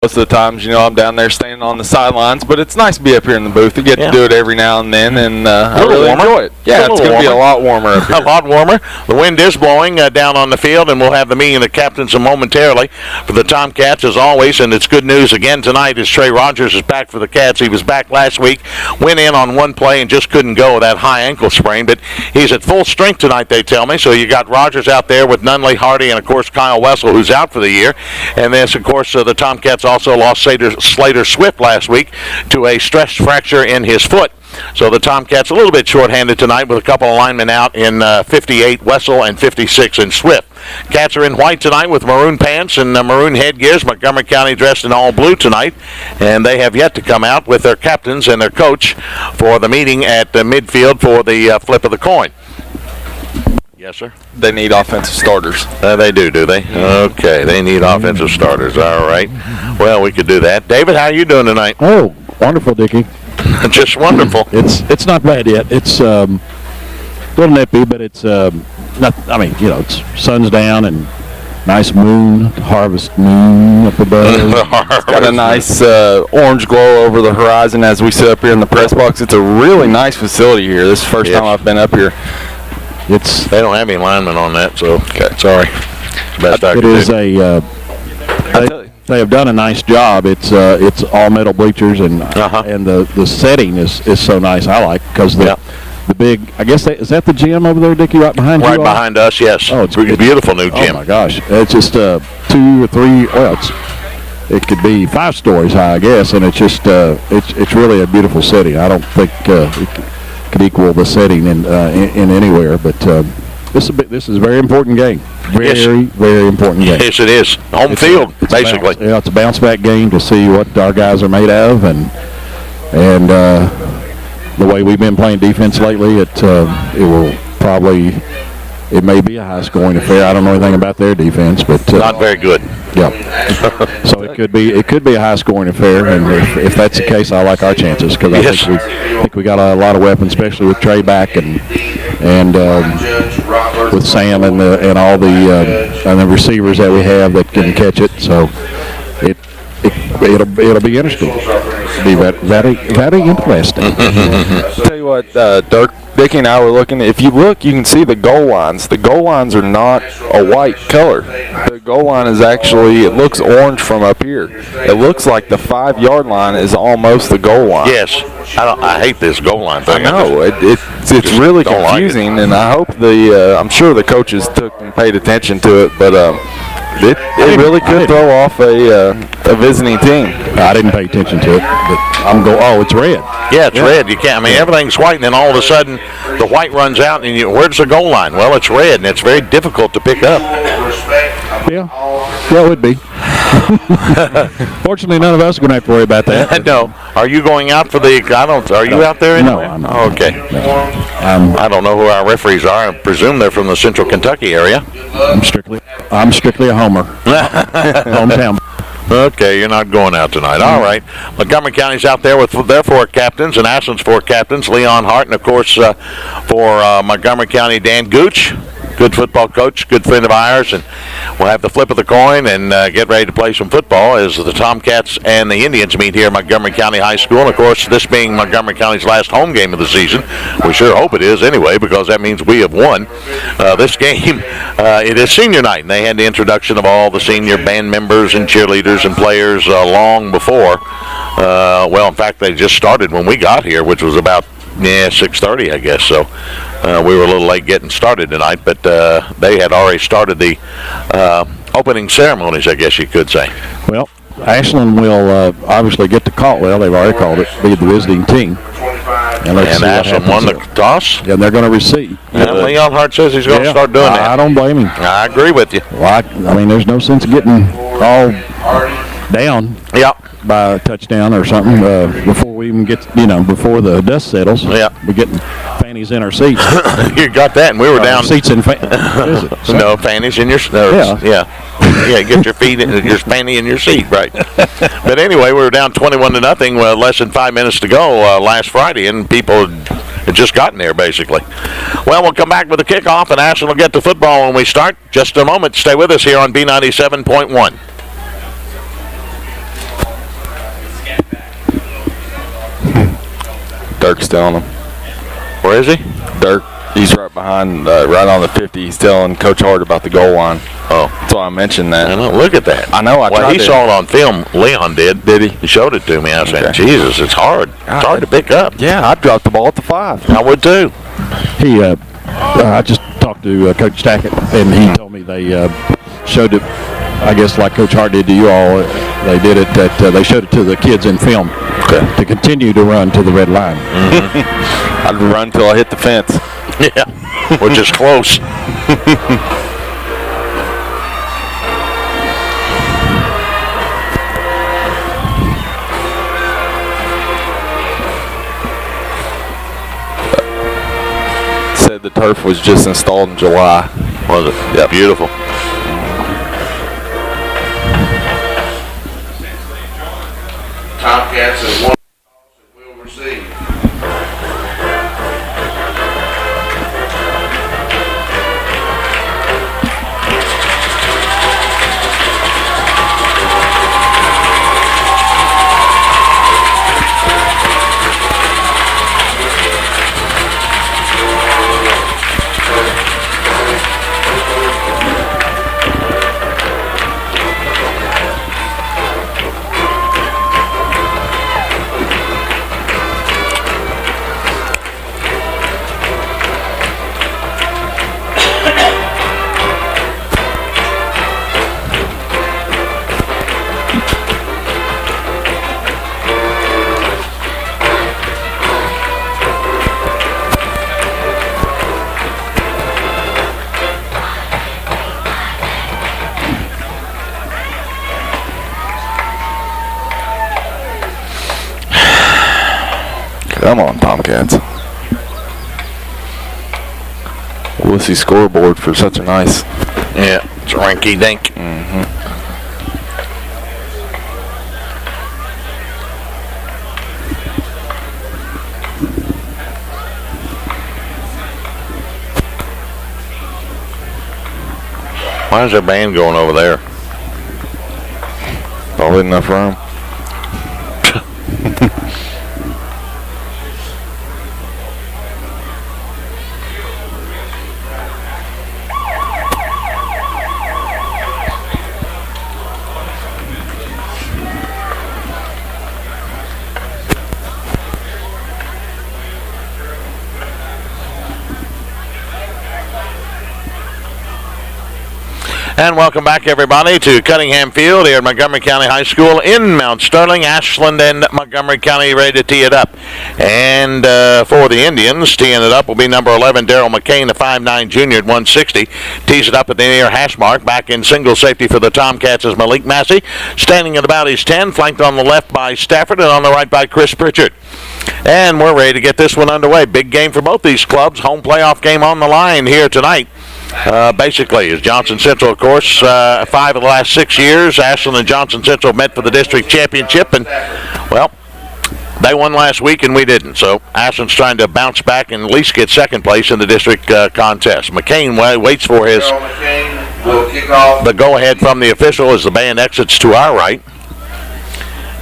Most of the times, I'm down there standing on the sidelines, but it's nice to be up here in the booth. We get to do it every now and then, and I really enjoy it. Yeah, it's going to be a lot warmer up here. A lot warmer. The wind is blowing down on the field, and we'll have the meeting of the captains momentarily for the Tomcats, as always, and it's good news again tonight as Trey Rogers is back for the Cats. He was back last week, went in on one play and just couldn't go with that high ankle sprain, but he's at full strength tonight, they tell me. So you got Rogers out there with Nunley, Hardy, and, of course, Kyle Wessel, who's out for the year. And this, of course, the Tomcats also lost Slater Swift last week to a stress fracture in his foot. So the Tomcats a little bit shorthanded tonight with a couple of linemen out in 58 Wessel and 56 in Swift. Cats are in white tonight with maroon pants and maroon headgears. Montgomery County dressed in all blue tonight, and they have yet to come out with their captains and their coach for the meeting at midfield for the flip of the coin. Yes, sir? They need offensive starters. They do they? Okay, they need offensive starters. All right. Well, we could do that. David, how are you doing tonight? Oh, wonderful, Dickie. Just wonderful. It's not bad yet. It's a little nippy, but it's not. I mean, it's sun's down and nice moon, harvest moon up above. It's got a nice orange glow over the horizon as we sit up here in the press box. It's a really nice facility here. This is the first time I've been up here. They don't have any linemen on that, so sorry. They have done a nice job. It's all metal bleachers, and the setting is so nice. I like because the big. I guess is that the gym over there, Dickie, right behind you? Right behind us, yes. Oh, it's a beautiful new gym. Oh my gosh, it's just 2 or 3. Well, it could be 5 stories high, I guess, and it's just it's really a beautiful setting. I don't think it could equal the setting in anywhere, but. This is a very important game. Very important game. Yes, it is. Home field, basically. It's a bounce-back game to see what our guys are made of, and the way we've been playing defense lately, it will probably. It may be a high-scoring affair. I don't know anything about their defense, but not very good. Yeah. So it could be a high-scoring affair, and if that's the case, I like our chances because I think we got a lot of weapons, especially with Trey back and with Sam and all the receivers that we have that can catch it. So it'll be interesting. It'll be very interesting. Tell you what, Dirk. Dickie and I were looking. If you look, you can see the goal lines. The goal lines are not a white color. The goal line is actually, it looks orange from up here. It looks like the 5-yard line is almost the goal line. Yes. I hate this goal line thing. I know. It's really confusing, and I hope I'm sure the coaches took and paid attention to it, but it really could throw off a visiting team. I didn't pay attention to it, but it's red. Yeah, it's red. You can't. I mean, everything's white, and then all of a sudden, the white runs out, and where's the goal line? Well, it's red, and it's very difficult to pick up. Yeah, it would be. Fortunately, none of us are going to have to worry about that. No. Are you going out for the? Are you out there anyway? No, I'm not. Okay. No. I don't know who our referees are. I presume they're from the Central Kentucky area. I'm strictly a homer. Hometown. Okay, you're not going out tonight. All right. Montgomery County's out there with their 4 captains and Ashland's 4 captains, Leon Hart, and, of course, for Montgomery County, Dan Gooch. Good football coach, good friend of ours, and we'll have the flip of the coin and get ready to play some football as the Tomcats and the Indians meet here at Montgomery County High School. And, of course, this being Montgomery County's last home game of the season, we sure hope it is anyway because that means we have won. This game, it is senior night, and they had the introduction of all the senior band members and cheerleaders and players long before. Well, in fact, they just started when we got here, which was about 6:30, I guess. So we were a little late getting started tonight, but they had already started the opening ceremonies, I guess you could say. Well, Ashland will obviously get to call. Well, they've already called it. Be the visiting team. And Ashland won the toss. And they're going to receive. And Leon Hart says he's going to start doing that. I don't blame him. I agree with you. Well, I mean, there's no sense of getting all down. Yep. By a touchdown or something before we even get, before the dust settles. Yeah. We're getting fannies in our seats. You got that, and we were down. Seats in No, fannies in your Yeah, get your feet in your fanny in your seat, right. But anyway, we were down 21-0, less than 5 minutes to go last Friday, and people had just gotten there, basically. Well, we'll come back with the kickoff, and Ashland will get to football when we start. Just a moment. Stay with us here on B97.1. Dirk's telling him. Where is he? Dirk, he's right behind, right on the 50. He's telling Coach Hart about the goal line. Oh. That's why I mentioned that. I know, look at that. I know. Well, he saw it on film. Leon did. Did he? He showed it to me. I said, Okay. Jesus, it's hard. It's hard to pick up. Yeah, I dropped the ball at the 5. I would too. I just talked to Coach Stackett, and he told me they showed it, I guess like Coach Hart did to you all. They did it that they showed it to the kids in film to continue to run to the red line. Mm-hmm. I'd run till I hit the fence. Yeah, which is close. Said the turf was just installed in July. Was it? Yep. Beautiful. Tomcats and one will receive. Come on, Tomcats. Wussy scoreboard for such a nice. Yeah, it's rinky dink. Mm-hmm. Why is that band going over there? Probably enough room. And welcome back, everybody, to Cunningham Field here at Montgomery County High School in Mount Sterling. Ashland and Montgomery County ready to tee it up. And for the Indians, teeing it up will be number 11, Daryl McCain, the 5'9 junior at 160. Tees it up at the near hash mark. Back in single safety for the Tomcats is Malik Massey, standing at about his 10, flanked on the left by Stafford and on the right by Chris Pritchard. And we're ready to get this one underway. Big game for both these clubs. Home playoff game on the line here tonight. Basically, is Johnson Central, of course, 5 of the last 6 years. Ashland and Johnson Central met for the district championship, and, well, they won last week and we didn't. So Ashland's trying to bounce back and at least get second place in the district contest. McCain waits for his the go-ahead from the official as the band exits to our right.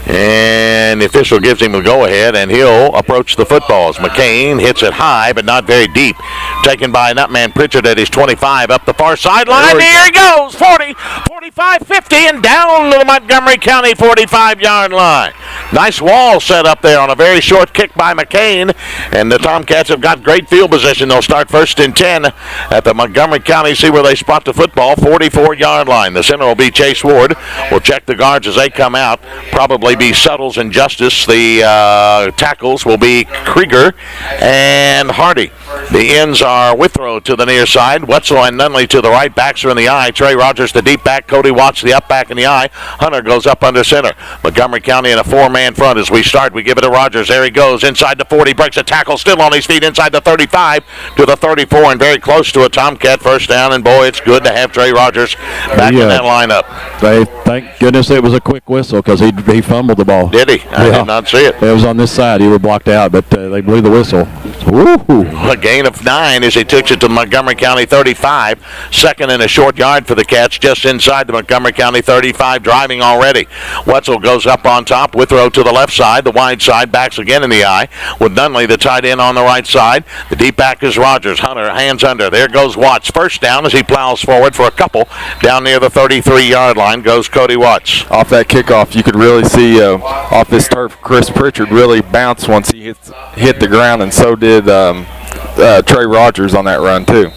And the official gives him a go-ahead, and he'll approach the footballs. McCain hits it high, but not very deep. Taken by Nutman Pritchard at his 25 up the far sideline. Here he goes, 40, 45, 50, and down to the Montgomery County 45-yard line. Nice wall set up there on a very short kick by McCain, and the Tomcats have got great field position. They'll start first and 10 at the Montgomery County. See where they spot the football, 44-yard line. The center will be Chase Ward. We'll check the guards as they come out. Probably be Suttles and Justice. The tackles will be Krieger and Hardy. The ends are Withrow to the near side, Wetzel and Nunley to the right. Backs are in the eye. Trey Rogers the deep back. Cody Watts the up back in the eye. Hunter goes up under center. Montgomery County in a four-man front as we start. We give it to Rogers. There he goes inside the 40. Breaks a tackle. Still on his feet inside the 35 to the 34 and very close to a Tomcat first down. And boy, it's good to have Trey Rogers back in that lineup. Thank goodness it was a quick whistle because he fumbled the ball. Did he? I did not see it. It was on this side. He was blocked out, but they blew the whistle. Woo-hoo. A gain of 9 as he takes it to Montgomery County 35. Second and a short yard for the Cats, just inside the Montgomery County 35, driving already. Wetzel goes up on top. Withrow to the left side, the wide side, backs again in the eye, with Nunley, the tight end, on the right side. The deep back is Rogers. Hunter, hands under. There goes Watts. First down as he plows forward for a couple. Down near the 33-yard line goes Cody Watts. Off that kickoff, you could really see off this turf, Chris Pritchard really bounced once he hit the ground, and so did Trey Rogers on that run too.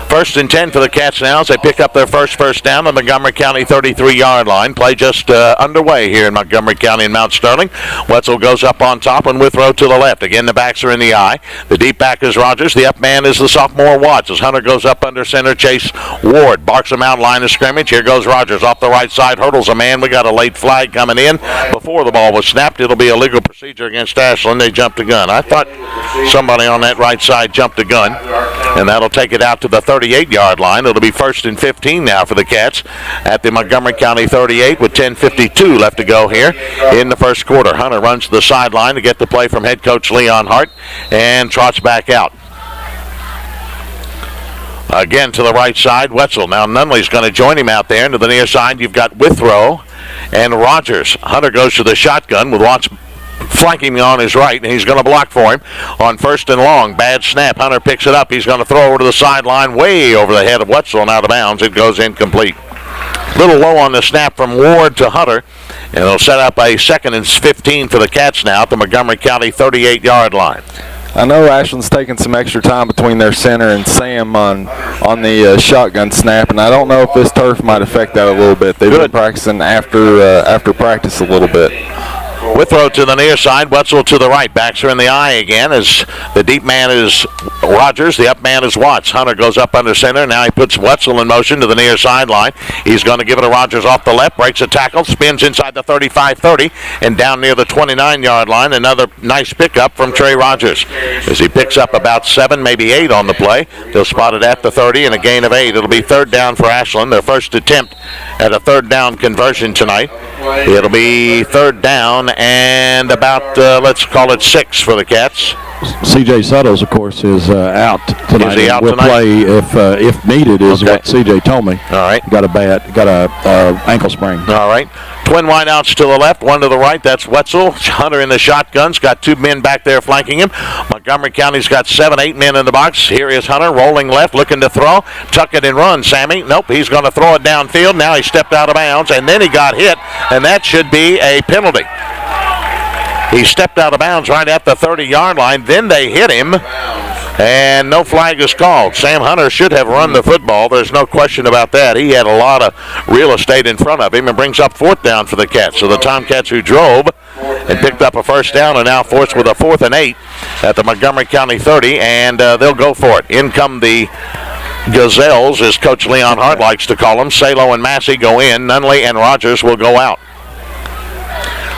First and 10 for the Cats now as they pick up their first down on the Montgomery County 33-yard line. Play just underway here in Montgomery County and Mount Sterling. Wetzel goes up on top and Withrow to the left. Again, the backs are in the eye. The deep back is Rogers. The up man is the sophomore Watts. As Hunter goes up under center, Chase Ward barks him out line of scrimmage. Here goes Rogers off the right side, hurdles a man. We got a late flag coming in before the ball was snapped. It'll be a legal procedure against Ashland. They jumped a gun. I thought somebody on that right side jumped a gun, and that'll take it out to the 38-yard line. It'll be first and 15 now for the Cats at the Montgomery County 38 with 10:52 left to go here in the first quarter. Hunter runs to the sideline to get the play from head coach Leon Hart and trots back out. Again to the right side, Wetzel. Now Nunley's going to join him out there. And to the near side, you've got Withrow and Rogers. Hunter goes to the shotgun with Watts flanking him on his right, and he's going to block for him on first and long. Bad snap. Hunter picks it up. He's going to throw over to the sideline, way over the head of Wetzel and out of bounds. It goes incomplete. A little low on the snap from Ward to Hunter, and they'll set up a second and 15 for the Cats now at the Montgomery County 38-yard line. I know Ashland's taking some extra time between their center and Sam on the shotgun snap, and I don't know if this turf might affect that a little bit. They've been practicing after practice a little bit. Withrow to the near side, Wetzel to the right. Backs are in the eye again as the deep man is Rogers, the up man is Watts. Hunter goes up under center. Now he puts Wetzel in motion to the near sideline. He's going to give it to Rogers off the left, breaks a tackle, spins inside the 35-30, and down near the 29-yard line. Another nice pickup from Trey Rogers as he picks up about 7, maybe 8 on the play. They'll spot it at the 30 and a gain of 8. It'll be third down for Ashland, their first attempt at a third down conversion tonight. It'll be third down and about, let's call it 6 for the Cats. C.J. Suttles, of course, is out tonight. Is he out will tonight? Play if needed, is Okay. what C.J. told me. All right. Got a ankle sprain. All right. Twin wideouts to the left, one to the right. That's Wetzel. Hunter in the shotgun's got 2 men back there flanking him. Montgomery County's got 7, 8 men in the box. Here is Hunter rolling left, looking to throw. Tuck it and run, Sammy. Nope, he's going to throw it downfield. Now he stepped out of bounds, and then he got hit, and that should be a penalty. He stepped out of bounds right at the 30-yard line. Then they hit him, and no flag is called. Sam Hunter should have run the football. There's no question about that. He had a lot of real estate in front of him and brings up 4th down for the Cats. So the Tomcats who drove and picked up a first down are now forced with a 4th and 8 at the Montgomery County 30, and they'll go for it. In come the Gazelles, as Coach Leon Hart likes to call them. Salo and Massey go in. Nunley and Rogers will go out.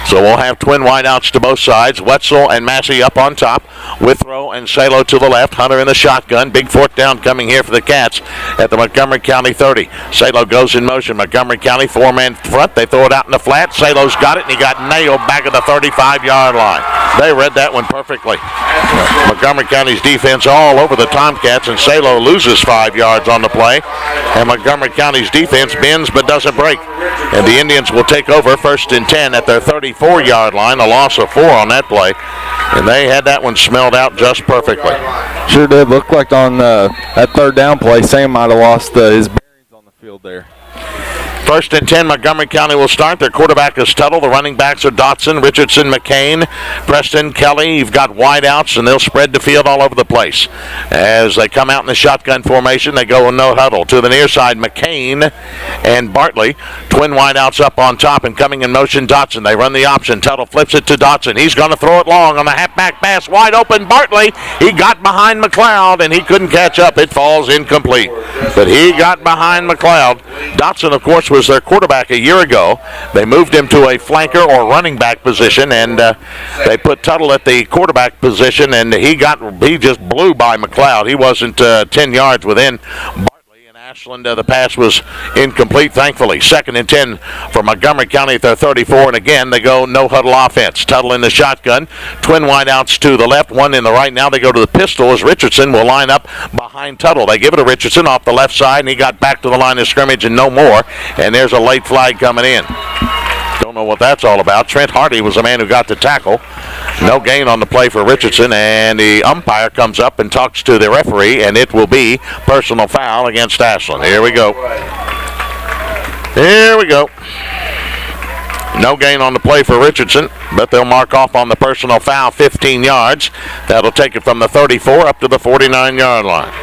So we'll have twin wideouts to both sides. Wetzel and Massey up on top. Withrow and Salo to the left. Hunter in the shotgun. Big 4th down coming here for the Cats at the Montgomery County 30. Salo goes in motion. Montgomery County 4-man front. They throw it out in the flat. Salo's got it, and he got nailed back at the 35-yard line. They read that one perfectly. Montgomery County's defense all over the Tomcats, and Salo loses 5 yards on the play. And Montgomery County's defense bends but doesn't break. And the Indians will take over first and 10 at their 34-yard line. A loss of 4 on that play. And they had that one smelled out just perfectly. Sure did. Look like on that third down play, Sam might have lost his bearings on the field there. First and 10, Montgomery County will start. Their quarterback is Tuttle. The running backs are Dotson, Richardson, McCain, Preston, Kelly. You've got wideouts, and they'll spread the field all over the place. As they come out in the shotgun formation, they go in no huddle. To the near side, McCain and Bartley. Twin wideouts up on top, and coming in motion, Dotson. They run the option. Tuttle flips it to Dotson. He's going to throw it long on the halfback pass. Wide open, Bartley. He got behind McLeod, and he couldn't catch up. It falls incomplete. But he got behind McLeod. Dotson, of course, was their quarterback a year ago. They moved him to a flanker or running back position, and they put Tuttle at the quarterback position, and he just blew by McLeod. He wasn't 10 yards within Bartley, and Ashland. The pass was incomplete, thankfully. 2nd and 10 for Montgomery County at their 34, and again they go no huddle offense. Tuttle in the shotgun, twin wideouts to the left, one in the right. Now they go to the pistol as Richardson will line up behind Tuttle. They give it to Richardson off the left side, and he got back to the line of scrimmage and no more. And there's a late flag coming in. Don't know what that's all about. Trent Hardy was the man who got the tackle. No gain on the play for Richardson, and the umpire comes up and talks to the referee, and it will be personal foul against Ashland. Here we go. Here we go. No gain on the play for Richardson, but they'll mark off on the personal foul 15 yards. That'll take it from the 34 up to the 49-yard line.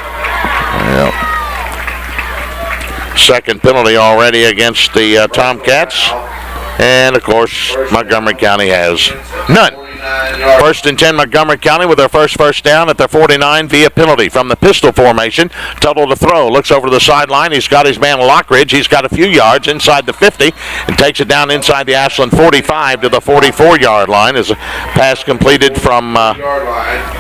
Yep. Second penalty already against the Tomcats. And, of course, Montgomery County has none. 1st and 10 Montgomery County with their first down at their 49 via penalty from the pistol formation. Tuttle to throw. Looks over the sideline. He's got his man Lockridge. He's got a few yards inside the 50 and takes it down inside the Ashland 45 to the 44-yard line as a pass completed from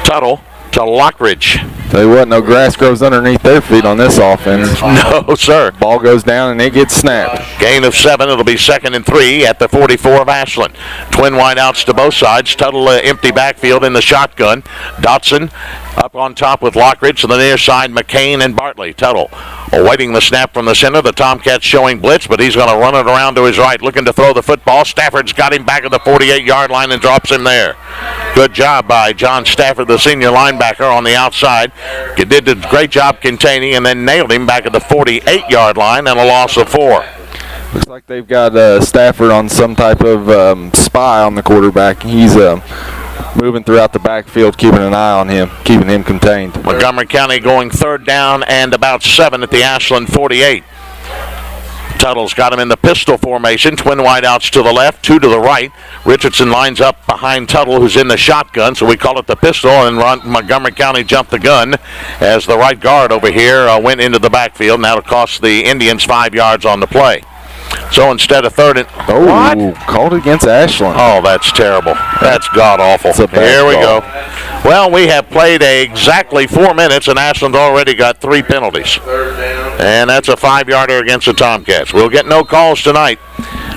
Tuttle to Lockridge. Tell you what, no grass grows underneath their feet on this offense. No, sir. Ball goes down and it gets snapped. Gain of 7. It'll be 2nd and 3 at the 44 of Ashland. Twin wideouts to both sides. Tuttle empty backfield in the shotgun. Dotson up on top with Lockridge to the near side. McCain and Bartley. Tuttle awaiting the snap from the center. The Tomcats showing blitz, but he's going to run it around to his right, looking to throw the football. Stafford's got him back at the 48-yard line and drops him there. Good job by John Stafford, the senior linebacker, on the outside. He did a great job containing and then nailed him back at the 48-yard line and a loss of 4. Looks like they've got Stafford on some type of spy on the quarterback. He's moving throughout the backfield, keeping an eye on him, keeping him contained. Montgomery County going 3rd down and about 7 at the Ashland 48. Tuttle's got him in the pistol formation. Twin wideouts to the left, 2 to the right. Richardson lines up behind Tuttle, who's in the shotgun, so we call it the pistol, and Montgomery County jumped the gun as the right guard over here went into the backfield. Now it'll cost the Indians 5 yards on the play. So instead of 3rd and... Oh, called against Ashland. Oh, that's terrible. That's god-awful. Here we go. Well, we have played exactly 4 minutes, and Ashland's already got 3 penalties. And that's a 5-yarder against the Tomcats. We'll get no calls tonight.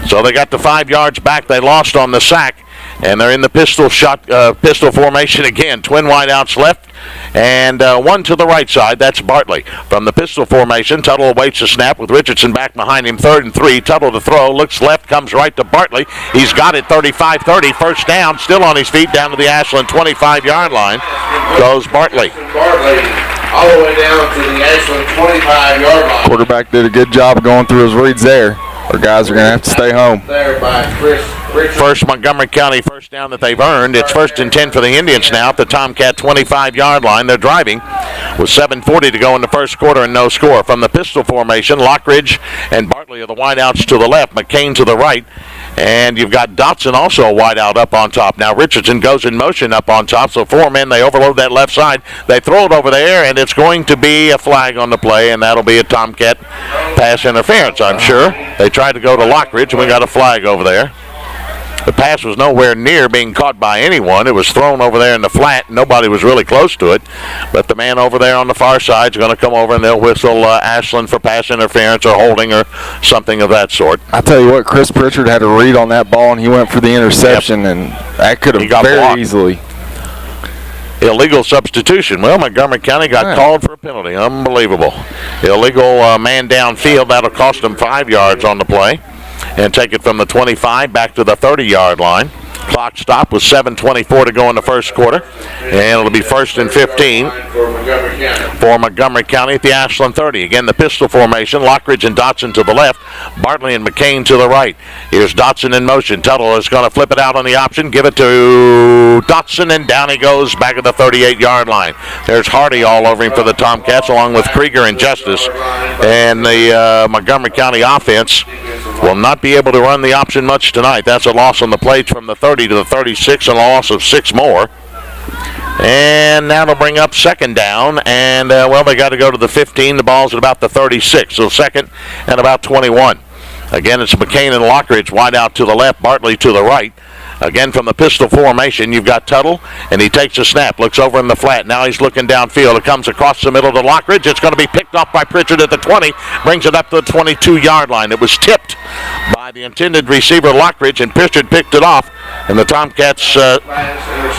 So they got the 5 yards back. They lost on the sack, and they're in the pistol formation again. Twin wideouts left, and 1 to the right side. That's Bartley. From the pistol formation, Tuttle awaits the snap with Richardson back behind him. 3rd and 3. Tuttle to throw. Looks left, comes right to Bartley. He's got it 35-30. First down, still on his feet down to the Ashland 25-yard line. Goes Bartley. All the way down to the Ashland 25-yard line. Quarterback did a good job of going through his reads there. Our guys are going to have to stay home. There by Chris Richardson. First Montgomery County first down that they've earned. It's 1st and 10 for the Indians now at the Tomcat 25-yard line. They're driving with 7:40 to go in the first quarter and no score. From the pistol formation, Lockridge and Bartley are the wideouts to the left, McCain to the right. And you've got Dotson also a wideout up on top. Now Richardson goes in motion up on top, so 4 men, they overload that left side. They throw it over there, and it's going to be a flag on the play, and that'll be a Tomcat pass interference, I'm sure. They tried to go to Lockridge, and we got a flag over there. The pass was nowhere near being caught by anyone. It was thrown over there in the flat. Nobody was really close to it. But the man over there on the far side is going to come over and they'll whistle Ashland for pass interference or holding or something of that sort. I tell you what, Chris Pritchard had a read on that ball, and he went for the interception, and that could have very blocked. easily. Illegal substitution. Well, Montgomery County got called for a penalty. Unbelievable. Illegal man downfield. That'll cost them 5 yards on the play. And take it from the 25 back to the 30-yard line. Clock stopped with 7:24 to go in the first quarter. And it'll be 1st and 15 for Montgomery County at the Ashland 30. Again, the pistol formation. Lockridge and Dotson to the left. Bartley and McCain to the right. Here's Dotson in motion. Tuttle is going to flip it out on the option. Give it to Dotson, and down he goes back at the 38-yard line. There's Hardy all over him for the Tomcats, along with Krieger and Justice. And the Montgomery County offense will not be able to run the option much tonight. That's a loss on the plate from the 30 to the 36, a loss of 6 more. And now they'll bring up 2nd down, and well, they got to go to the 15. The ball's at about the 36, so 2nd and about 21. Again, it's McCain and Lockridge wide out to the left, Bartley to the right. Again from the pistol formation, you've got Tuttle, and he takes a snap, looks over in the flat. Now he's looking downfield. It comes across the middle to Lockridge. It's going to be picked off by Pritchard at the 20, brings it up to the 22-yard line. It was tipped by the intended receiver, Lockridge, and Pritchard picked it off, and the Tomcats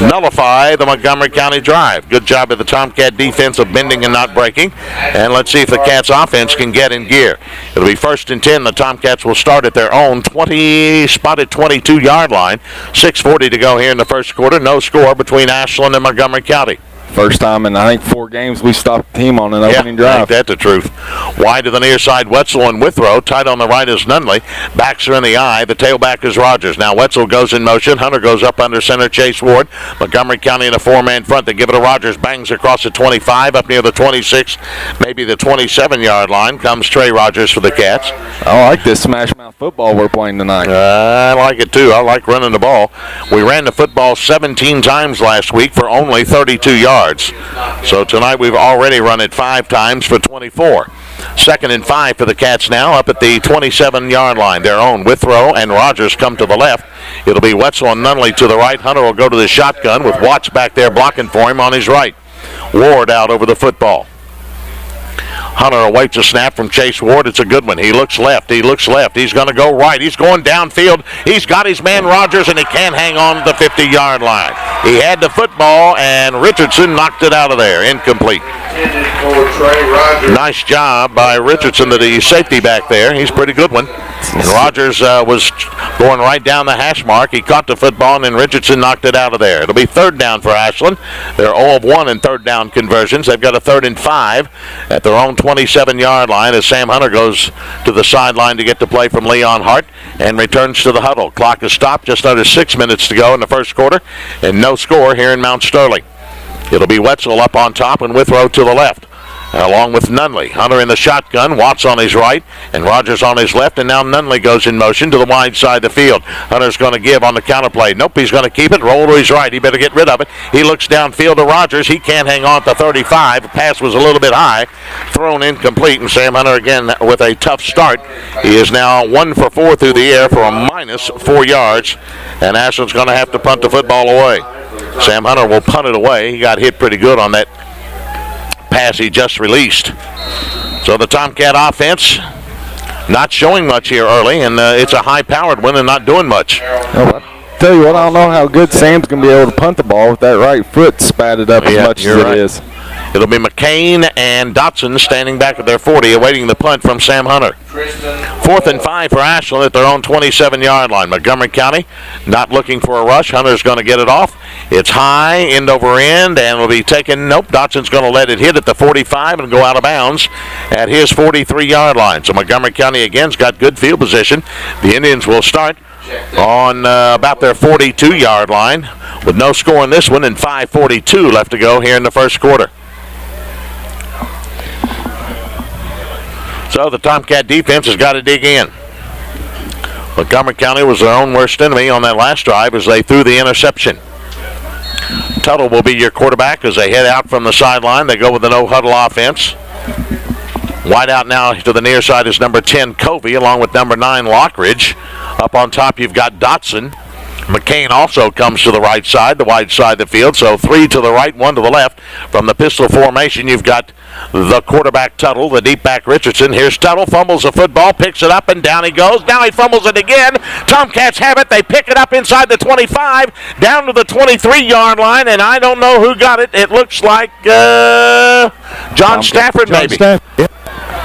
nullify the Montgomery County drive. Good job of the Tomcat defense of bending and not breaking, and let's see if the Cats offense can get in gear. It'll be 1st and 10. The Tomcats will start at their own spotted 22-yard line. 6:40 to go here in the first quarter. No score between Ashland and Montgomery County. First time in, I think, 4 games we stopped the team on an opening drive. I think that's the truth. Wide to the near side, Wetzel and Withrow. Tight on the right is Nunley. Backs are in the eye. The tailback is Rogers. Now Wetzel goes in motion. Hunter goes up under center. Chase Ward. Montgomery County in a 4-man front. They give it to Rogers. Bangs across the 25, up near the 26, maybe the 27-yard line. Comes Trey Rogers for the Cats. I like this smash mouth football we're playing tonight. I like it too. I like running the ball. We ran the football 17 times last week for only 32 yards. So tonight we've already run it 5 times for 24. 2nd and 5 for the Cats now, up at the 27-yard line. Their own Withrow and Rogers come to the left. It'll be Wetzel and Nunley to the right. Hunter will go to the shotgun with Watts back there blocking for him on his right. Ward out over the football. Hunter awaits a snap from Chase Ward. It's a good one. He looks left. He looks left. He's going to go right. He's going downfield. He's got his man Rogers, and he can't hang on to the 50-yard line. He had the football, and Richardson knocked it out of there. Incomplete. Nice job by Richardson, the safety back there. He's a pretty good one. And Rogers was going right down the hash mark. He caught the football, and then Richardson knocked it out of there. It'll be 3rd down for Ashland. They're 0 of 1 in 3rd down conversions. They've got a 3rd and 5 at their own 27-yard line as Sam Hunter goes to the sideline to get the play from Leon Hart and returns to the huddle. Clock is stopped. Just under 6 minutes to go in the first quarter, and no score here in Mount Sterling. It'll be Wetzel up on top and Withrow to the left, along with Nunley. Hunter in the shotgun, Watts on his right, and Rogers on his left, and now Nunley goes in motion to the wide side of the field. Hunter's going to give on the counter play. Nope, he's going to keep it, roll to his right. He better get rid of it. He looks downfield to Rogers. He can't hang on to 35. The pass was a little bit high, thrown incomplete, and Sam Hunter again with a tough start. He is now 1 for 4 through the air for a minus 4 yards, and Ashland's going to have to punt the football away. Sam Hunter will punt it away. He got hit pretty good on that pass he just released. So the Tomcat offense not showing much here early, and it's a high-powered one and not doing much. Oh, I tell you what, I don't know how good Sam's going to be able to punt the ball with that right foot spatted up as much as it is. It'll be McCain and Dotson standing back at their 40, awaiting the punt from Sam Hunter. 4th and 5 for Ashland at their own 27-yard line. Montgomery County not looking for a rush. Hunter's going to get it off. It's high, end over end, and will be taken. Nope, Dotson's going to let it hit at the 45 and go out of bounds at his 43-yard line. So Montgomery County again's got good field position. The Indians will start on about their 42-yard line with no score in this one and 5:42 left to go here in the first quarter. So the Tomcat defense has got to dig in. Montgomery County was their own worst enemy on that last drive as they threw the interception. Tuttle will be your quarterback as they head out from the sideline. They go with the no-huddle offense. Wide out now to the near side is number 10, Covey, along with number 9, Lockridge. Up on top you've got Dotson. McCain also comes to the right side, the wide side of the field. So 3 to the right, 1 to the left. From the pistol formation, you've got the quarterback Tuttle, the deep back Richardson. Here's Tuttle, fumbles the football, picks it up, and down he goes. Now he fumbles it again. Tomcats have it. They pick it up inside the 25, down to the 23-yard line, and I don't know who got it. It looks like John Stafford, maybe.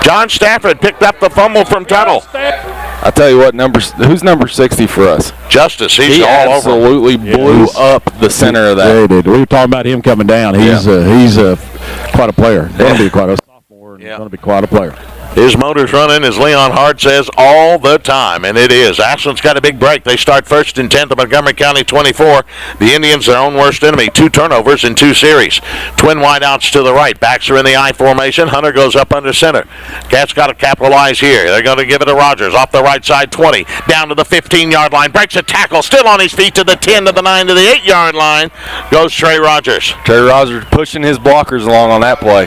John Stafford picked up the fumble from Tuttle. I tell you what, who's number 60 for us? Justice. He all over. Absolutely blew up the center of that. Yeah, he did. We were talking about him coming down. He's quite a player. Going to be quite a sophomore. Going to be quite a player. His motor's running, as Leon Hart says, all the time, and it is. Ashland's got a big break. They start 1st and 10th at Montgomery County 24. The Indians, their own worst enemy, 2 turnovers in 2 series. Twin wideouts to the right. Backs are in the I formation. Hunter goes up under center. Cats got to capitalize here. They're going to give it to Rogers off the right side, 20. Down to the 15-yard line. Breaks a tackle. Still on his feet to the 10, to the 9, to the 8-yard line. Goes Trey Rogers. Trey Rogers pushing his blockers along on that play.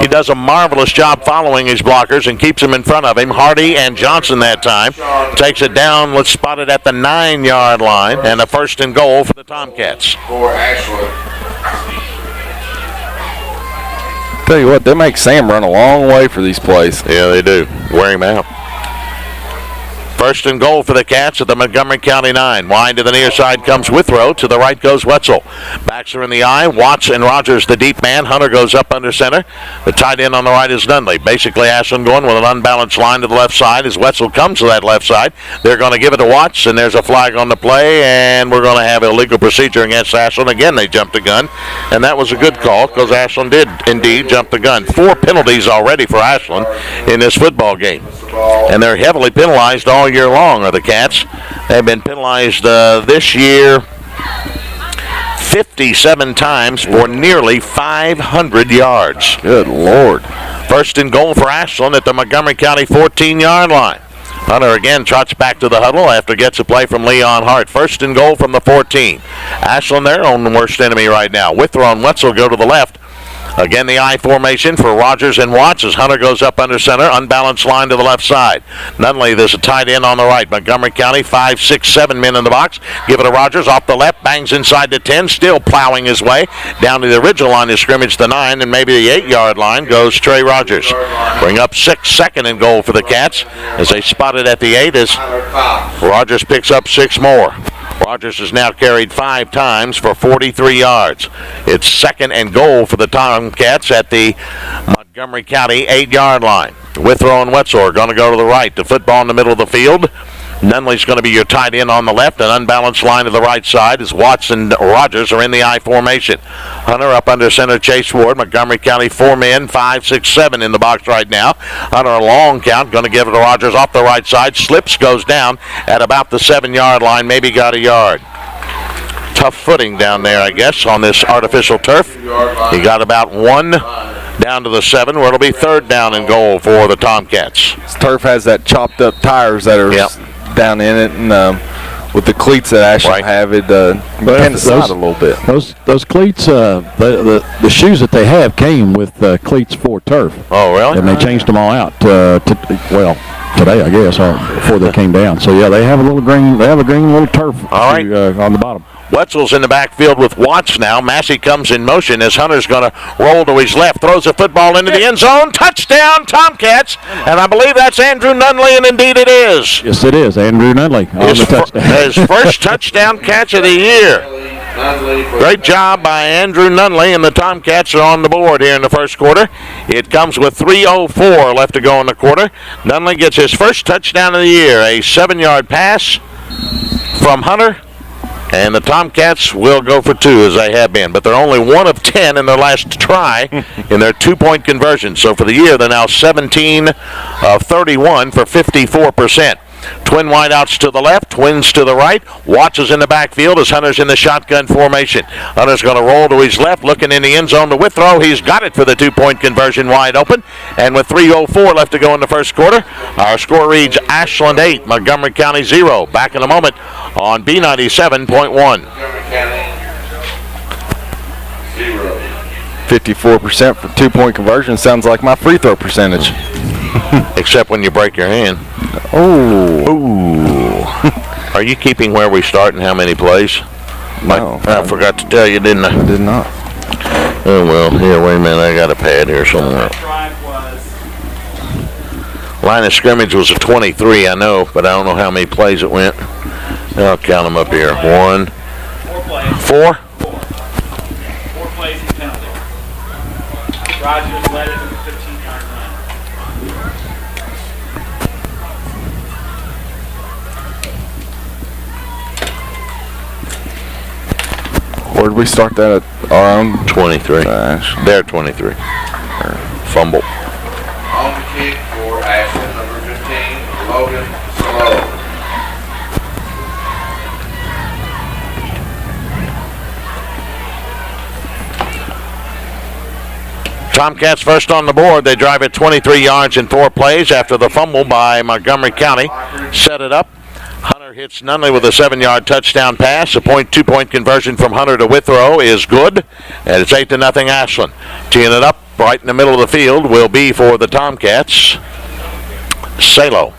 He does a marvelous job following circling his blockers and keeps them in front of him. Hardy and Johnson that time. Takes it down. Let's spot it at the 9-yard line. And a 1st and goal for the Tomcats. For Ashland. Tell you what, they make Sam run a long way for these plays. Yeah, they do. Wear him out. 1st and goal for the Cats at the Montgomery County 9. Wide to the near side comes Withrow. To the right goes Wetzel. Backs are in the eye. Watts and Rogers the deep man. Hunter goes up under center. The tight end on the right is Nunley. Basically, Ashland going with an unbalanced line to the left side as Wetzel comes to that left side. They're going to give it to Watts, and there's a flag on the play, and we're going to have illegal procedure against Ashland. Again, they jumped the gun, and that was a good call because Ashland did indeed jump the gun. 4 penalties already for Ashland in this football game. And they're heavily penalized all year long, are the Cats. They've been penalized this year 57 times for nearly 500 yards. Good Lord. 1st and goal for Ashland at the Montgomery County 14-yard line. Hunter again trots back to the huddle after gets a play from Leon Hart. 1st and goal from the 14. Ashland, their own worst enemy right now. Withrow and Wetzel go to the left. Again, the I formation for Rogers and Watts as Hunter goes up under center. Unbalanced line to the left side. Nunley, there's a tight end on the right. Montgomery County, 5, 6, 7 men in the box. Give it to Rogers off the left. Bangs inside the 10. Still plowing his way down to the original line of scrimmage, the 9, and maybe the 8-yard line goes Trey Rogers. Bring up 6, 2nd and goal for the Cats as they spot it at the 8 as Rogers picks up 6 more. Rogers has now carried 5 times for 43 yards. It's 2nd and goal for the Tomcats at the Montgomery County 8-yard line. Withrow and Wetzel are going to go to the right. The football in the middle of the field. Nunley's going to be your tight end on the left. An unbalanced line to the right side as Watts and Rogers are in the I formation. Hunter up under center, Chase Ward. Montgomery County 4 men, 5, 6, 7 in the box right now. Hunter a long count, going to give it to Rogers off the right side. Slips, goes down at about the 7-yard line, maybe got a yard. Tough footing down there, I guess, on this artificial turf. He got about 1 down to the 7, where it'll be 3rd down and goal for the Tomcats. This turf has that chopped up tires that are down in it, and with the cleats that Ashland have, it can slide a little bit. Those cleats, the shoes that they have came with cleats for turf. Oh, really? And they changed them all out. Today, I guess, before they came down. So yeah, they have a green little turf on the bottom. Wetzel's in the backfield with Watts now. Massey comes in motion as Hunter's going to roll to his left. Throws the football into the end zone. Touchdown, Tomcats. And I believe that's Andrew Nunley, and indeed it is. Yes, it is. Andrew Nunley on the touchdown. His first touchdown catch of the year. Great job by Andrew Nunley, and the Tomcats are on the board here in the first quarter. It comes with 3:04 left to go in the quarter. Nunley gets his first touchdown of the year, a 7-yard pass from Hunter. And the Tomcats will go for 2 as they have been. But they're only 1 of 10 in their last try in their 2-point conversion. So for the year, they're now 17 of 31 for 54%. Twin wideouts to the left, twins to the right. Watts is in the backfield as Hunter's in the shotgun formation. Hunter's going to roll to his left, looking in the end zone to Withrow. He's got it for the 2-point conversion, wide open. And with 3:04 left to go in the first quarter, our score reads Ashland 8, Montgomery County 0. Back in a moment on B97.1. 54% for 2-point conversion sounds like my free throw percentage. Except when you break your hand. Oh. Are you keeping where we start and how many plays? No. I forgot to tell you, didn't I? I did not. Oh, well, here, wait a minute. I got a pad here somewhere. Line of scrimmage was a 23, I know, but I don't know how many plays it went. I'll count them up here. 1, 4? 4 plays and penalty. Rogers led it to the 15-yard line. Where did we start that at our own? 23. They're 23. Fumble. On the kick for Ashland, number 15, Logan Slow. Tomcats first on the board. They drive it 23 yards in 4 plays after the fumble by Montgomery County. Set it up. Hunter Hunter hits Nunley with a 7-yard touchdown pass. A 2-point conversion from Hunter to Withrow is good. And it's 8-0 Ashland. Teeing it up right in the middle of the field will be for the Tomcats, Salo.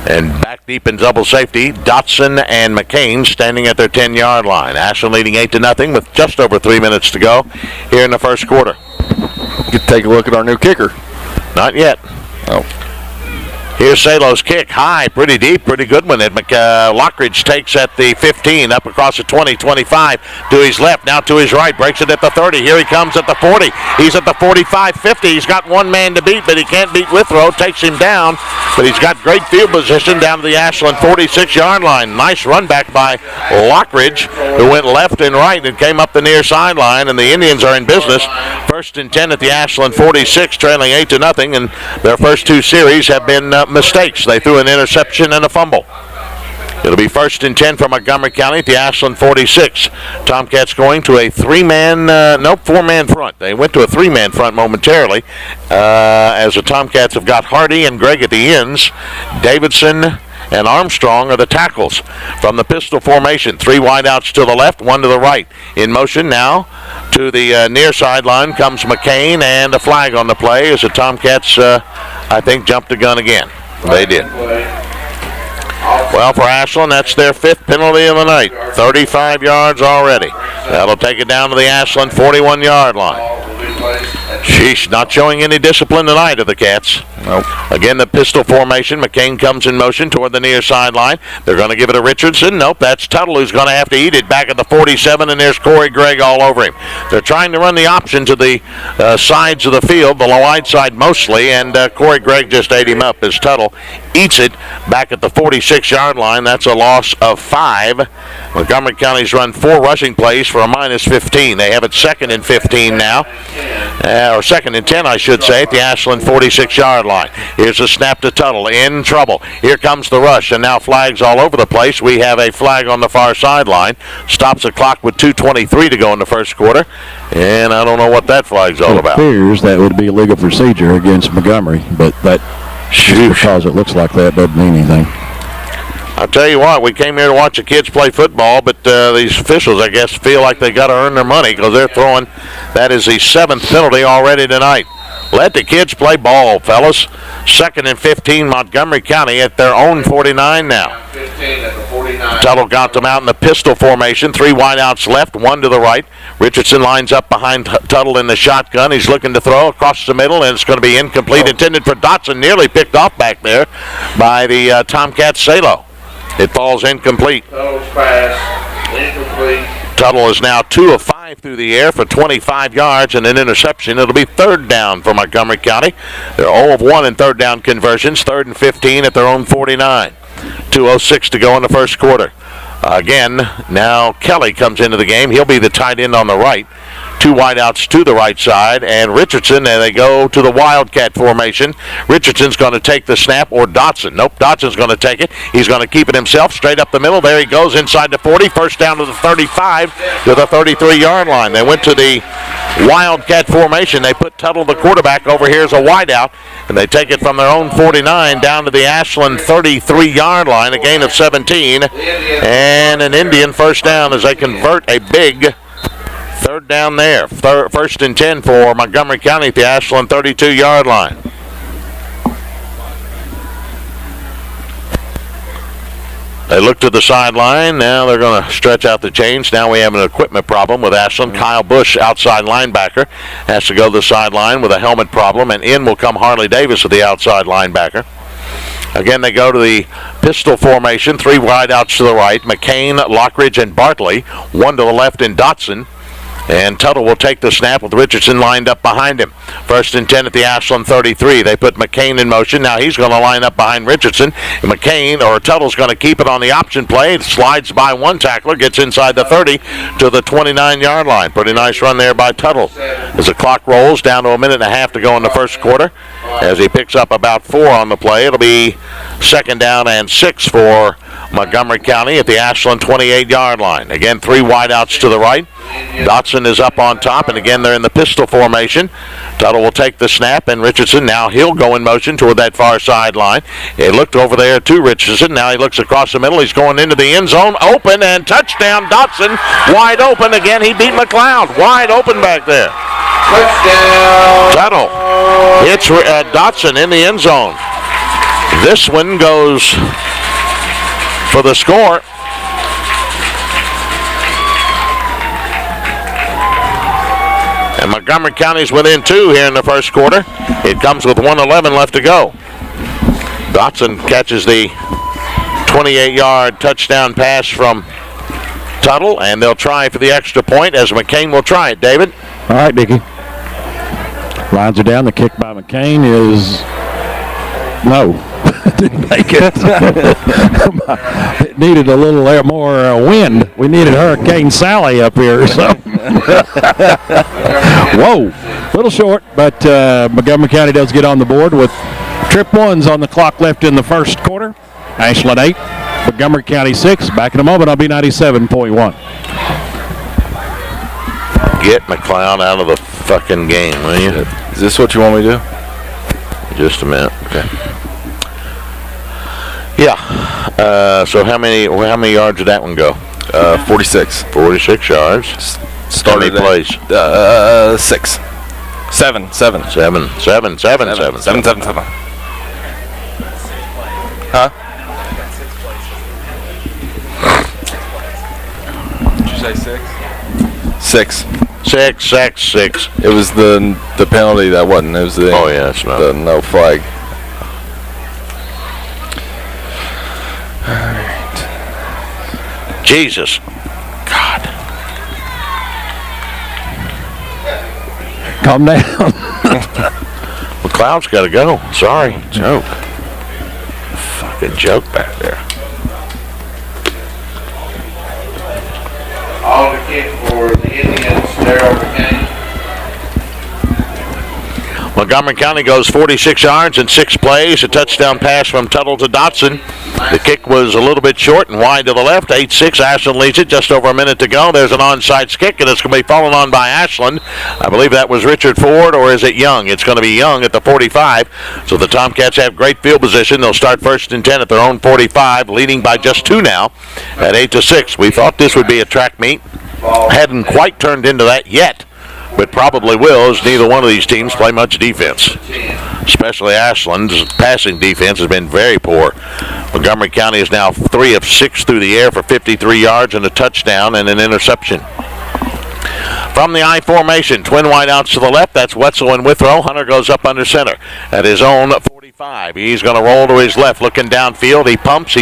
And back deep in double safety, Dotson and McCain standing at their 10-yard line. Ashland leading 8-0 with just over 3 minutes to go here in the first quarter. You can take a look at our new kicker. Not yet. Oh. Here's Salo's kick. High, pretty deep, pretty good one. Lockridge takes at the 15, up across the 20, 25, to his left, now to his right, breaks it at the 30. Here he comes at the 40. He's at the 45, 50. He's got one man to beat, but he can't beat Withrow. Takes him down, but he's got great field position down to the Ashland 46-yard line. Nice run back by Lockridge, who went left and right and came up the near sideline, and the Indians are in business. 1st and 10 at the Ashland 46, trailing 8-0, and their first 2 series have been mistakes. They threw an interception and a fumble. It'll be 1st and 10 for Montgomery County at the Ashland 46. Tomcats going to a 4-man front. They went to a 3-man front momentarily as the Tomcats have got Hardy and Gregg at the ends. Davidson and Armstrong are the tackles. From the pistol formation, 3 wideouts to the left, 1 to the right. In motion now to the near sideline comes McCain, and a flag on the play as the Tomcats, I think, jumped the gun again. They did. Well, for Ashland, that's their 5th penalty of the night. 35 yards already. That'll take it down to the Ashland 41-yard line. Sheesh, not showing any discipline tonight of the Cats. Nope. Again, the pistol formation. McCain comes in motion toward the near sideline. They're going to give it to Richardson. Nope, that's Tuttle who's going to have to eat it back at the 47, and there's Corey Gregg all over him. They're trying to run the option to the sides of the field, the wide side mostly, and Corey Gregg just ate him up as Tuttle eats it back at the 46-yard line. That's a loss of 5. Montgomery County's run 4 rushing plays for a -15. They have it 2nd and 15 now, or 2nd and 10, I should say, at the Ashland 46-yard line. Here's a snap to Tuttle, in trouble. Here comes the rush, and now flags all over the place. We have a flag on the far sideline. Stops the clock with 2:23 to go in the first quarter, and I don't know what that flag's all about. It appears that would be legal procedure against Montgomery, but that, because it looks like that, doesn't mean anything. I'll tell you what, we came here to watch the kids play football, but these officials, I guess, feel like they got to earn their money because they're throwing. That is the 7th penalty already tonight. Let the kids play ball, fellas. 2nd and 15, Montgomery County at their own 49 now. 15 at the 49. Tuttle got them out in the pistol formation. 3 wideouts left, 1 to the right. Richardson lines up behind Tuttle in the shotgun. He's looking to throw across the middle, and it's going to be incomplete. Intended for Dotson, nearly picked off back there by the Tomcats Salo. It falls incomplete. Tuttle's pass, incomplete. Tuttle is now 2 of 5 through the air for 25 yards and an interception. It'll be 3rd down for Montgomery County. They're 0 of 1 in 3rd down conversions. 3rd and 15 at their own 49. 2:06 to go in the first quarter. Again, now Kelly comes into the game. He'll be the tight end on the right. 2 wideouts to the right side, and Richardson, and they go to the Wildcat formation. Richardson's going to take the snap, or Dotson. Nope, Dotson's going to take it. He's going to keep it himself, straight up the middle. There he goes, inside the 40, first down to the 35, to the 33-yard line. They went to the Wildcat formation. They put Tuttle, the quarterback, over here as a wideout, and they take it from their own 49 down to the Ashland 33-yard line, a gain of 17, and an Indian first down as they convert a big 3rd down there. 1st and 10 for Montgomery County at the Ashland 32-yard line. They look to the sideline. Now they're going to stretch out the chains. Now we have an equipment problem with Ashland. Kyle Bush, outside linebacker, has to go to the sideline with a helmet problem, and in will come Harley Davis with the outside linebacker. Again, they go to the pistol formation. 3 wideouts to the right. McCain, Lockridge, and Bartley. 1 to the left in Dotson. And Tuttle will take the snap with Richardson lined up behind him. 1st and 10 at the Ashland 33. They put McCain in motion. Now he's going to line up behind Richardson. And Tuttle's going to keep it on the option play. It slides by 1 tackler, gets inside the 30 to the 29-yard line. Pretty nice run there by Tuttle. As the clock rolls down to 1.5 minutes to go in the first quarter, as he picks up about 4 on the play, it'll be 2nd down and 6 for Montgomery County at the Ashland 28-yard line. Again, 3 wideouts to the right. Dotson is up on top, and again they're in the pistol formation. Tuttle will take the snap, and Richardson, now he'll go in motion toward that far sideline. He looked over there to Richardson. Now he looks across the middle. He's going into the end zone. Open, and touchdown Dotson. Wide open again. He beat McLeod. Wide open back there. Touchdown. Tuttle hits Dotson in the end zone. This one goes for the score. And Montgomery County's within 2 here in the first quarter. It comes with 1:11 left to go. Dotson catches the 28-yard touchdown pass from Tuttle, and they'll try for the extra point as McCain will try it. David? All right, Dickie. Lines are down. The kick by McCain is no. Didn't make it. It needed a little more wind. We needed Hurricane Sally up here or something. Whoa. A little short, but Montgomery County does get on the board with trip ones on the clock left in the first quarter. Ashland 8, Montgomery County 6. Back in a moment, I'll be 97.1. Get McLeod out of the fucking game, will you? Is this what you want me to do? Just a minute. Okay. Yeah. So how many yards did that one go? 46. 46 yards. Started how many plays? 6. 7. 7. 7. 7. 7. 7. 7. 7. 7. Huh? Did you say 6? 6. 6. It was the penalty that wasn't. It was the It's not. the no flag. Jesus. God. Calm down. McLeod's got to go. Sorry. Joke. Fucking joke back there. On the kick for the Indians, Darryl McCain. Montgomery County goes 46 yards in 6 plays. A touchdown pass from Tuttle to Dotson. The kick was a little bit short and wide to the left. 8-6. Ashland leads it. Just over a minute to go. There's an onside kick, and it's going to be fallen on by Ashland. I believe that was Richard Ford, or is it Young? It's going to be Young at the 45. So the Tomcats have great field position. They'll start 1st and 10 at their own 45, leading by just 2 now at 8-6. We thought this would be a track meet. Hadn't quite turned into that yet, but probably will, as neither one of these teams play much defense. Especially Ashland's passing defense has been very poor. Montgomery County is now 3 of 6 through the air for 53 yards and a touchdown and an interception. From the I formation, twin wideouts to the left. That's Wetzel and Withrow. Hunter goes up under center at his own 45. He's going to roll to his left, looking downfield. He pumps,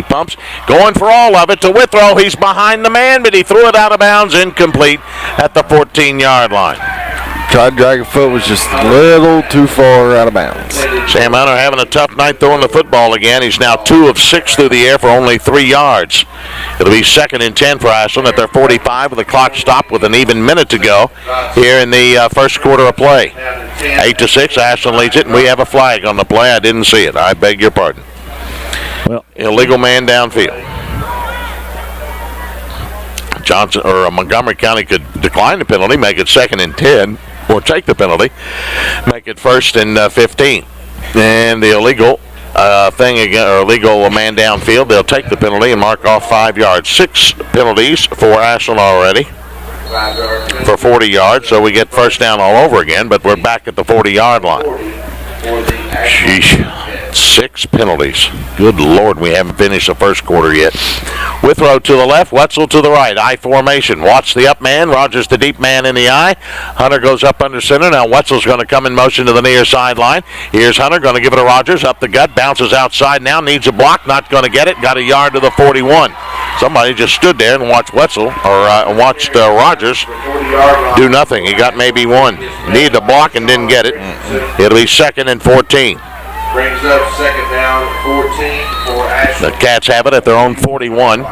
going for all of it to Withrow. He's behind the man, but he threw it out of bounds, incomplete at the 14-yard line. Tried dragging foot, was just a little too far out of bounds. Sam Hunter having a tough night throwing the football again. He's now 2 of 6 through the air for only 3 yards. It'll be 2nd and 10 for Ashland at their 45 with the clock stopped with an even minute to go here in the first quarter of play. 8-6, Ashland leads it, and we have a flag on the play. I didn't see it. I beg your pardon. Well, illegal man downfield. Johnson or Montgomery County could decline the penalty, make it 2nd and 10. Or take the penalty, make it 1st and 15. And the illegal thing again, or illegal man downfield, they'll take the penalty and mark off 5 yards. 6 penalties for Ashland already for 40 yards, so we get first down all over again, but we're back at the 40-yard line. Sheesh. 6 penalties. Good Lord, we haven't finished the first quarter yet. Withrow to the left, Wetzel to the right. I formation. Watch the up man. Rogers the deep man in the I. Hunter goes up under center. Now Wetzel's going to come in motion to the near sideline. Here's Hunter going to give it to Rogers. Up the gut. Bounces outside now. Needs a block. Not going to get it. Got a yard to the 41. Somebody just stood there and watched Wetzel, or watched Rogers do nothing. He got maybe 1. Needed a block and didn't get it. It'll be 2nd and 14. Brings up 2nd down, 14 for Ashland. The Cats have it at their own 41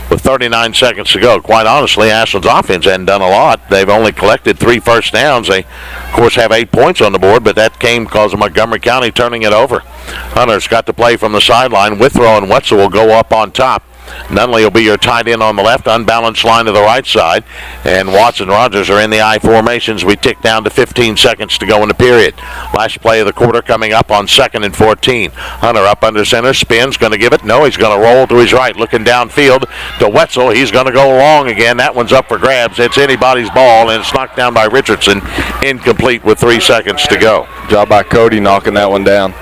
with 39 seconds to go. Quite honestly, Ashland's offense hadn't done a lot. They've only collected 3 first downs. They, of course, have 8 points on the board, but that came because of Montgomery County turning it over. Hunter's got to play from the sideline. Withrow and Wetzel will go up on top. Nunley will be your tight end on the left, unbalanced line to the right side. And Watts and Rogers are in the I formations. We tick down to 15 seconds to go in the period. Last play of the quarter coming up on 2nd and 14. Hunter up under center, spins, going to give it. No, he's going to roll to his right, looking downfield to Wetzel. He's going to go long again. That one's up for grabs. It's anybody's ball, and it's knocked down by Richardson. Incomplete with 3 seconds to go. Job by Cody knocking that one down.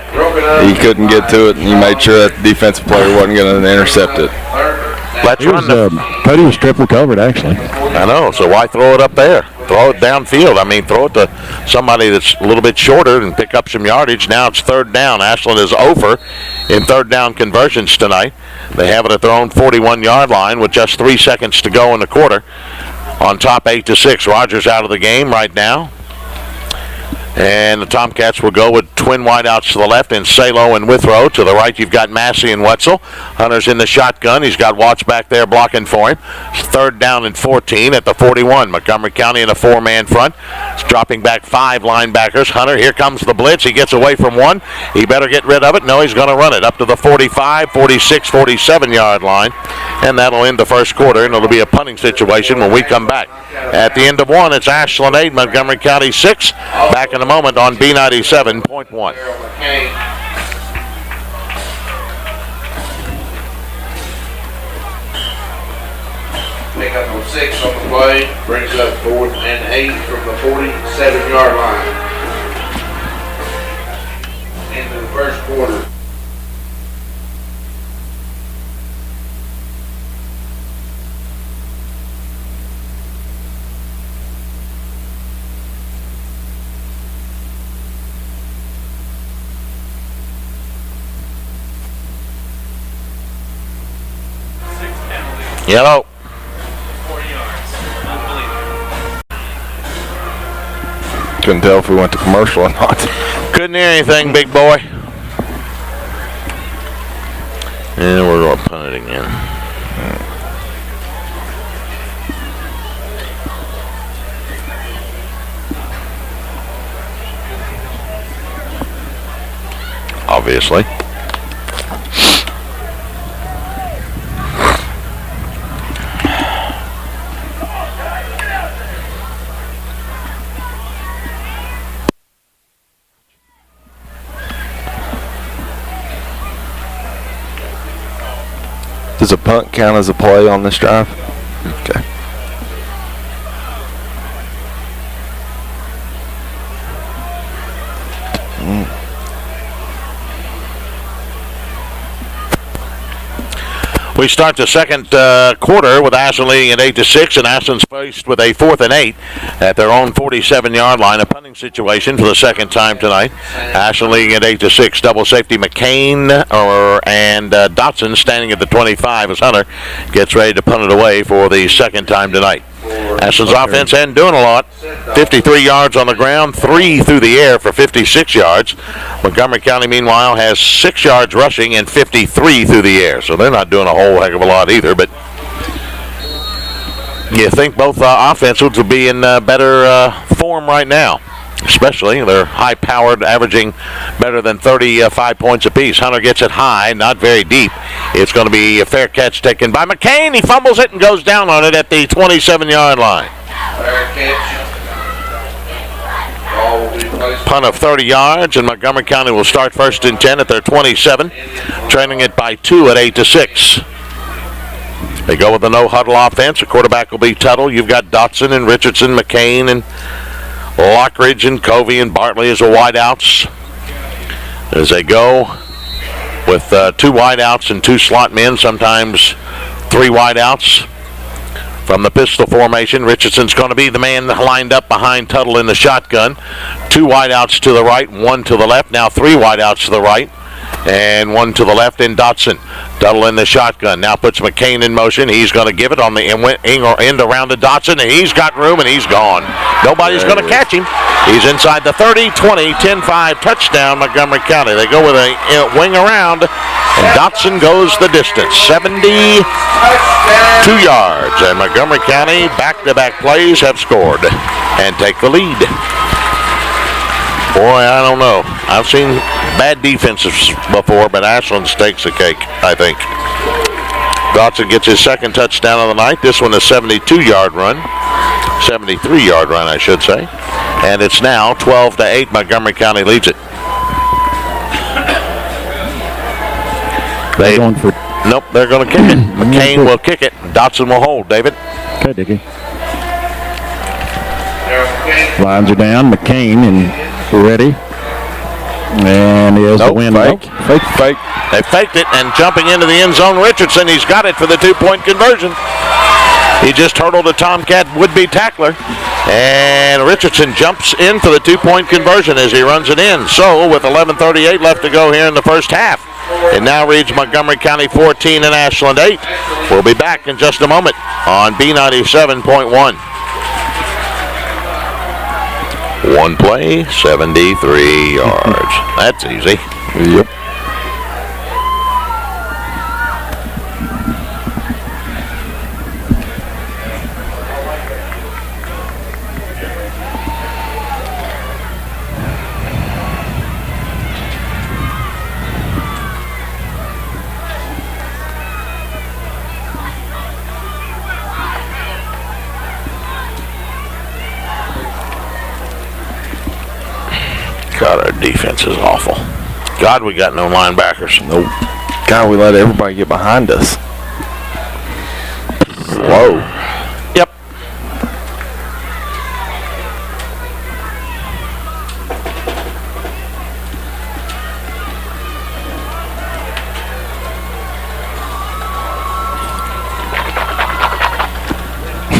He couldn't get to it, and he made sure that the defensive player wasn't going to intercept it. Let's run Cody was triple covered, actually. I know, so why throw it up there? Throw it downfield. I mean, throw it to somebody that's a little bit shorter and pick up some yardage. Now it's 3rd down. Ashland is over in 3rd down conversions tonight. They have it at their own 41-yard line with just 3 seconds to go in the quarter. On top, 8-6. Rogers out of the game right now. And the Tomcats will go with twin wideouts to the left and Salo and Withrow. To the right, you've got Massey and Wetzel. Hunter's in the shotgun. He's got Watts back there blocking for him. It's 3rd down and 14 at the 41. Montgomery County in a 4-man front. It's dropping back 5 linebackers. Hunter, here comes the blitz. He gets away from one. He better get rid of it. No, he's going to run it up to the 45, 46, 47-yard line. And that'll end the first quarter, and it'll be a punting situation when we come back. At the end of one, it's Ashland 8, Montgomery County 6. Back in a moment on B97.1. Pick up on 6 on the play, brings up 4th and 8 from the 47-yard line. Into the first quarter. Yellow. 4 yards. Unbelievable. Couldn't tell if we went to commercial or not. Couldn't hear anything, big boy. And we're going to punt it again. Obviously. Does a punt count as a play on this drive? Okay. We start the second quarter with Ashland leading at 8-6, and Ashland's faced with a 4th and 8 at their own 47-yard line. A punting situation for the second time tonight. Ashland leading at 8-6. Double safety McCain and Dotson standing at the 25 as Hunter gets ready to punt it away for the second time tonight. Ashland's offense ain't doing a lot. 53 yards on the ground, 3 through the air for 56 yards. Montgomery County, meanwhile, has 6 yards rushing and 53 through the air. So they're not doing a whole heck of a lot either. But you think both offenses will be in better form right now. Especially, they're high-powered, averaging better than 35 points apiece. Hunter gets it high, not very deep. It's going to be a fair catch taken by McCain. He fumbles it and goes down on it at the 27-yard line. Fair catch. Ball will be placed. Punt of 30 yards, and Montgomery County will start 1st and 10 at their 27, trailing it by 2 at 8-6. They go with the no-huddle offense. The quarterback will be Tuttle. You've got Dotson and Richardson, McCain, and Lockridge and Covey and Bartley as the wideouts. As they go with 2 wideouts and 2 slot men, sometimes 3 wideouts. From the pistol formation, Richardson's going to be the man lined up behind Tuttle in the shotgun. 2 wideouts to the right, 1 to the left. Now 3 wideouts to the right and 1 to the left in Dotson. Tuttle in the shotgun. Now puts McCain in motion. He's going to give it on the end around to Dotson, and he's got room, and he's gone. Nobody's going to catch him. He's inside the 30, 20, 10-5 touchdown, Montgomery County. They go with a wing around, and Dotson goes the distance, 72 yards. And Montgomery County, back-to-back plays, have scored and take the lead. Boy, I don't know. I've seen bad defenses before, but Ashland takes a cake, I think. Dotson gets his second touchdown of the night. This one a 72-yard run. 73-yard run, I should say. And it's now 12-8. Montgomery County leads it. They're going for. Nope, they're going to kick it. McCain will kick it. Dotson will hold, David. Okay, Dickie. Lines are down. McCain and ready. And here's the win. Fake. They faked it, and jumping into the end zone, Richardson, he's got it for the two-point conversion. He just hurdled a Tomcat would-be tackler, and Richardson jumps in for the two-point conversion as he runs it in. So, with 11:38 left to go here in the first half, it now reads Montgomery County 14 and Ashland 8. We'll be back in just a moment on B97.1. One play, 73 yards. That's easy. Yep. God, our defense is awful. God, we got no linebackers. Nope. God, we let everybody get behind us. Whoa. Yep.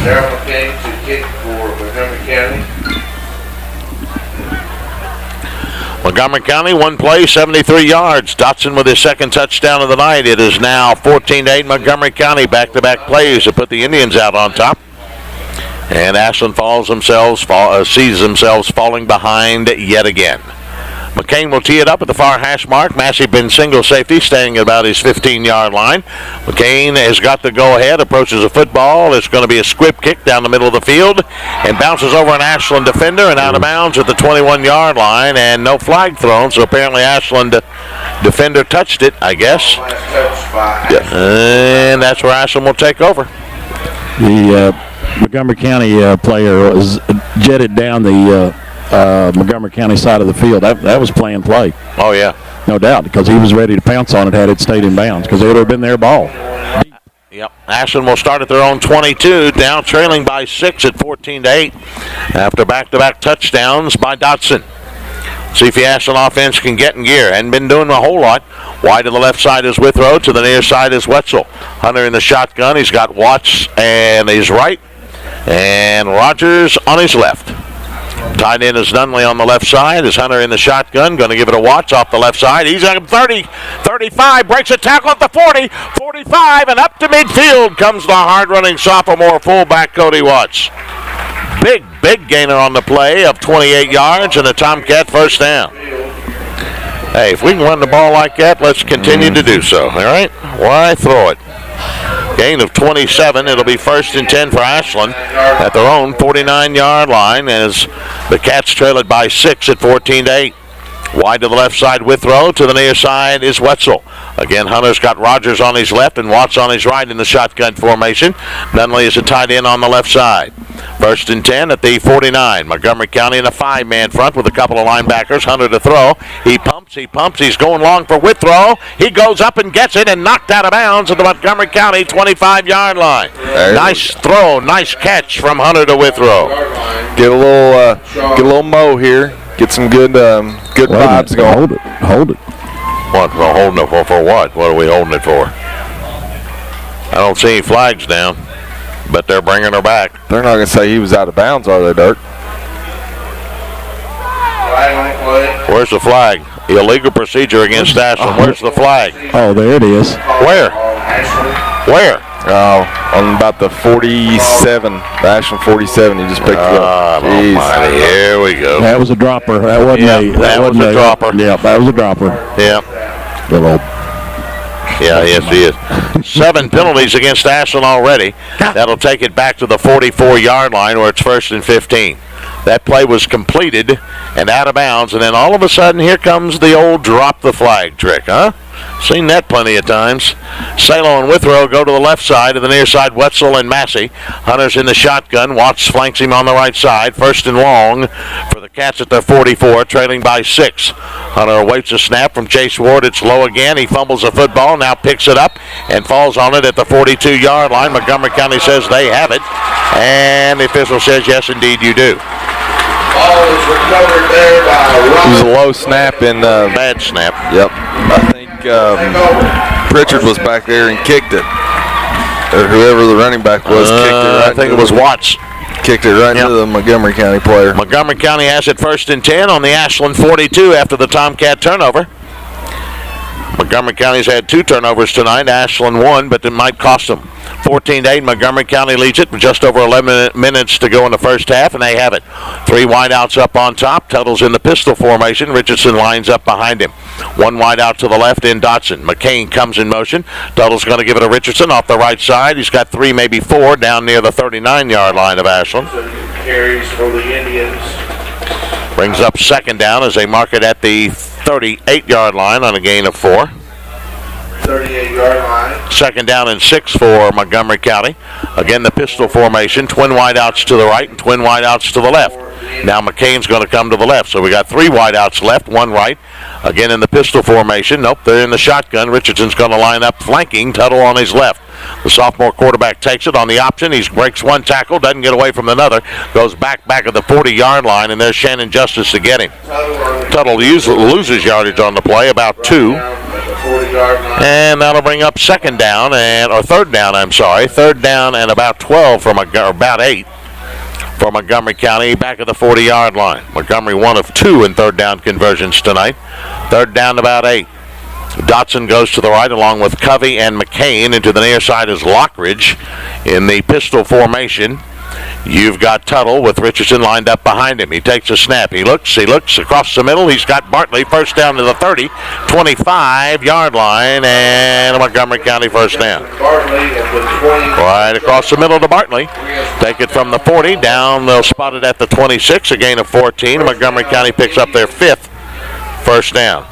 Darryl McCain to kick for Montgomery County. Montgomery County, one play, 73 yards. Dotson with his second touchdown of the night. It is now 14-8 Montgomery County. Back-to-back plays to put the Indians out on top. And Ashland sees themselves falling behind yet again. McCain will tee it up at the far hash mark. Massey bin single safety, staying at about his 15-yard line. McCain has got the go-ahead, approaches a football. It's going to be a squib kick down the middle of the field and bounces over an Ashland defender and out of bounds at the 21-yard line, and no flag thrown, so apparently Ashland defender touched it, I guess. And that's where Ashland will take over. The Montgomery County player was jetted down the Montgomery County side of the field. That was playing play. Oh, yeah. No doubt, because he was ready to pounce on it had it stayed in bounds, because it would have been their ball. Yep. Ashland will start at their own 22, now trailing by 6 at 14-8 after back-to-back touchdowns by Dotson. See if the Ashland offense can get in gear. Hadn't been doing a whole lot. Wide to the left side is Withrow. To the near side is Wetzel. Hunter in the shotgun. He's got Watts and his right, and Rogers on his left. Tied in is Nunley on the left side. Is Hunter in the shotgun. Going to give it to Watts off the left side. He's on 30, 35. Breaks a tackle at the 40, 45, and up to midfield comes the hard-running sophomore fullback Cody Watts. Big gainer on the play of 28 yards and a Tomcat first down. Hey, if we can run the ball like that, let's continue to do so. All right? Why throw it? Gain of 27. It'll be 1st and 10 for Ashland at their own 49-yard line as the Cats trail it by 6 at 14-8. Wide to the left side, Withrow. To the near side is Wetzel. Again, Hunter's got Rogers on his left and Watts on his right in the shotgun formation. Nunley is a tight end on the left side. 1st and 10 at the 49. Montgomery County in a 5-man front with a couple of linebackers. Hunter to throw. He pumps. He's going long for Withrow. He goes up and gets it and knocked out of bounds at the Montgomery County 25-yard line. Nice throw. Nice catch from Hunter to Withrow. Get a little mo here. Get some good vibes going. Hold it. What? We're holding it for what? What are we holding it for? I don't see any flags down, but they're bringing her back. They're not going to say he was out of bounds, are they, Dirk? Where's the flag? Illegal procedure against Ashland. Where's the flag? Oh, there it is. Where? On about the 47, the Ashland 47. He just picked it up. Almighty, here we go. That was a dropper. That wasn't that was a dropper. Yeah, that was a dropper. Yeah. Little. Yeah, yes, he is. 7 penalties against Ashland already. That'll take it back to the 44-yard line where it's 1st and 15. That play was completed and out of bounds, and then all of a sudden here comes the old drop the flag trick, huh? Seen that plenty of times. Salo and Withrow go to the left side, to the near side, Wetzel and Massey. Hunter's in the shotgun. Watts flanks him on the right side. First and long for the Cats at their 44, trailing by 6. Hunter awaits a snap from Chase Ward. It's low again. He fumbles the football, now picks it up and falls on it at the 42-yard line. Montgomery County says they have it, and the official says, yes, indeed, you do. Ball is recovered there by It was a Robert. low snap and Bad snap. yep. I think Pritchard was back there and kicked it, or whoever the running back was kicked it. Right I think it was Watts. Kicked it right Yep. into the Montgomery County player. Montgomery County has it 1st and 10 on the Ashland 42 after the Tomcat turnover. Montgomery County's had 2 turnovers tonight. Ashland 1, but it might cost them. 14-8, Montgomery County leads it with just over 11 minutes to go in the first half, and they have it. 3 wideouts up on top. Tuttle's in the pistol formation. Richardson lines up behind him. 1 wideout to the left in Dotson. McCain comes in motion. Tuttle's going to give it to Richardson off the right side. He's got 3, maybe 4 down near the 39-yard line of Ashland. Carries for the Indians. Brings up 2nd down as they mark it at the 38-yard line on a gain of 4. 38-yard line. 2nd down and 6 for Montgomery County. Again, the pistol formation. Twin wideouts to the right and twin wideouts to the left. Now McCain's going to come to the left. So we got 3 wideouts left, 1 right. Again in the pistol formation. Nope, they're in the shotgun. Richardson's going to line up flanking. Tuttle on his left. The sophomore quarterback takes it on the option. He breaks 1 tackle, doesn't get away from another. Goes back at the 40-yard line, and there's Shannon Justice to get him. Tuttle loses yardage on the play, about 2. And that'll bring up 2nd down, or 3rd down, I'm sorry. 3rd down and about 12 from about 8 for Montgomery County, back at the 40-yard line. Montgomery 1 of 2 in 3rd down conversions tonight. 3rd down about 8. Dotson goes to the right along with Covey and McCain. Into the near side is Lockridge in the pistol formation. You've got Tuttle with Richardson lined up behind him. He takes a snap. He looks across the middle. He's got Bartley first down to the 30, 25-yard line, and Montgomery County first down. Bartley at the 20. Right across the middle to Bartley. Take it from the 40 down. They'll spot it at the 26, a gain of 14. Montgomery County picks up their 5th first down.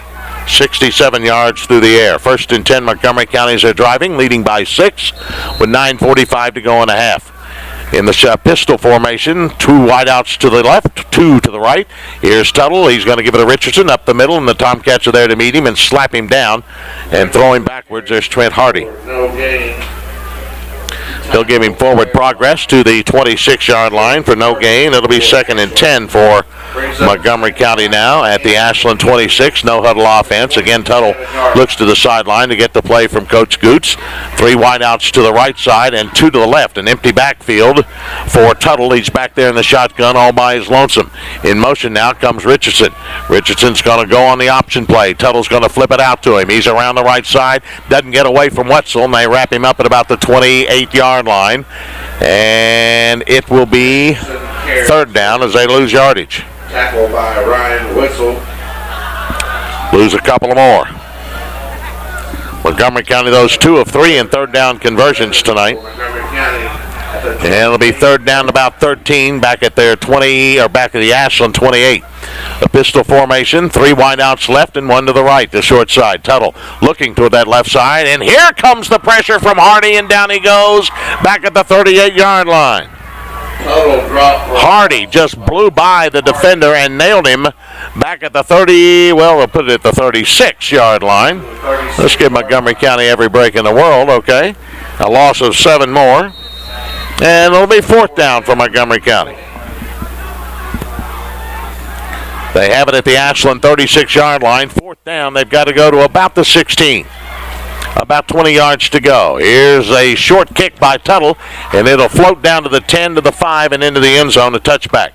67 yards through the air. 1st and 10, Montgomery Counties are driving, leading by 6 with 9:45 to go in a half. In the pistol formation, 2 wideouts to the left, 2 to the right. Here's Tuttle. He's going to give it to Richardson up the middle, and the Tomcats are there to meet him and slap him down and throw him backwards. There's Trent Hardy. No gain. They'll give him forward progress to the 26-yard line for no gain. It'll be 2nd and 10 for Montgomery County now at the Ashland 26. No huddle offense. Again, Tuttle looks to the sideline to get the play from Coach Goots. 3 wideouts to the right side and 2 to the left. An empty backfield for Tuttle. He's back there in the shotgun all by his lonesome. In motion now comes Richardson. Richardson's going to go on the option play. Tuttle's going to flip it out to him. He's around the right side. Doesn't get away from Wetzel, and they wrap him up at about the 28-yard line, and it will be 3rd down as they lose yardage. Tackle by Ryan Wetzel. Lose a couple more. Montgomery County, those 2 of 3 in 3rd down conversions tonight. Montgomery County at the And it'll be 3rd down about 13 back at their 20, or back at the Ashland 28. A pistol formation, 3 wideouts left and 1 to the right, the short side. Tuttle looking toward that left side, and here comes the pressure from Hardy, and down he goes back at the 38-yard line. total drop. Hardy just blew by the defender and nailed him back at the 30, well, we'll put it at the 36-yard line. Let's give Montgomery County every break in the world, okay? A loss of 7 more. And it'll be 4th down for Montgomery County. They have it at the Ashland 36-yard line. 4th down, they've got to go to about the 16. About 20 yards to go. Here's a short kick by Tuttle, and it'll float down to the 10, to the 5, and into the end zone, a touchback.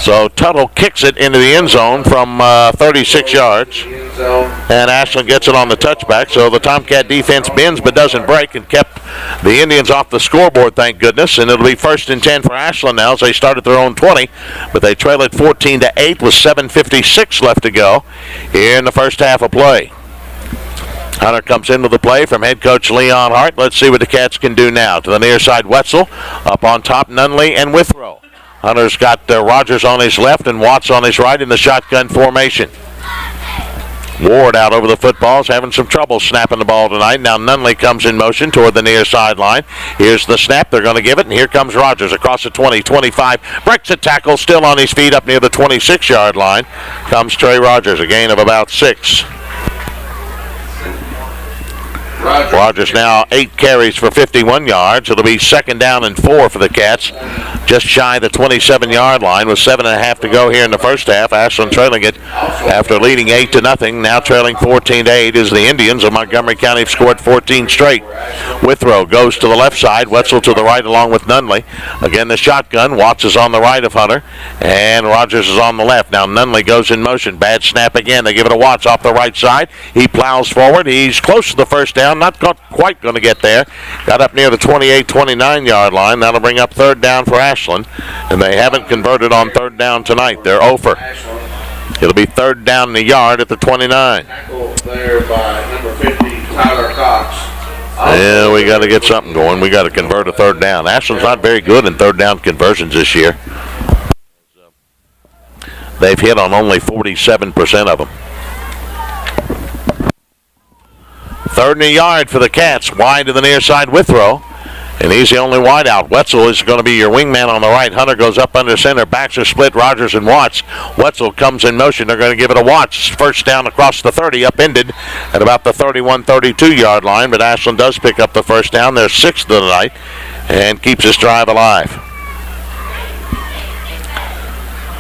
So Tuttle kicks it into the end zone from 36 yards. And Ashland gets it on the touchback. So the Tomcat defense bends but doesn't break and kept the Indians off the scoreboard, thank goodness. And it'll be 1st and 10 for Ashland now as they start at their own 20. But they trail it 14-8 with 7:56 left to go here in the first half of play. Hunter comes into the play from head coach Leon Hart. Let's see what the Cats can do now. To the near side, Wetzel. Up on top, Nunley and Withrow. Hunter's got Rogers on his left and Watts on his right in the shotgun formation. Ward out over the football is having some trouble snapping the ball tonight. Now Nunley comes in motion toward the near sideline. Here's the snap. They're going to give it, and here comes Rogers across the 20, 25. Breaks a tackle, still on his feet up near the 26-yard line. Comes Trey Rogers, a gain of about 6. Rogers now 8 carries for 51 yards. It'll be second down and 4 for the Cats. Just shy of the 27-yard line with 7.5 to go here in the first half. Ashland trailing it after leading 8-0. Now trailing 14-8 as the Indians of Montgomery County have scored 14 straight. Withrow goes to the left side. Wetzel to the right along with Nunley. Again, the shotgun. Watts is on the right of Hunter. And Rogers is on the left. Now Nunley goes in motion. Bad snap again. They give it to Watts off the right side. He plows forward. He's close to the first down. Not quite going to get there. Got up near the 28, 29-yard line. That'll bring up third down for Ashland. And they haven't converted on third down tonight. They're 0 for. It'll be third down in the yard at the 29. There by number 50, Tyler Cox. Yeah, we got to get something going. We got to convert a third down. Ashland's not very good in third down conversions this year. They've hit on only 47% of them. Third and a yard for the Cats. Wide to the near side, Withrow. And he's the only wide out. Wetzel is going to be your wingman on the right. Hunter goes up under center. Backs are split. Rogers and Watts. Wetzel comes in motion. They're going to give it to Watts. First down across the 30. Upended at about the 31, 32-yard line. But Ashland does pick up the first down. They're 6th of the night and keeps this drive alive.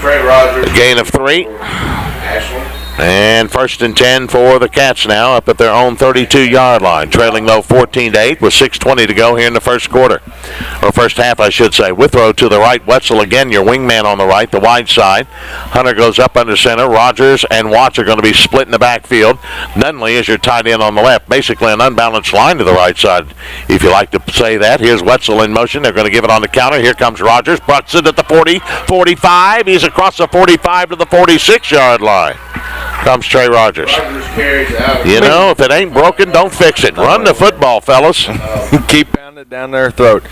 Trey Rogers. A gain of 3. Ashland. And first and 10 for the Cats now up at their own 32-yard line. Trailing though 14-8 with 6:20 to go here in the first quarter. Or first half, I should say. Withrow to the right. Wetzel again, your wingman on the right, the wide side. Hunter goes up under center. Rogers and Watts are going to be split in the backfield. Nunley is your tight end on the left. Basically an unbalanced line to the right side, if you like to say that. Here's Wetzel in motion. They're going to give it on the counter. Here comes Rogers. Bucks it at the 40, 45. He's across the 45 to the 46-yard line. Comes Trey Rogers. You know, if it ain't broken, don't fix it. Run the football, fellas. Keep pounding it down their throat.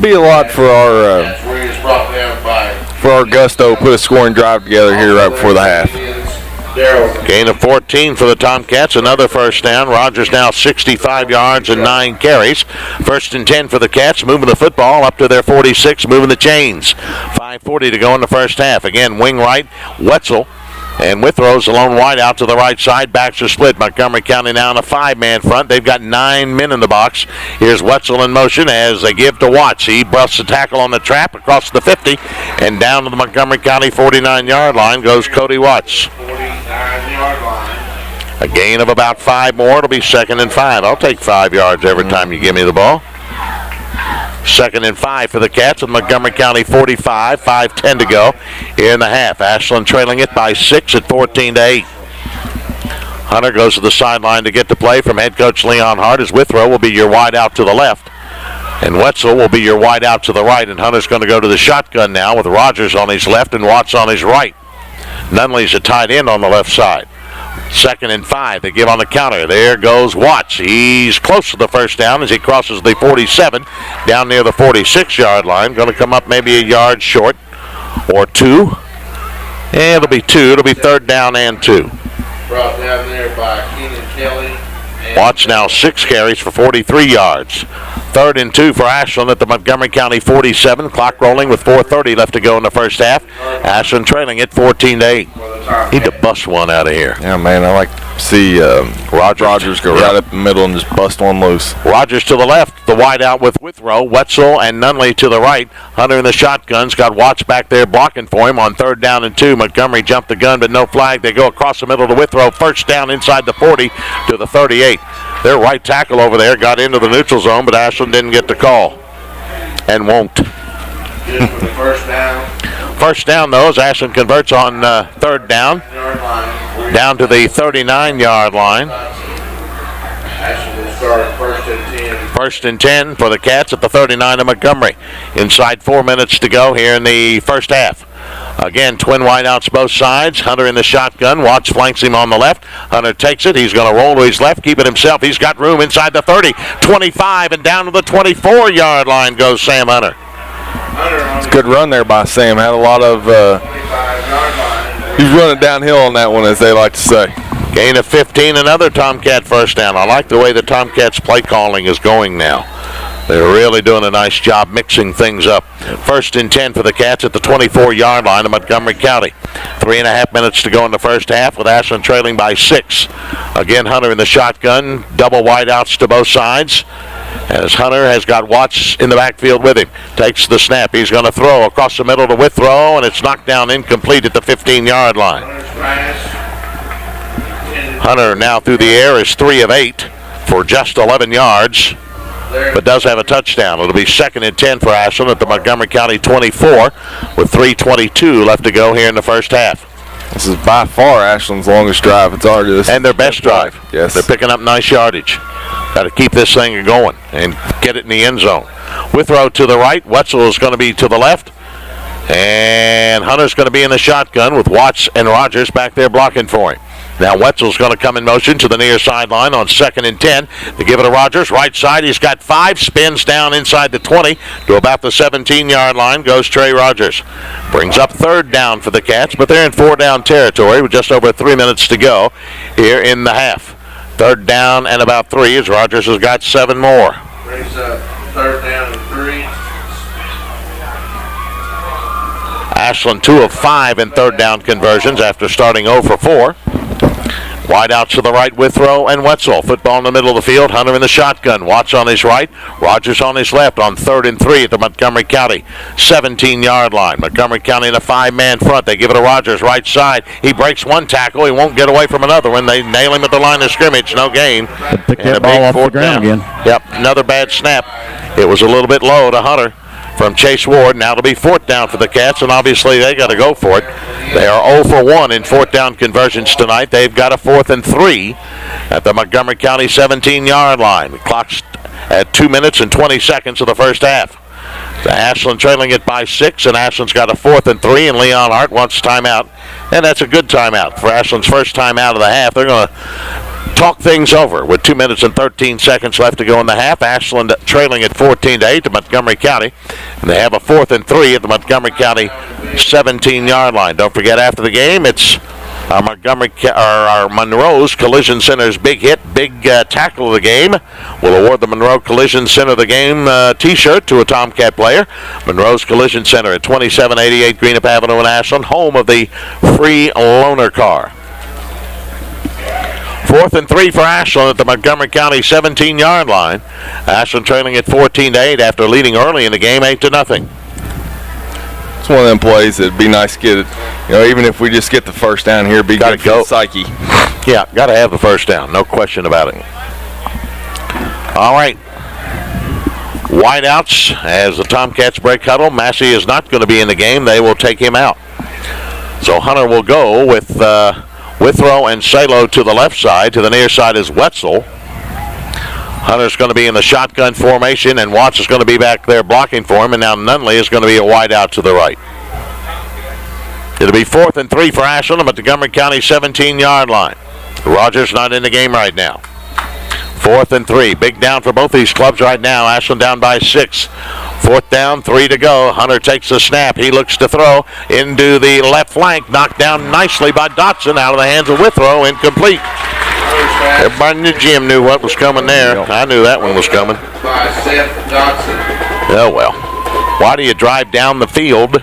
Be a lot for our gusto. Put a scoring drive together here right before the half. Gain of 14 for the Tomcats. Another first down. Rogers now 65 yards and 9 carries. First and 10 for the Cats. Moving the football up to their 46. Moving the chains. 5:40 to go in the first half. Again, wing right. Wetzel. And Withrow's alone wide out to the right side. Backs are split. Montgomery County now in a 5-man front. They've got 9 men in the box. Here's Wetzel in motion as they give to Watts. He busts a tackle on the trap across the 50. And down to the Montgomery County 49-yard line goes Cody Watts. 49-yard line. A gain of about 5 more. It'll be 2nd and 5. I'll take 5 yards every time you give me the ball. 2nd and 5 for the Cats at Montgomery County 45. 5:10 to go here in the half. Ashland trailing it by 6 at 14-8. Hunter goes to the sideline to get the play from head coach Leon Hart as Withrow will be your wide out to the left. And Wetzel will be your wide out to the right. And Hunter's going to go to the shotgun now with Rogers on his left and Watts on his right. Nunley's a tight end on the left side. 2nd and 5. They give on the counter. There goes Watts. He's close to the first down as he crosses the 47 down near the 46-yard line. Going to come up maybe a yard short or 2. And it'll be 2. It'll be third down and 2. Brought down there by Keenan Kelly. Watts now 6 carries for 43 yards. 3rd and 2 for Ashland at the Montgomery County 47. Clock rolling with 4:30 left to go in the first half. Ashland trailing it 14-8. Need to bust one out of here. Yeah, man, I like to see Rogers go right up the middle and just bust one loose. Rogers to the left, the wide out with Withrow, Wetzel and Nunley to the right. Hunter in the shotgun's got Watts back there blocking for him on 3rd down and 2. Montgomery jumped the gun, but no flag. They go across the middle to Withrow. First down inside the 40 to the 38. Their right tackle over there got into the neutral zone, but Ashland didn't get the call and won't. First down. First down, though, as Ashland converts on 3rd down. Down to the 39-yard line. Ashland will start 1st and 10. 1st and 10 for the Cats at the 39 of Montgomery. Inside 4 minutes to go here in the first half. Again, twin wideouts both sides. Hunter in the shotgun. Watts flanks him on the left. Hunter takes it. He's going to roll to his left, keep it himself. He's got room inside the 30, 25, and down to the 24-yard line goes Sam Hunter. It's a good run there by Sam. Had a lot of, he's running downhill on that one, as they like to say. Gain of 15, another Tomcat first down. I like the way the Tomcats play calling is going now. They're really doing a nice job mixing things up. 1st and 10 for the Cats at the 24-yard line of Montgomery County. 3.5 minutes to go in the first half with Ashland trailing by 6. Again, Hunter in the shotgun. Double wideouts to both sides. As Hunter has got Watts in the backfield with him. Takes the snap. He's going to throw across the middle to Withrow, and it's knocked down incomplete at the 15-yard line. Hunter now through the air is 3 of 8 for just 11 yards. But does have a touchdown. It'll be 2nd and 10 for Ashland at the Montgomery County 24 with 3:22 left to go here in the first half. This is by far Ashland's longest drive. It's already and their best drive. Yes. They're picking up nice yardage. Got to keep this thing going and get it in the end zone. Withrow to the right. Wetzel is going to be to the left. And Hunter's going to be in the shotgun with Watts and Rogers back there blocking for him. Now Wetzel's going to come in motion to the near sideline on 2nd and 10. They give it to Rogers. Right side, he's got 5. Spins down inside the 20 to about the 17-yard line. Goes Trey Rogers. Brings up 3rd down for the Cats, but they're in 4-down territory with just over 3 minutes to go here in the half. 3rd down and about 3 as Rogers has got 7 more. Brings up 3rd down and 3. Ashland 2 of 5 in 3rd down conversions after starting 0 for 4. Wide out to the right, Withrow and Wetzel. Football in the middle of the field. Hunter in the shotgun. Watts on his right. Rogers on his left on 3rd and 3 at the Montgomery County 17-yard line. Montgomery County in a 5-man front. They give it to Rogers, right side. He breaks one tackle. He won't get away from another one. They nail him at the line of scrimmage. No gain. Pick that ball off the ground again. Yep, another bad snap. It was a little bit low to Hunter from Chase Ward. Now it'll be 4th down for the Cats, and obviously they got to go for it. They are 0 for 1 in 4th down conversions tonight. They've got a 4th and 3 at the Montgomery County 17-yard line. The clock's at 2 minutes and 20 seconds of the first half. The Ashland trailing it by 6, and Ashland's got a 4th and 3, and Leon Hart wants timeout, and that's a good timeout for Ashland's first time out of the half. They're going to talk things over with 2 minutes and 13 seconds left to go in the half. Ashland trailing at 14-8 to Montgomery County. And they have a 4th and 3 at the Montgomery County 17-yard line. Don't forget, after the game, it's our Monroe's Collision Center's big hit, big tackle of the game. We'll award the Monroe Collision Center of the game T-shirt to a Tomcat player. Monroe's Collision Center at 2788 Greenup Avenue in Ashland, home of the free loaner car. 4th and 3 for Ashland at the Montgomery County 17-yard line. Ashland trailing at 14-8 after leading early in the game 8-0. It's one of them plays that'd be nice to get it. You know, even if we just get the first down here, it'd be good for the psyche. Yeah, got to have the first down. No question about it. All right. Wideouts as the Tomcats break huddle. Massey is not going to be in the game. They will take him out. So Hunter will go with Withrow and Salo to the left side. To the near side is Wetzel. Hunter's going to be in the shotgun formation, and Watts is going to be back there blocking for him, and now Nunley is going to be a wide out to the right. It'll be 4th and 3 for Ashland at Montgomery County 17-yard line. Rogers not in the game right now. 4th and 3. Big down for both these clubs right now. Ashland down by 6. 4th down, 3 to go. Hunter takes the snap. He looks to throw into the left flank. Knocked down nicely by Dotson out of the hands of Withrow. Incomplete. Everybody in the gym knew what was coming there. I knew that one was coming. By Seth Dotson. Oh, well. Why do you drive down the field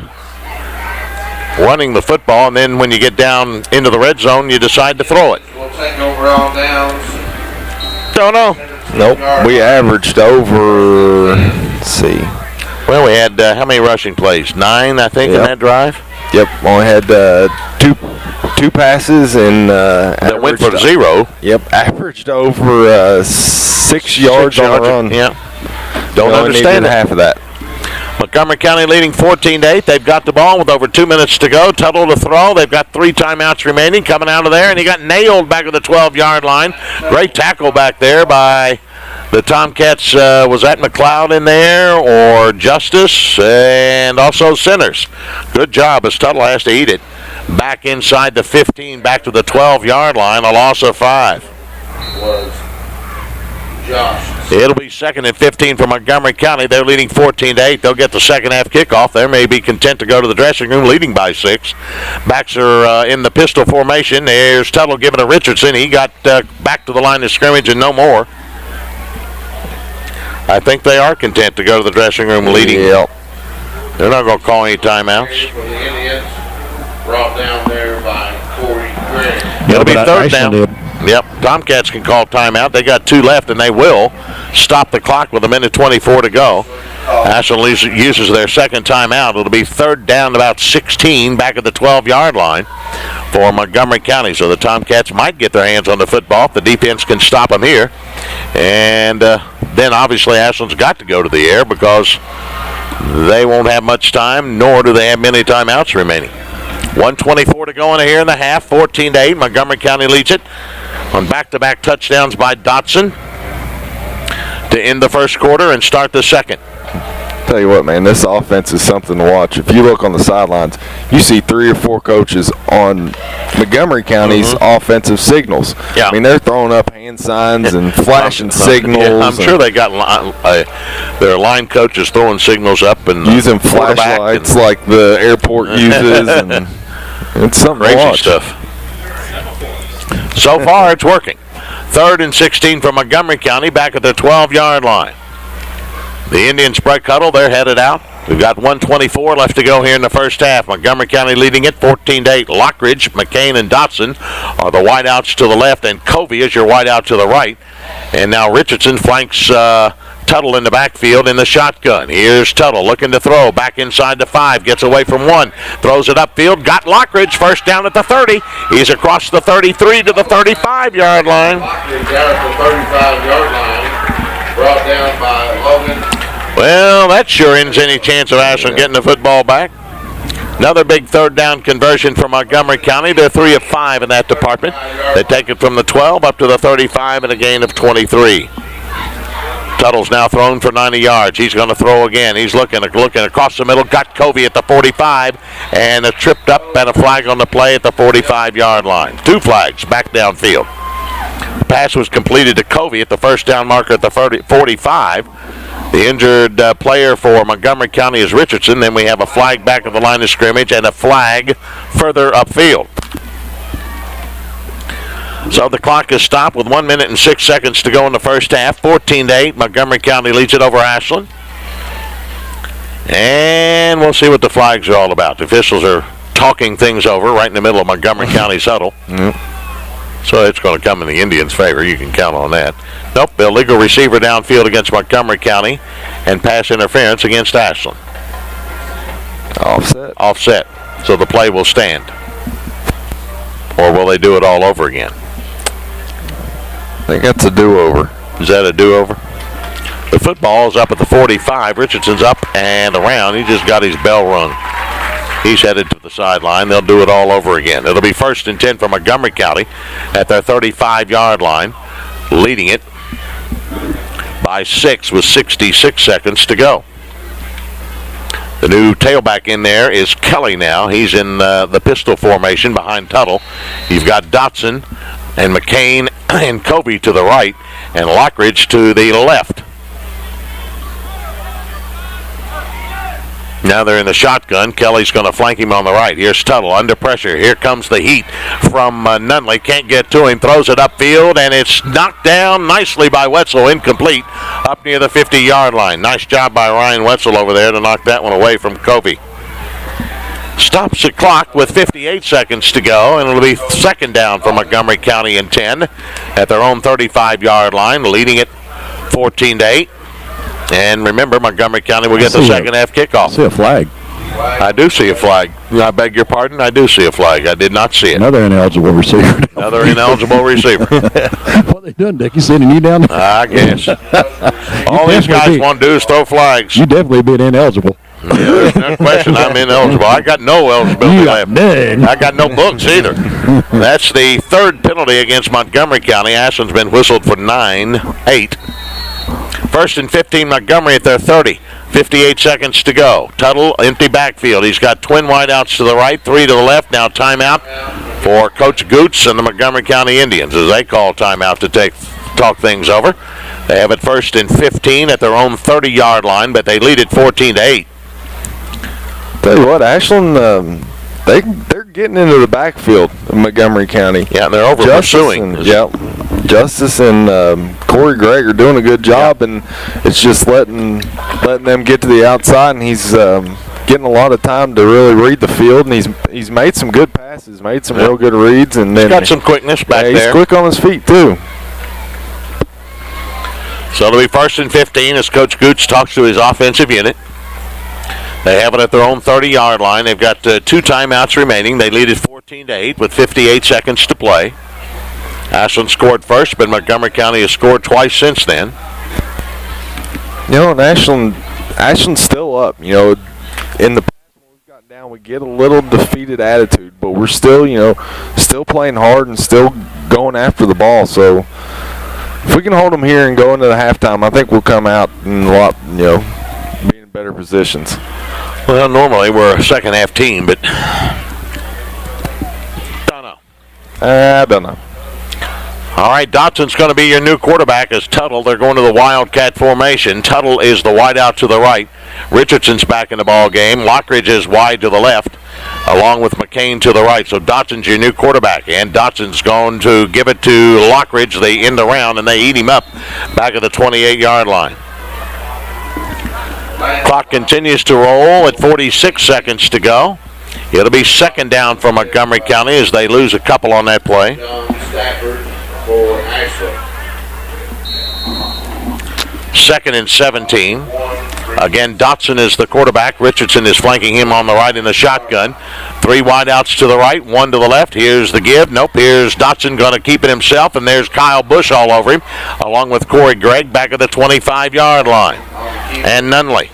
running the football, and then when you get down into the red zone, you decide to throw it? We'll take over all downs. Don't know. Nope. We averaged over, let's see. Well, we had how many rushing plays? 9, I think, in that drive? Yep. Only had two passes and that went for 0. Yep. Averaged over 6 yards on the run. Yeah. Don't understand half of that. Montgomery County leading 14-8. They've got the ball with over 2 minutes to go. Tuttle to throw. They've got 3 timeouts remaining. Coming out of there, and he got nailed back at the 12-yard line. Great tackle back there by the Tomcats. Was that McLeod in there or Justice? And also Sinners. Good job as Tuttle has to eat it. Back inside the 15, back to the 12-yard line. A loss of 5. Was Josh It'll be 2nd and 15 for Montgomery County. They're leading 14-8. They'll get the second half kickoff. They may be content to go to the dressing room leading by 6. Backs are in the pistol formation. There's Tuttle giving to Richardson. He got back to the line of scrimmage and no more. I think they are content to go to the dressing room leading. Yep. They're not going to call any timeouts. For the Indians, brought down there by Corey Gregg. It'll be but third Ashland down. did. Yep, Tomcats can call timeout. They got 2 left, and they will stop the clock with 1:24 to go. Ashland uses their second timeout. It'll be third down about 16 back at the 12-yard line for Montgomery County. So the Tomcats might get their hands on the football if the defense can stop them here. And then obviously Ashland's got to go to the air because they won't have much time, nor do they have many timeouts remaining. 1:24 to go in here in the half, 14-8. Montgomery County leads it on back-to-back touchdowns by Dotson to end the first quarter and start the second. Tell you what, man, this offense is something to watch. If you look on the sidelines, you see 3 or 4 coaches on Montgomery County's offensive signals. Yeah. I mean, they're throwing up hand signs and flashing signals. Yeah, I'm sure they got their line coaches throwing signals up and using quarterback flashlights like the airport uses, and it's something to crazy watch. stuff. So far, it's working. 3rd and 16 for Montgomery County back at the 12-yard line. The Indians break huddle. They're headed out. We've got 1:24 left to go here in the first half. Montgomery County leading it 14-8. Lockridge, McCain, and Dotson are the wideouts to the left, and Covey is your wideout to the right. And now Richardson flanks Tuttle in the backfield in the shotgun. Here's Tuttle looking to throw. Back inside the 5. Gets away from 1. Throws it upfield. Got Lockridge. First down at the 30. He's across the 33 to the 35-yard line. Lockridge down at the 35-yard line. Brought down by Logan. Well, that sure ends any chance of Ashland getting the football back. Another big third down conversion for Montgomery County. They're 3 of 5 in that department. They take it from the 12 up to the 35 and a gain of 23. Tuttle's now thrown for 90 yards. He's going to throw again. He's looking across the middle. Got Covey at the 45 and a tripped up and a flag on the play at the 45-yard line. 2 flags back downfield. The pass was completed to Covey at the first down marker at the 45. The injured player for Montgomery County is Richardson. Then we have a flag back at the line of scrimmage and a flag further upfield. So the clock is stopped with 1 minute and 6 seconds to go in the first half. 14-8. Montgomery County leads it over Ashland. And we'll see what the flags are all about. The officials are talking things over right in the middle of Montgomery County's huddle. So it's going to come in the Indians' favor. You can count on that. Nope, illegal receiver downfield against Montgomery County and pass interference against Ashland. Offset. So the play will stand. Or will they do it all over again? I think that's a do-over. Is that a do-over? The football is up at the 45. Richardson's up and around. He just got his bell rung. He's headed to the sideline. They'll do it all over again. It'll be 1st and 10 for Montgomery County at their 35-yard line, leading it by 6 with 66 seconds to go. The new tailback in there is Kelly now. He's in the pistol formation behind Tuttle. You've got Dotson and McCain and Covey to the right and Lockridge to the left. Now they're in the shotgun. Kelly's going to flank him on the right. Here's Tuttle under pressure. Here comes the heat from Nunley. Can't get to him. Throws it upfield, and it's knocked down nicely by Wetzel. Incomplete up near the 50-yard line. Nice job by Ryan Wetzel over there to knock that one away from Covey. Stops the clock with 58 seconds to go, and it'll be 2nd down for Montgomery County and 10 at their own 35-yard line, leading it 14-8. And remember, Montgomery County will get the second half kickoff. I see a flag. I do see a flag. I beg your pardon. I do see a flag. I did not see it. Another ineligible receiver. Another ineligible receiver. What they done, Dick? You sending you down there? I guess. All these guys want to do is throw flags. You definitely been ineligible. Yeah, there's no question I'm ineligible. I got no eligibility left. I got no books either. That's the 3rd penalty against Montgomery County. Ashland's been whistled for 9-8. 1st and 15, Montgomery at their 30. 58 seconds to go. Tuttle, empty backfield. He's got twin wideouts to the right, 3 to the left. Now timeout for Coach Goots and the Montgomery County Indians as they call timeout to talk things over. They have it 1st and 15 at their own 30-yard line, but they lead it 14-8. Tell you what, Ashland, they're getting into the backfield of Montgomery County. Yeah, they're over pursuing. Yep. Justice and Corey Gregg are doing a good job, and it's just letting them get to the outside, and he's getting a lot of time to really read the field, and he's made some good passes, made some real good reads, and then he's got some quickness back there. He's quick on his feet too. So it'll be 1st and 15 as Coach Gooch talks to his offensive unit. They have it at their own 30-yard line. They've got 2 timeouts remaining. They lead it 14-8 with 58 seconds to play. Ashland scored first, but Montgomery County has scored twice since then. You know, and Ashland's still up. You know, in the past when we've gotten down, we get a little defeated attitude, but we're still, still playing hard and still going after the ball. So if we can hold them here and go into the halftime, I think we'll come out in a lot, be in better positions. Well, normally we're a second-half team, but don't know. I don't know. All right, Dotson's going to be your new quarterback as Tuttle. They're going to the Wildcat formation. Tuttle is the wide out to the right. Richardson's back in the ball game. Lockridge is wide to the left, along with McCain to the right. So Dotson's your new quarterback, and Dotson's going to give it to Lockridge. They end around, and they eat him up back at the 28-yard line. Clock continues to roll at 46 seconds to go. It'll be second down for Montgomery County as they lose a couple on that play. For Ashland. 2nd and 17. Again, Dotson is the quarterback. Richardson is flanking him on the right in the shotgun. 3 wideouts to the right, 1 to the left. Here's the give. Nope, here's Dotson going to keep it himself, and there's Kyle Bush all over him, along with Corey Gregg back at the 25-yard line. And Nunley.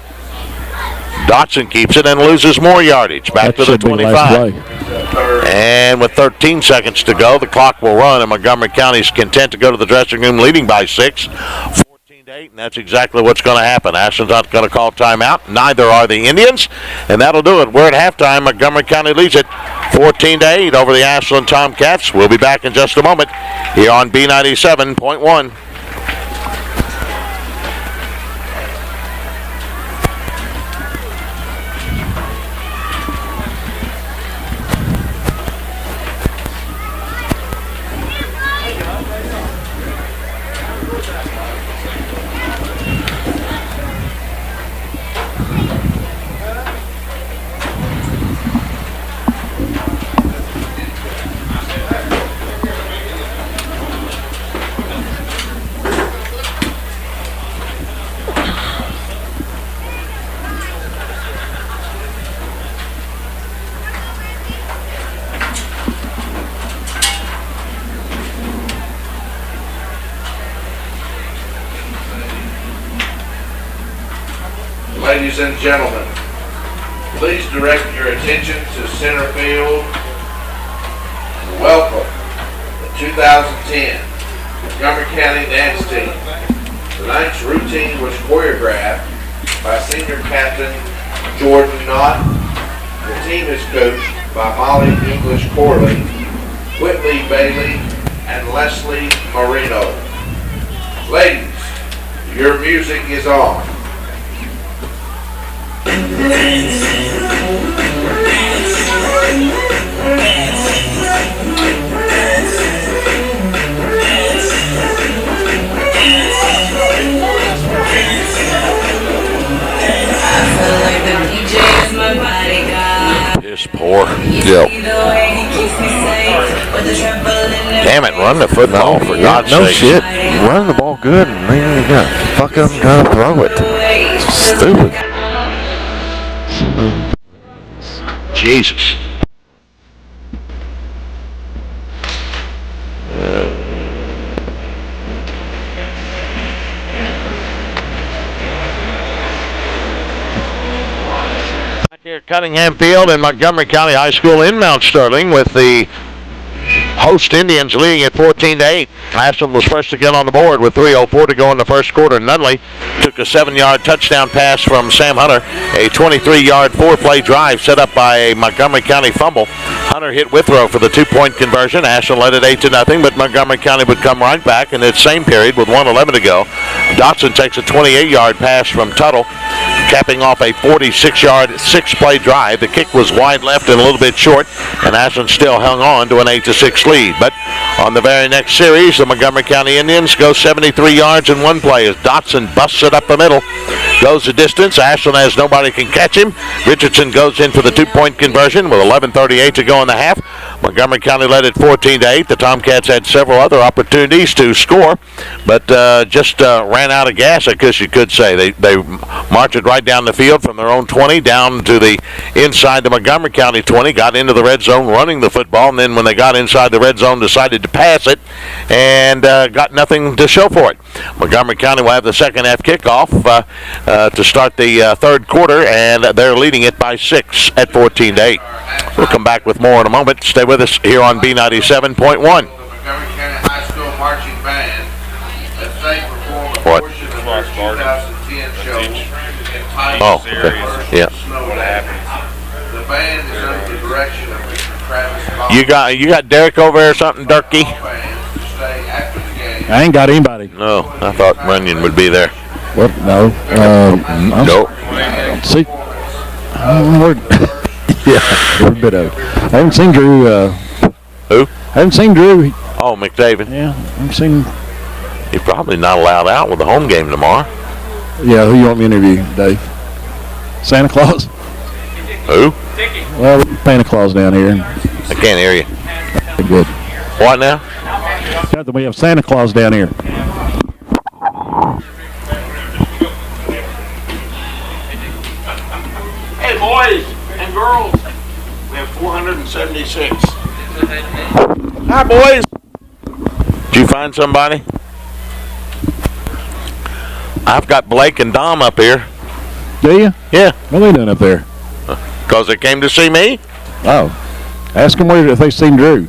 Dotson keeps it and loses more yardage back to the 25. And with 13 seconds to go, the clock will run, and Montgomery County's content to go to the dressing room leading by 6, 14-8, and that's exactly what's going to happen. Ashland's not going to call timeout. Neither are the Indians, and that'll do it. We're at halftime. Montgomery County leads it 14-8 over the Ashland Tomcats. We'll be back in just a moment here on B97.1. Ladies and gentlemen, please direct your attention to center field and welcome the 2010 Montgomery County Dance Team. Tonight's routine was choreographed by Senior Captain Jordan Knott. The team is coached by Molly English Corley, Whitley Bailey, and Leslie Marino. Ladies, your music is on. Piss poor. Yep. Damn it, run the football for God's No sake. shit. Run the ball good, and then you got fuck up and try to throw it. Stupid. Jesus. Back here at Cunningham Field in Montgomery County High School in Mount Sterling with the host Indians leading at 14-8. Ashland was first to get on the board with 3:04 to go in the first quarter. Nunley took a 7-yard touchdown pass from Sam Hunter. A 23-yard 4-play drive set up by a Montgomery County fumble. Hunter hit Withrow for the 2-point conversion. Ashland led it 8-0, but Montgomery County would come right back in its same period with 1:11 to go. Dotson takes a 28-yard pass from Tuttle, capping off a 46-yard 6-play drive. The kick was wide left and a little bit short, and Ashland still hung on to an 8-6 lead. But on the very next series, the Montgomery County Indians go 73 yards in one play as Dotson busts it up the middle. Goes the distance. Ashland has nobody can catch him. Richardson goes in for the 2-point conversion with 11:38 to go in the half. Montgomery County led at 14-8. The Tomcats had several other opportunities to score, but just ran out of gas, I guess you could say. They marched it right down the field from their own 20 down to the inside the Montgomery County 20, got into the red zone running the football, and then when they got inside the red zone decided to pass it and got nothing to show for it. Montgomery County will have the second half kickoff to start the third quarter, and they're leading it by 6 at 14-8. We'll come back with more in a moment. Stay with us here on B97.1. The Montgomery County High School Marching Band as they perform a What? portion of their 2010 show entitled Oh, okay. Yeah. Snow Day. The band is under the direction of Mr. Travis Ball. You got Derek over there or something, Durkee? Band to stay after the game. I ain't got anybody. No, I thought Runyon would be there. What? No. Nope. See. Yeah, a bit of. I haven't seen Drew. Who? I haven't seen Drew. Oh, McDavid. Yeah, I haven't seen. He's probably not allowed out with the home game tomorrow. Yeah, who you want me to interview, Dave? Santa Claus? Who? Well, Santa Claus down here. I can't hear you. Good. What now? We have Santa Claus down here. Hey, boys and girls, we have 476. Hi, boys. Did you find somebody? I've got Blake and Dom up here. Do you? Yeah. What are they doing up there? Because they came to see me? Oh. Ask them if they've seen Drew.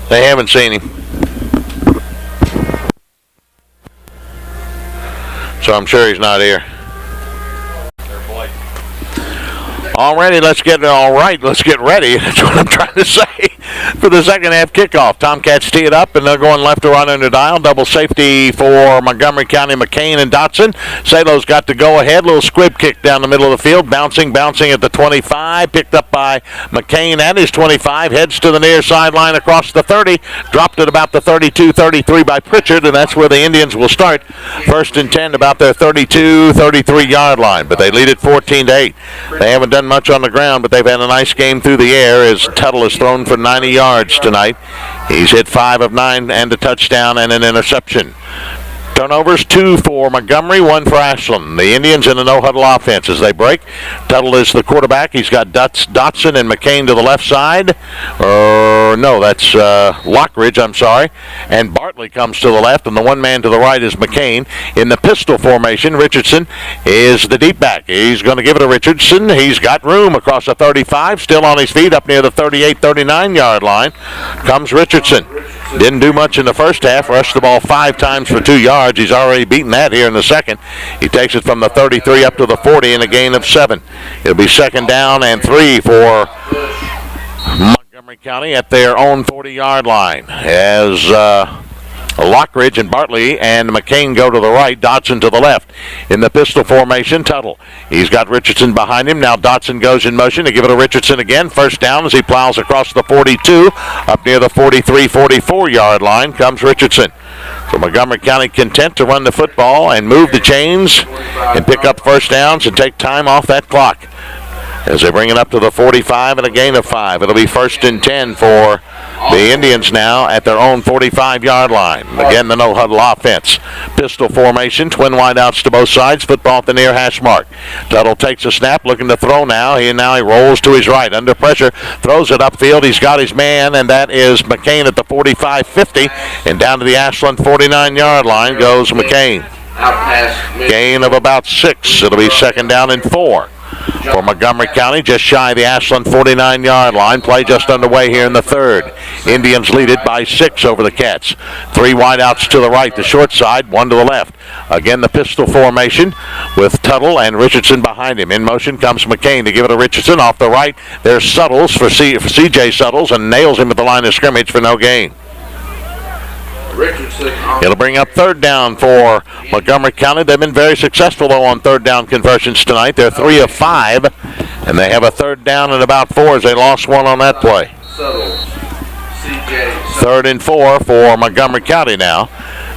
They haven't seen him. So I'm sure he's not here. Alrighty, let's get ready. That's what I'm trying to say for the second half kickoff. Tomcats tee it up, and they're going left to right under dial. Double safety for Montgomery County, McCain and Dotson. Salo's got to go ahead. Little squib kick down the middle of the field. Bouncing at the 25. Picked up by McCain at his 25. Heads to the near sideline across the 30. Dropped at about the 32-33 by Pritchard, and that's where the Indians will start. First and 10 about their 32-33 yard line, but they lead it 14-8. They haven't done much on the ground, but they've had a nice game through the air as Tuttle has thrown for 90 yards tonight. He's hit 5 of 9 and a touchdown and an interception. Turnovers, 2 for Montgomery, 1 for Ashland. The Indians in a no-huddle offense as they break. Tuttle is the quarterback. He's got Dotson and McCain to the left side. No, that's Lockridge, I'm sorry. And Bartley comes to the left, and the one man to the right is McCain. In the pistol formation, Richardson is the deep back. He's going to give it to Richardson. He's got room across the 35, still on his feet up near the 38-39 yard line. Comes Richardson. Didn't do much in the first half. Rushed the ball 5 times for 2 yards. He's already beaten that here in the second. He takes it from the 33 up to the 40 in a gain of 7. It'll be second down and 3 for Montgomery County at their own 40-yard line as Lockridge and Bartley and McCain go to the right, Dotson to the left. In the pistol formation, Tuttle. He's got Richardson behind him. Now Dotson goes in motion to give it to Richardson again. First down as he plows across the 42. Up near the 43-44 yard line comes Richardson. So Montgomery County content to run the football and move the chains and pick up first downs and take time off that clock. as they bring it up to the 45 and a gain of 5. It'll be 1st and 10 for the Indians now at their own 45-yard line. Again, the no-huddle offense. Pistol formation, twin wideouts to both sides, football at the near hash mark. Tuttle takes a snap, looking to throw now. He rolls to his right, under pressure, throws it upfield. He's got his man, and that is McCain at the 45-50, and down to the Ashland 49-yard line goes McCain. Gain of about 6. It'll be 2nd down and 4 for Montgomery County, just shy of the Ashland 49-yard line. Play just underway here in the 3rd. Indians lead it by 6 over the Cats. 3 wideouts to the right, the short side, 1 to the left. Again, the pistol formation with Tuttle and Richardson behind him. In motion comes McCain to give it to Richardson off the right. There's Suttles for C.J. Suttles, and nails him at the line of scrimmage for no gain. It'll bring up 3rd down for Montgomery County. They've been very successful, though, on 3rd down conversions tonight. They're 3 of 5, and they have a 3rd down and about 4 as they lost 1 on that play. 3rd and 4 for Montgomery County now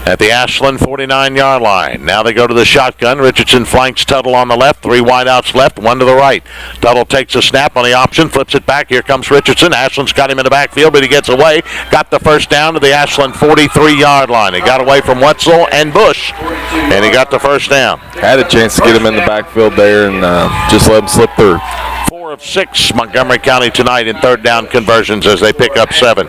at the Ashland 49-yard line. Now they go to the shotgun. Richardson flanks Tuttle on the left. 3 wideouts left, 1 to the right. Tuttle takes a snap on the option, flips it back. Here comes Richardson. Ashland's got him in the backfield, but he gets away. Got the 1st down to the Ashland 43-yard line. He got away from Wetzel and Bush, and he got the 1st down. Had a chance to get him in the backfield there and just let him slip through. 4 of 6 Montgomery County tonight in 3rd down conversions as they pick up 7.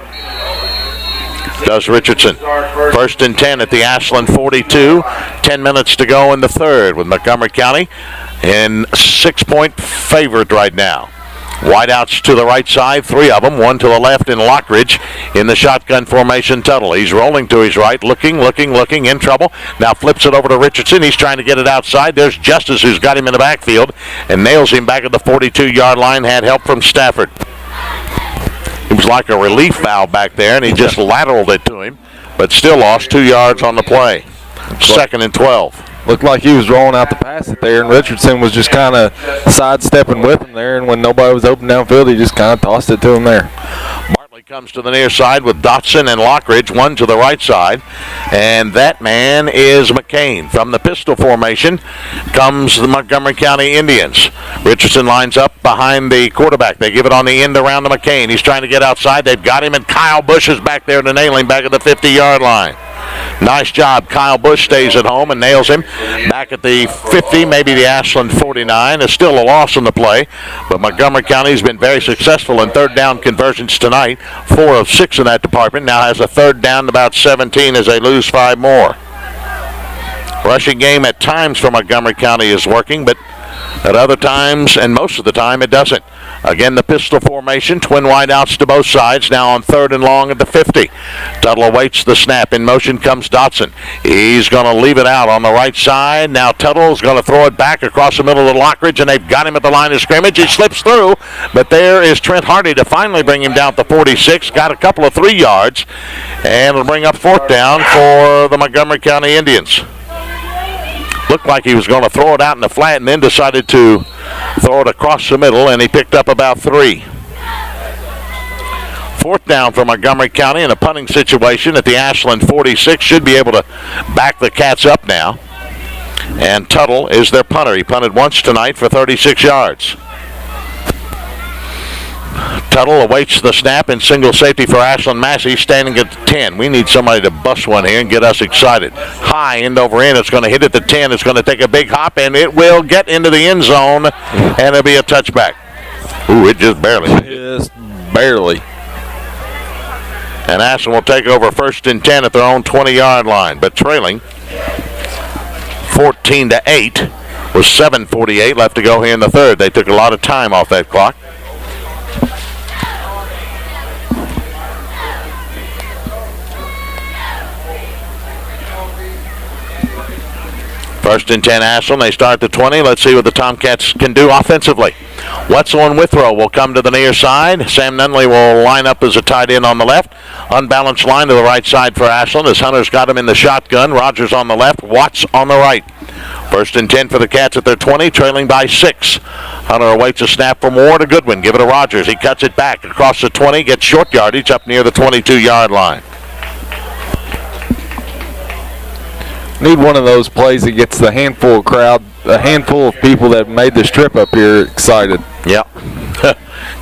Does Richardson. 1st and 10 at the Ashland 42. 10 minutes to go in the 3rd with Montgomery County in 6-point favorite right now. Wideouts to the right side, 3 of them, 1 to the left in Lockridge in the shotgun formation. Tuttle. He's rolling to his right, looking, in trouble. Now flips it over to Richardson. He's trying to get it outside. There's Justice, who's got him in the backfield and nails him back at the 42-yard line. Had help from Stafford. It was like a relief valve back there, and he just lateraled it to him, but still lost 2 yards on the play. 2nd and 12. Looked like he was rolling out to pass it there, and Richardson was just kind of sidestepping with him there, and when nobody was open downfield, he just kind of tossed it to him there. Bartley comes to the near side with Dotson and Lockridge, 1 to the right side, and that man is McCain. From the pistol formation comes the Montgomery County Indians. Richardson lines up behind the quarterback. They give it on the end around to McCain. He's trying to get outside. They've got him, and Kyle Bush is back there to nail him back at the 50-yard line. Nice job. Kyle Bush stays at home and nails him back at the 50, maybe the Ashland 49. It's still a loss in the play, but Montgomery County has been very successful in 3rd down conversions tonight. 4 of 6 in that department. Now has a 3rd down about 17 as they lose 5 more. Rushing game at times for Montgomery County is working, but at other times, and most of the time, it doesn't. Again, the pistol formation, twin wideouts to both sides, now on 3rd and long at the 50. Tuttle awaits the snap. In motion comes Dotson. He's going to leave it out on the right side. Now Tuttle's going to throw it back across the middle of the Lockridge, and they've got him at the line of scrimmage. He slips through, but there is Trent Hardy to finally bring him down to 46. Got a couple of 3 yards, and it'll bring up 4th down for the Montgomery County Indians. Looked like he was going to throw it out in the flat and then decided to throw it across the middle, and he picked up about 3. 4th down for Montgomery County in a punting situation at the Ashland 46. Should be able to back the Cats up now. And Tuttle is their punter. He punted once tonight for 36 yards. Tuttle awaits the snap in single safety for Ashland Massey, standing at the 10. We need somebody to bust one here and get us excited. High, end over end. It's going to hit at the 10. It's going to take a big hop, and it will get into the end zone, and it'll be a touchback. Ooh, it just barely. Just barely. And Ashland will take over 1st and 10 at their own 20-yard line, but trailing 14-8 with 7:48 left to go here in the 3rd. They took a lot of time off that clock. First and 10 Ashland. They start at the 20. Let's see what the Tomcats can do offensively. Wetzel and Withrow will come to the near side. Sam Nunley will line up as a tight end on the left. Unbalanced line to the right side for Ashland as Hunter's got him in the shotgun. Rogers on the left. Watts on the right. First and 10 for the Cats at their 20, trailing by 6. Hunter awaits a snap from Ward to Goodwin. Give it to Rogers. He cuts it back across the 20, gets short yardage up near the 22-yard line. Need one of those plays that gets a handful of people that made this trip up here excited. Yep.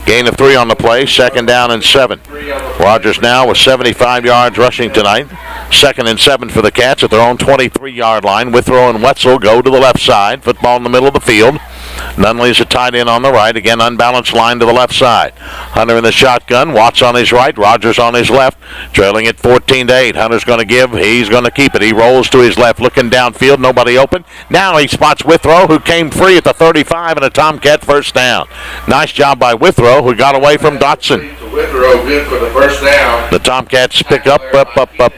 Gain of 3 on the play, 2nd down and 7. Rogers now with 75 yards rushing tonight. 2nd and 7 for the Cats at their own 23-yard line. Withrow and Wetzel go to the left side. Football in the middle of the field. Nunley's a tight end on the right. Again, unbalanced line to the left side. Hunter in the shotgun. Watts on his right. Rogers on his left. Trailing at 14-8. Hunter's going to give. He's going to keep it. He rolls to his left, looking downfield. Nobody open. Now he spots Withrow, who came free at the 35, and a Tomcat first down. Nice job by Withrow, who got away from Dotson. Withrow good for the first down. The Tomcats pick up.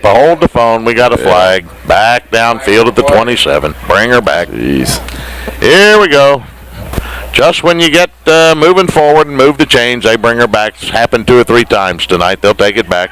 Hold the phone. We got a flag. Back downfield at the 27. Bring her back. Jeez. Here we go. Just when you get moving forward and move the chains, they bring her back. It's happened 2 or 3 times tonight. They'll take it back.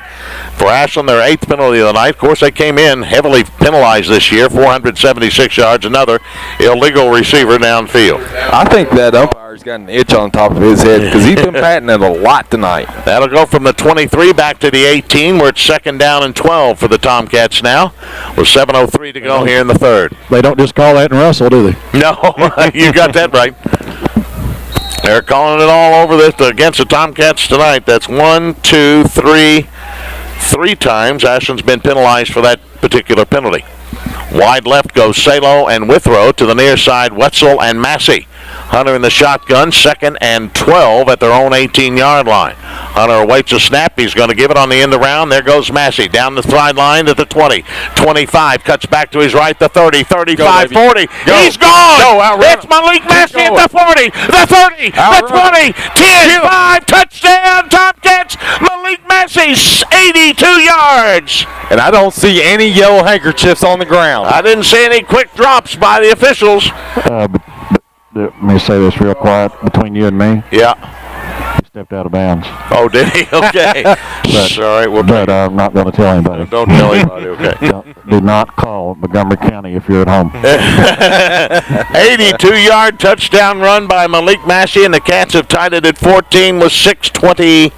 For Ashland, their 8th penalty of the night. Of course, they came in heavily penalized this year, 476 yards. Another illegal receiver downfield. I think that umpire's got an itch on top of his head because he's been patting it a lot tonight. That'll go from the 23 back to the 18, where it's 2nd down and 12 for the Tomcats now, with 7:03 to go here in the 3rd. They don't just call that in Russell, do they? No, you got that right. They're calling it all over this against the Tomcats tonight. That's 1, 2, 3 times Ashland's been penalized for that particular penalty. Wide left goes Salo and Withrow. To the near side, Wetzel and Massey. Hunter in the shotgun, 2nd and 12 at their own 18-yard line. Hunter awaits a snap. He's going to give it on the end around. There goes Massey down the sideline to the 20. 25, cuts back to his right, the 30, 35, 40. Go. He's gone. Go, It's Malik Massey at the 40, the 30, the 20, 10, 5, touchdown, Tomcats. Malik Massey, 82 yards. And I don't see any yellow handkerchiefs on the ground. I didn't see any quick drops by the officials. Let me say this real quiet between you and me. Yeah. He stepped out of bounds. Oh, did he? Okay. Sorry. But I'm not going to tell anybody. Don't tell anybody, okay. Do not call Montgomery County if you're at home. 82-yard touchdown run by Malik Massey, and the Cats have tied it at 14 with 6:20.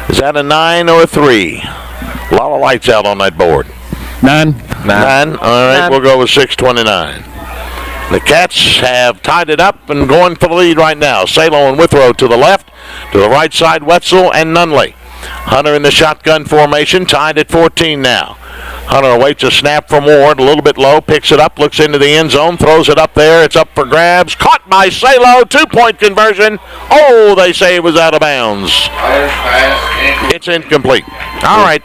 Is that a 9 or a 3? A lot of lights out on that board. 9. 9. All right, we'll go with 6:29. The Cats have tied it up and going for the lead right now. Salo and Withrow to the left. To the right side, Wetzel and Nunley. Hunter in the shotgun formation, tied at 14 now. Hunter awaits a snap from Ward, a little bit low, picks it up, looks into the end zone, throws it up there. It's up for grabs. Caught by Salo, 2-point conversion. Oh, they say it was out of bounds. It's incomplete. All right.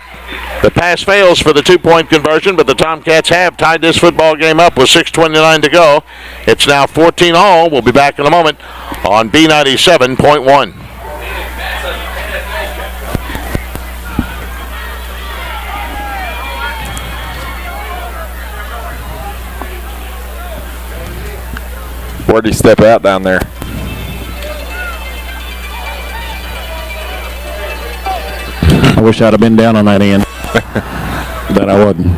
The pass fails for the 2-point conversion, but the Tomcats have tied this football game up with 6:29 to go. It's now 14-all. We'll be back in a moment on B97.1. Where'd he step out down there? I wish I'd have been down on that end. But I wasn't.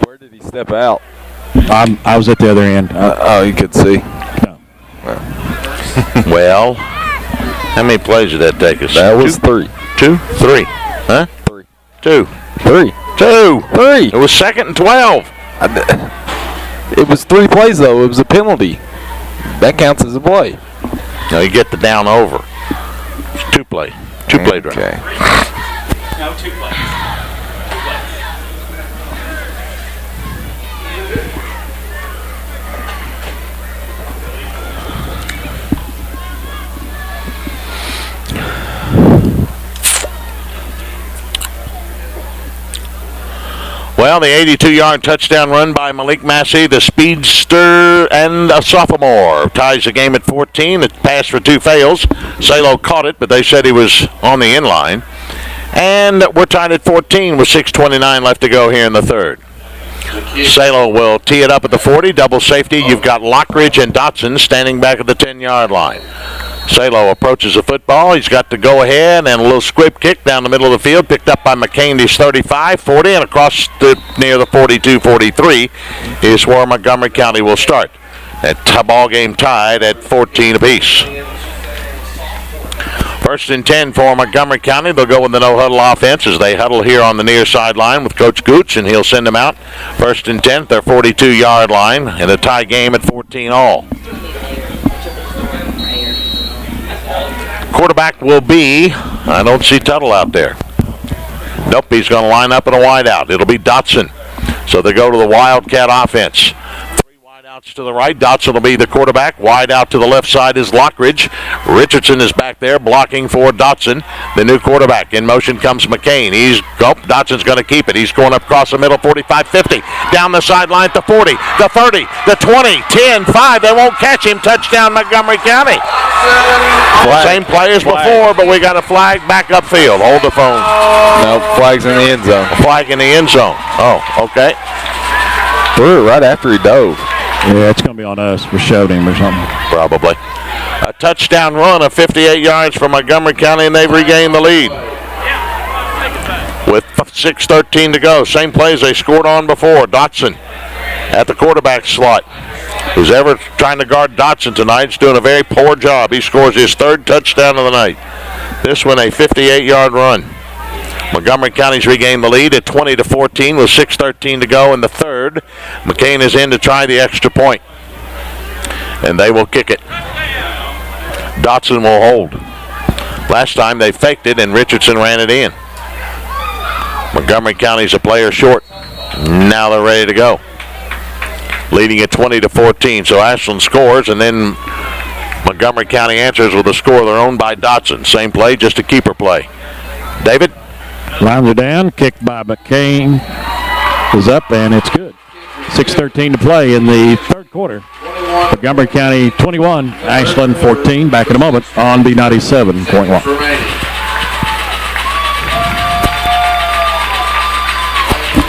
Where did he step out? I was at the other end. Oh, you could see. No. Well, how many plays did that take us? That was 3. 2? 3. Huh? 3. 2. 3. 2. 3. It was 2nd and 12. It was 3 plays, though. It was a penalty. That counts as a play. No, you get the down over. It's 2 play. 2-play drive. Okay. No, 2 plays. 2 plays. Well, the 82-yard touchdown run by Malik Massey, the speedster and a sophomore, ties the game at 14. The pass for 2 fails. Salo caught it, but they said he was on the end line. And we're tied at 14 with 6:29 left to go here in the 3rd. Salo will tee it up at the 40, double safety. You've got Lockridge and Dotson standing back at the 10-yard line. Salo approaches the football. He's got the go-ahead and a little squib kick down the middle of the field, picked up by McCandy's 35, 40, and across near the 42-43 is where Montgomery County will start. That ball game tied at 14 apiece. First and 10 for Montgomery County. They'll go with the no-huddle offense as they huddle here on the near sideline with Coach Gooch, and he'll send them out. First and 10 at their 42-yard line in a tie game at 14 all. Quarterback will be, I don't see Tuttle out there. Nope, he's going to line up in a wideout. It'll be Dotson. So they go to the Wildcat offense. Wideouts to the right. Dotson will be the quarterback. Wide out to the left side is Lockridge. Richardson is back there blocking for Dotson, the new quarterback. In motion comes McCain. Dotson's going to keep it. He's going up across the middle, 45-50. Down the sideline to 40, the 30, the 20, 10, 5. They won't catch him. Touchdown Montgomery County. Same play as before, but we got a flag back upfield. Hold the phone. No, flag's in the end zone. A flag in the end zone. Oh, okay. Threw it right after he dove. Yeah, it's going to be on us. We shoved him or something. Probably. A touchdown run of 58 yards from Montgomery County, and they've regained the lead. With 6:13 to go. Same plays they scored on before. Dotson at the quarterback slot. Who's ever trying to guard Dotson tonight is doing a very poor job. He scores his third touchdown of the night. This one a 58-yard run. Montgomery County's regained the lead at 20-14 with 6:13 to go in the third. McCain is in to try the extra point. And they will kick it. Dotson will hold. Last time they faked it and Richardson ran it in. Montgomery County's a player short. Now they're ready to go. Leading at 20-14. So Ashland scores, and then Montgomery County answers with a score of their own by Dotson. Same play, just a keeper play. David? Lines are down. Kicked by McCain is up, and it's good. 6:13 to play in the third quarter. Montgomery County 21, Ashland 14. Back in a moment on B97.1.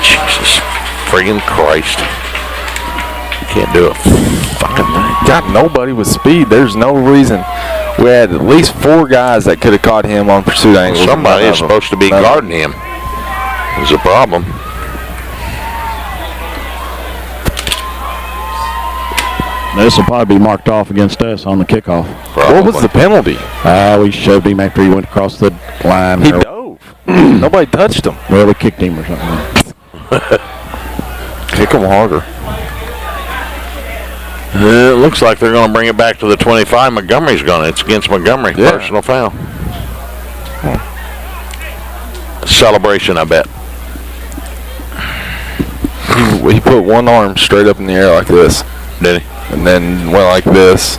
Jesus friggin' Christ. Can't do it. Fucking thing. Got nobody with speed. There's no reason. We had at least 4 guys that could have caught him on pursuit angles. Somebody is supposed to be guarding him. There's a problem. This will probably be marked off against us on the kickoff. Probably. What was the penalty? We shoved him after he went across the line. He dove. Nobody touched him. Well, we kicked him or something. Kick him harder. It looks like they're going to bring it back to the 25. Montgomery's going to. It's against Montgomery. Yeah. Personal foul. Celebration, I bet. He put one arm straight up in the air like this. Did he? And then went like this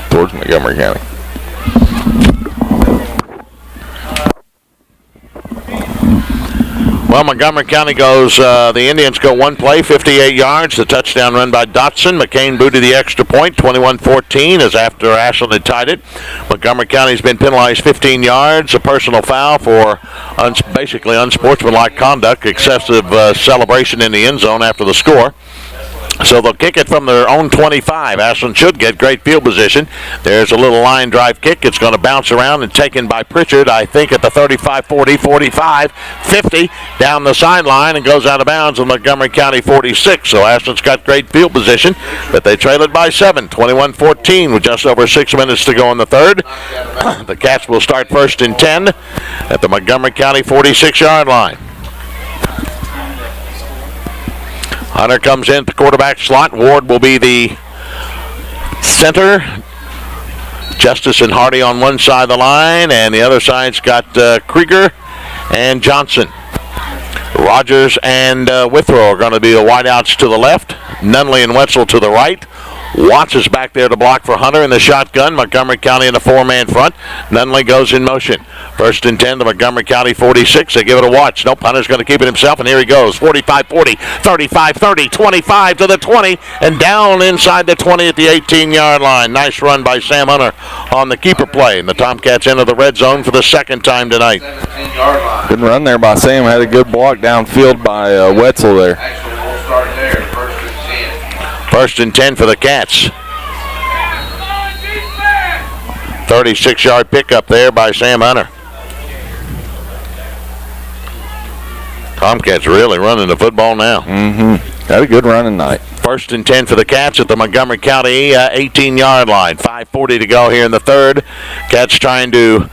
towards Montgomery County. Well, Montgomery County goes, the Indians go one play, 58 yards. The touchdown run by Dotson. McCain booted the extra point, 21-14, as after Ashland had tied it. Montgomery County's been penalized 15 yards, a personal foul for basically unsportsmanlike conduct, excessive celebration in the end zone after the score. So they'll kick it from their own 25. Ashland should get great field position. There's a little line drive kick. It's going to bounce around and taken by Pritchard, I think, at the 35, 40, 45, 50, down the sideline and goes out of bounds on Montgomery County 46. So Ashland's got great field position, but they trail it by 7, 21-14 with just over 6 minutes to go in the third. The Cats will start first and 10 at the Montgomery County 46-yard line. Hunter comes in at the quarterback slot. Ward will be the center. Justice and Hardy on one side of the line, and the other side's got Krieger and Johnson. Rogers and Withrow are going to be the wideouts to the left. Nunley and Wetzel to the right. Watts is back there to block for Hunter in the shotgun. Montgomery County in a 4-man front. Nunley goes in motion. First and 10 to Montgomery County 46. They give it a watch. Nope, Hunter's going to keep it himself, and here he goes. 45-40, 35-30, 25 to the 20, and down inside the 20 at the 18-yard line. Nice run by Sam Hunter on the keeper play. And the Tomcats enter the red zone for the second time tonight. 17-yard line. Good run there by Sam. Had a good block downfield by Wetzel there. Actually, we'll start there. First and 10. First and 10 for the Cats. 36-yard pickup there by Sam Hunter. Tomcats really running the football now. Had a good run tonight. First and 10 for the Cats at the Montgomery County 18-yard line. 5:40 to go here in the third. Cats trying to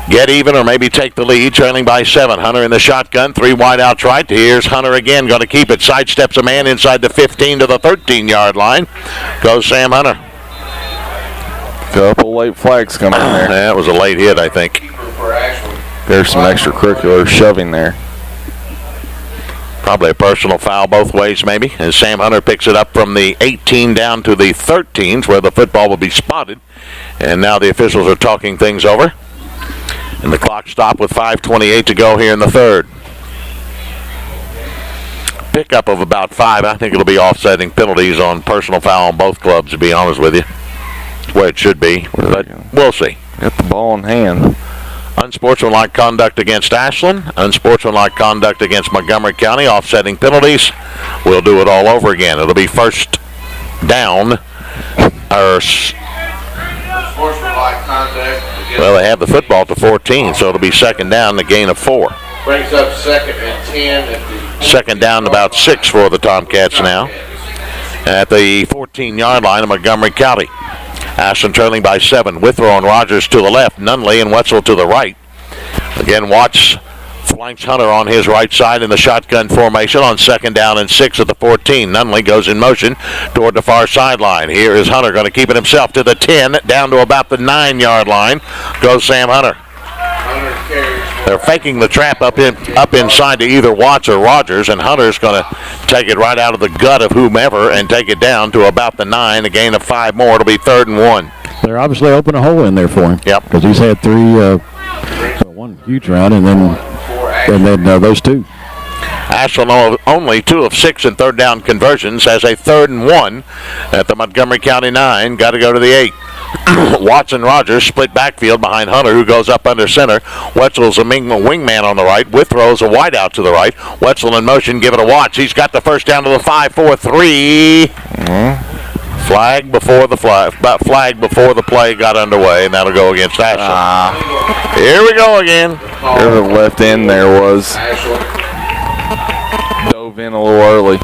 get even or maybe take the lead, trailing by 7. Hunter in the shotgun, 3 wide outs right. Here's Hunter again, going to keep it. Sidesteps a man inside the 15 to the 13-yard line. Goes Sam Hunter. Couple late flags coming in there. That was a late hit, I think. There's some extracurricular shoving there. Probably a personal foul both ways, maybe. As Sam Hunter picks it up from the 18 down to the 13s, where the football will be spotted. And now the officials are talking things over. And the clock stopped with 5:28 to go here in the third. Pickup of about 5. I think it'll be offsetting penalties on personal foul on both clubs, to be honest with you. That's where it should be, but we'll see. Got the ball in hand. Unsportsmanlike conduct against Ashland. Unsportsmanlike conduct against Montgomery County. Offsetting penalties. We'll do it all over again. It'll be first down. Sportsmanlike conduct. Well, they have the football to 14, so it'll be second down, the gain of 4. Brings up second and 10 at the Second down, about 6 for the Tomcats now. At the 14-yard line of Montgomery County. Ashland trailing by 7. Withrow and Rogers to the left. Nunley and Wetzel to the right. Again, Watts flanks Hunter on his right side in the shotgun formation on second down and 6 at the 14. Nunley goes in motion toward the far sideline. Here is Hunter going to keep it himself to the 10, down to about the 9-yard line. Goes Sam Hunter. They're faking the trap up inside to either Watts or Rogers, and Hunter's going to take it right out of the gut of whomever and take it down to about the 9, a gain of 5 more. It'll be 3rd and 1. They're obviously open a hole in there for him. Yep. Because he's had 3, one huge run, and then those 2. Ashland only 2 of 6 in third down conversions, has a 3rd and 1 at the Montgomery County 9. Got to go to the 8. Watson Rogers split backfield behind Hunter, who goes up under center. Wetzel's a wingman on the right. Withrow's a wideout to the right. Wetzel in motion, give it a watch. He's got the first down to the 5-4-3. Flag before the play got underway, and that'll go against Ashland. Here we go again. Where the left end there was. Dove in a little early.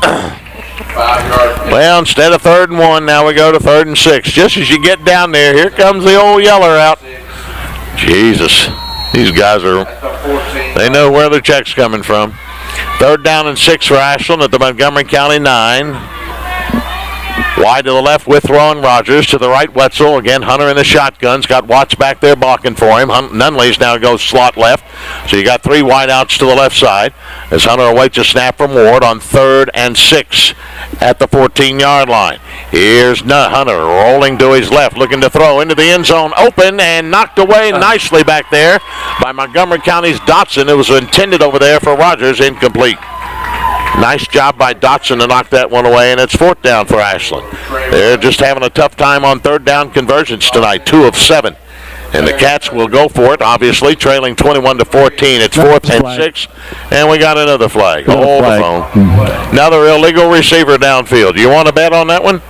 Well, instead of 3rd and 1, now we go to 3rd and 6. Just as you get down there, here comes the old yeller out. Jesus, these guys they know where their check's coming from. 3rd down and 6 for Ashland at the Montgomery County 9. Wide to the left, Withrow and Rogers. To the right, Wetzel. Again, Hunter in the shotguns. Got Watts back there blocking for him. Nunley's now goes slot left. So you got 3 wideouts to the left side as Hunter awaits a snap from Ward on 3rd and 6 at the 14-yard line. Here's Hunter rolling to his left, looking to throw into the end zone. Open and knocked away nicely back there by Montgomery County's Dotson. It was intended over there for Rogers, incomplete. Nice job by Dotson to knock that one away, and it's 4th down for Ashland. They're just having a tough time on 3rd down conversions tonight, 2 of 7. And the Cats will go for it, obviously, trailing 21-14. It's 4th and 6, and we got another flag. Hold the phone. Another illegal receiver downfield. You want to bet on that one?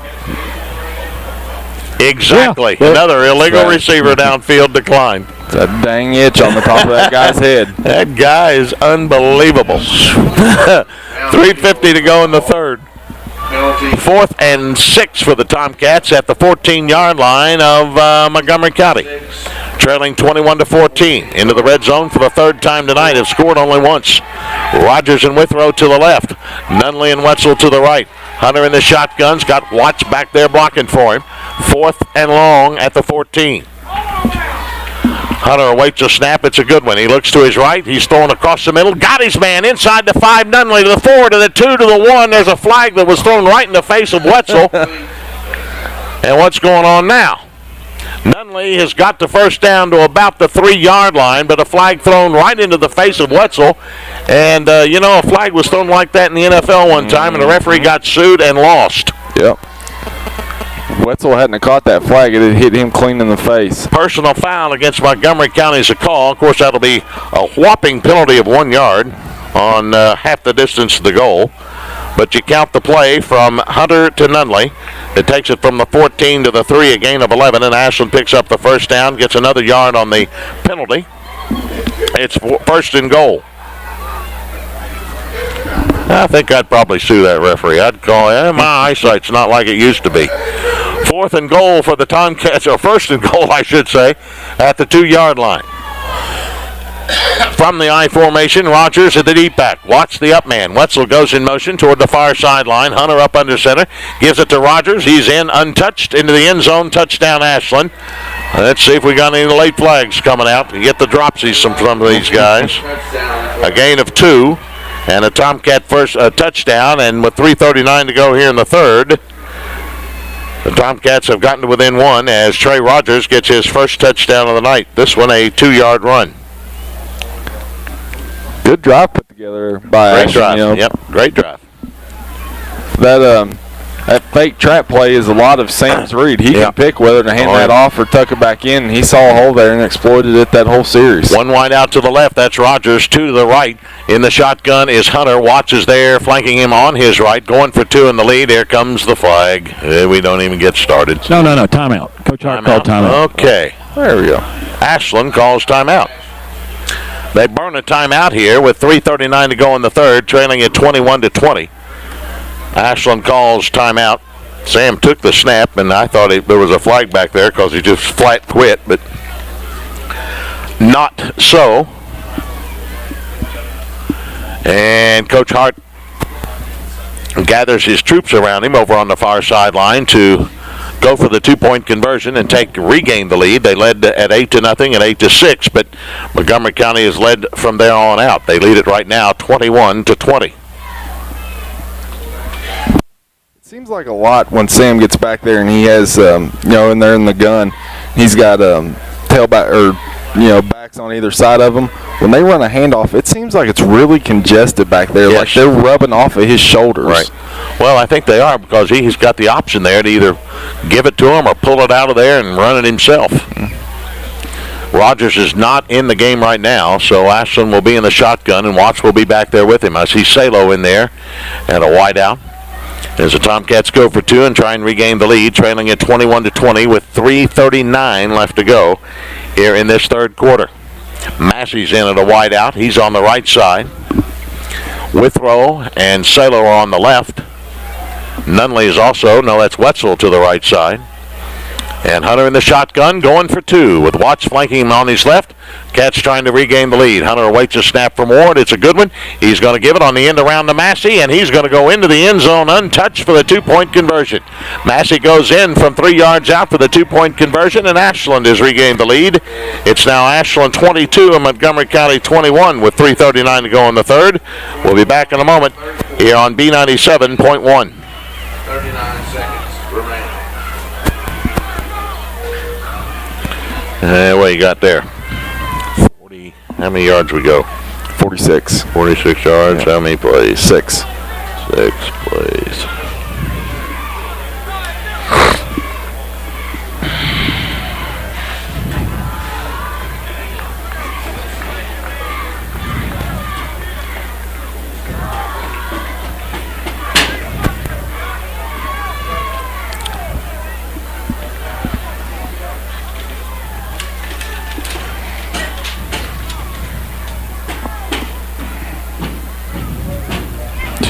Exactly. Yeah. Another illegal receiver downfield decline. That dang itch on the top of that guy's head. That guy is unbelievable. 3:50 to go in the third. 4th and 6 for the Tomcats at the 14-yard line of Montgomery County. Trailing 21-14 into the red zone for the 3rd time tonight. Have scored only once. Rogers and Withrow to the left. Nunley and Wetzel to the right. Hunter in the shotguns. Got Watts back there blocking for him. 4th and long at the 14. Hunter awaits a snap. It's a good one. He looks to his right. He's throwing across the middle. Got his man inside the 5. Nunley to the 4, to the 2, to the 1. There's a flag that was thrown right in the face of Wetzel. And what's going on now? Nunley has got the first down to about the 3-yard line, but a flag thrown right into the face of Wetzel. And, a flag was thrown like that in the NFL one time, and the referee got sued and lost. Yep. Wetzel hadn't caught that flag. It had hit him clean in the face. Personal foul against Montgomery County is a call. Of course, that'll be a whopping penalty of 1 yard on half the distance to the goal. But you count the play from Hunter to Nunley. It takes it from the 14 to the 3, a gain of 11, and Ashland picks up the first down, gets another yard on the penalty. It's 1st and goal. I think I'd probably sue that referee. I'd call, my eyesight's not like it used to be. 4th and goal for the Tomcats, or 1st and goal, I should say, at the 2-yard line. From the I formation, Rogers at the deep back. Watch the up man. Wetzel goes in motion toward the far sideline. Hunter up under center. Gives it to Rogers. He's in untouched into the end zone. Touchdown, Ashland. Let's see if we got any late flags coming out. You get the dropsies from some of these guys. A gain of 2 and a Tomcat first touchdown. And with 3:39 to go here in the third, the Tomcats have gotten to within 1 as Trey Rogers gets his first touchdown of the night. This one a 2-yard run. Good drive put together by Great Ashland, drive. you know. Yep, great drive. That fake trap play is a lot of Sam's read. He can pick whether to hand that off or tuck it back in. He saw a hole there and exploited it that whole series. 1 wide out to the left. That's Rogers. 2 to the right. In the shotgun is Hunter. Watts is there, flanking him on his right. Going for 2 in the lead. Here comes the flag. We don't even get started. No. Timeout. Coach Hart called timeout. Okay. There we go. Ashland calls timeout. They burn a timeout here with 3:39 to go in the third, trailing at 21-20. Ashland calls timeout. Sam took the snap, and I thought there was a flag back there because he just flat quit, but not so. And Coach Hart gathers his troops around him over on the far sideline to go for the 2-point conversion and regain the lead. They led at 8-0 and 8-6, but Montgomery County has led from there on out. They lead it right now 21-20. It seems like a lot when Sam gets back there and he has, and they're in the gun. He's got tailback or backs on either side of him. When they run a handoff, it seems like it's really congested back there. Yes. Like they're rubbing off of his shoulders. Right. Well, I think they are because he's got the option there to either give it to him or pull it out of there and run it himself. Rogers is not in the game right now, so Ashland will be in the shotgun and Watts will be back there with him. I see Salo in there and a wide out. As the Tomcats go for 2 and try and regain the lead, trailing at 21-20 with 3:39 left to go here in this third quarter. Massey's in at a wide out. He's on the right side. Withrow and Salo are on the left. Nunley is also, that's Wetzel to the right side. And Hunter in the shotgun going for 2 with Watts flanking him on his left. Cats trying to regain the lead. Hunter awaits a snap from Ward. It's a good one. He's going to give it on the end around to Massey, and he's going to go into the end zone untouched for the 2-point conversion. Massey goes in from 3 yards out for the 2-point conversion, and Ashland has regained the lead. It's now Ashland 22 and Montgomery County 21 with 3:39 to go in the third. We'll be back in a moment here on B97.1. 39 seconds remaining. What you got there? 40. How many yards we go? 46. 46 yards. How many plays? 6. 6 plays.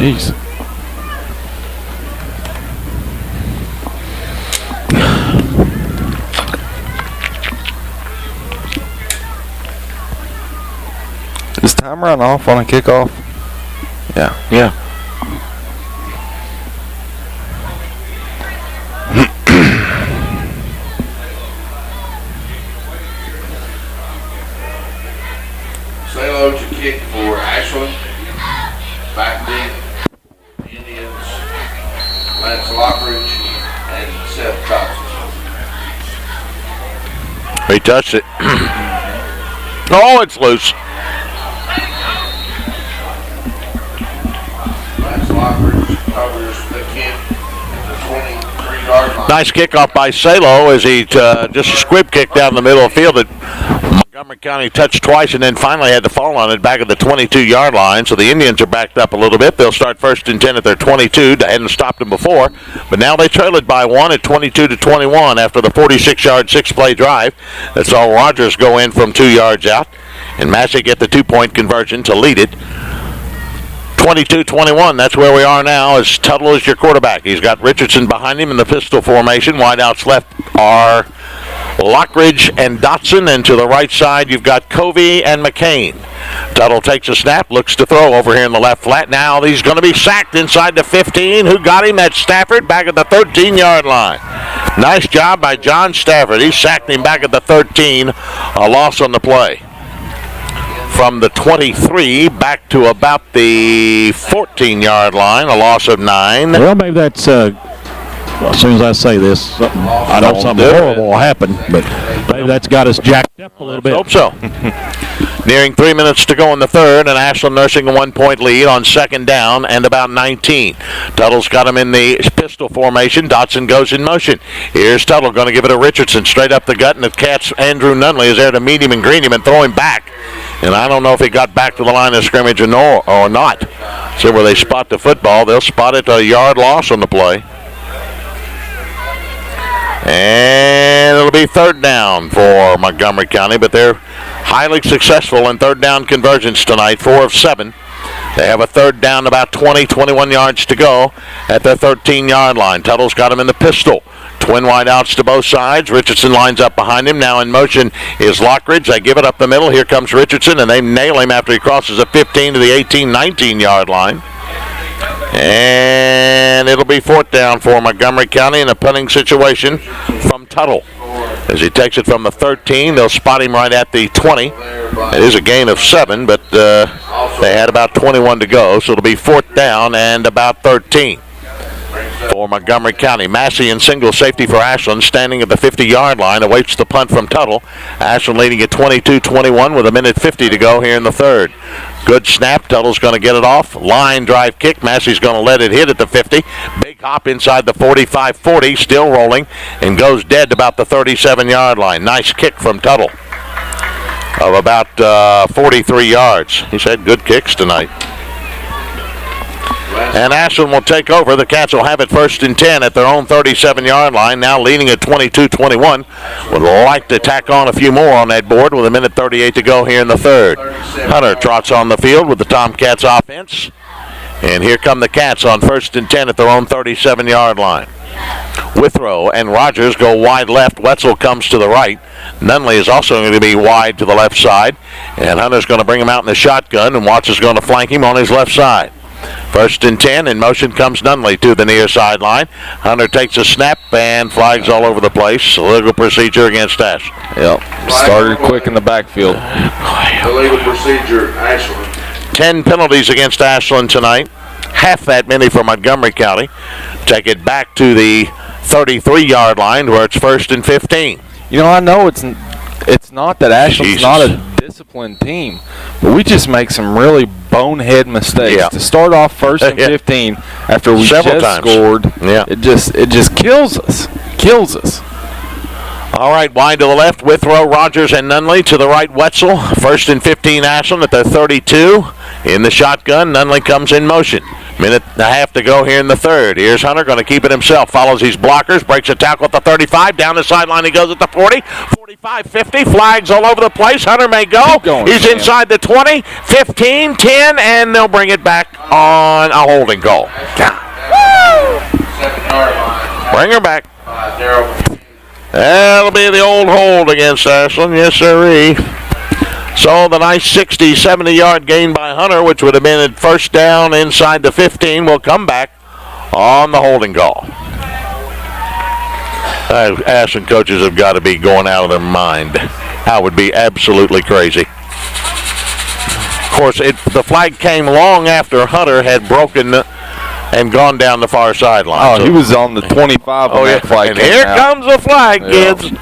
Jeez. Does time run off on a kickoff? Yeah. Salo to kick for Ashland. Back deep. Indians, Lance Lockridge, and Seth Thompson. He touched it. Oh, it's loose. Lance Lockridge covers the kick at the 23-yard line. Nice kickoff by Salo as he just a squib kick down the middle of the field that Montgomery County touched twice and then finally had to fall on it back at the 22-yard line. So the Indians are backed up a little bit. They'll start 1st and 10 at their 22. They hadn't stopped them before, but now they trail it by 1 at 22-21 after the 46-yard 6-play drive. That saw Rogers go in from 2 yards out, and Massey get the 2-point conversion to lead it 22-21. That's where we are now as Tuttle is your quarterback. He's got Richardson behind him in the pistol formation. Wideouts left are Lockridge and Dotson, and to the right side you've got Covey and McCain. Tuttle takes a snap, looks to throw over here in the left flat. Now he's going to be sacked inside the 15. Who got him? That's Stafford back at the 13-yard line. Nice job by John Stafford. He sacked him back at the 13. A loss on the play. From the 23 back to about the 14-yard line, a loss of 9. Well, maybe that's, as soon as I say this, I know something horrible will happen, but maybe that's got us jacked up a little bit. Hope so. Nearing 3 minutes to go in the third, and Ashland nursing a 1-point lead on second down and about 19. Tuttle's got him in the pistol formation. Dotson goes in motion. Here's Tuttle going to give it to Richardson straight up the gut, and the Cats' Andrew Nunley is there to meet him and green him and throw him back. And I don't know if he got back to the line of scrimmage or not. So where they spot the football, they'll spot it a yard loss on the play. And it'll be third down for Montgomery County, but they're highly successful in third down conversions tonight, 4 of 7. They have a third down, about 21 yards to go at their 13-yard line. Tuttle's got him in the pistol. Twin wide outs to both sides. Richardson lines up behind him. Now in motion is Lockridge. They give it up the middle. Here comes Richardson, and they nail him after he crosses the 15 to the 19-yard line. And it'll be fourth down for Montgomery County in a punting situation from Tuttle. As he takes it from the 13, they'll spot him right at the 20. It is a gain of 7, but they had about 21 to go, so it'll be fourth down and about 13 for Montgomery County. Massey in single safety for Ashland, standing at the 50-yard line, awaits the punt from Tuttle. Ashland leading at 22-21 with 1:50 to go here in the third. Good snap. Tuttle's going to get it off. Line drive kick. Massey's going to let it hit at the 50. Big hop inside the 45-40, still rolling, and goes dead about the 37-yard line. Nice kick from Tuttle of about 43 yards. He's had good kicks tonight. And Ashland will take over. The Cats will have it first and 10 at their own 37-yard line, now leading at 22-21. Would like to tack on a few more on that board with 1:38 to go here in the third. Hunter trots on the field with the Tomcats offense. And here come the Cats on first and 10 at their own 37-yard line. Withrow and Rogers go wide left. Wetzel comes to the right. Nunley is also going to be wide to the left side. And Hunter's going to bring him out in the shotgun, and Watts is going to flank him on his left side. First and 10, in motion comes Nunley to the near sideline. Hunter takes a snap and flags all over the place. Illegal procedure against Ashland. Yep. Started quick in the backfield. Illegal procedure, Ashland. 10 penalties against Ashland tonight. Half that many for Montgomery County. Take it back to the 33-yard line where it's first and 15. You know, I know it's not that Ashland's not a disciplined team, but we just make some really bonehead mistakes. To start off first and 15 after we Several just times. scored. Yeah. It just kills us. All right, wide to the left, Withrow, Rogers, and Nunley. To the right, Wetzel. First and 15, Ashland at their 32. In the shotgun, Nunley comes in motion. Minute and a half to go here in the third. Here's Hunter, going to keep it himself. Follows his blockers, breaks a tackle at the 35. Down the sideline he goes at the 40. 45, 50, flags all over the place. Hunter may go. He's inside the 20, 15, 10, and they'll bring it back on a holding call. 7-yard line. Bring her back. Daryl. That'll be the old hold against Ashland. Yes, sirree. So the nice 60, 70-yard gain by Hunter, which would have been at first down inside the 15, will come back on the holding call. Ashland coaches have got to be going out of their mind. That would be absolutely crazy. Of course, the flag came long after Hunter had broken and gone down the far sideline. Oh, so he was on the 25 when that flag and came here out. comes the flag, kids.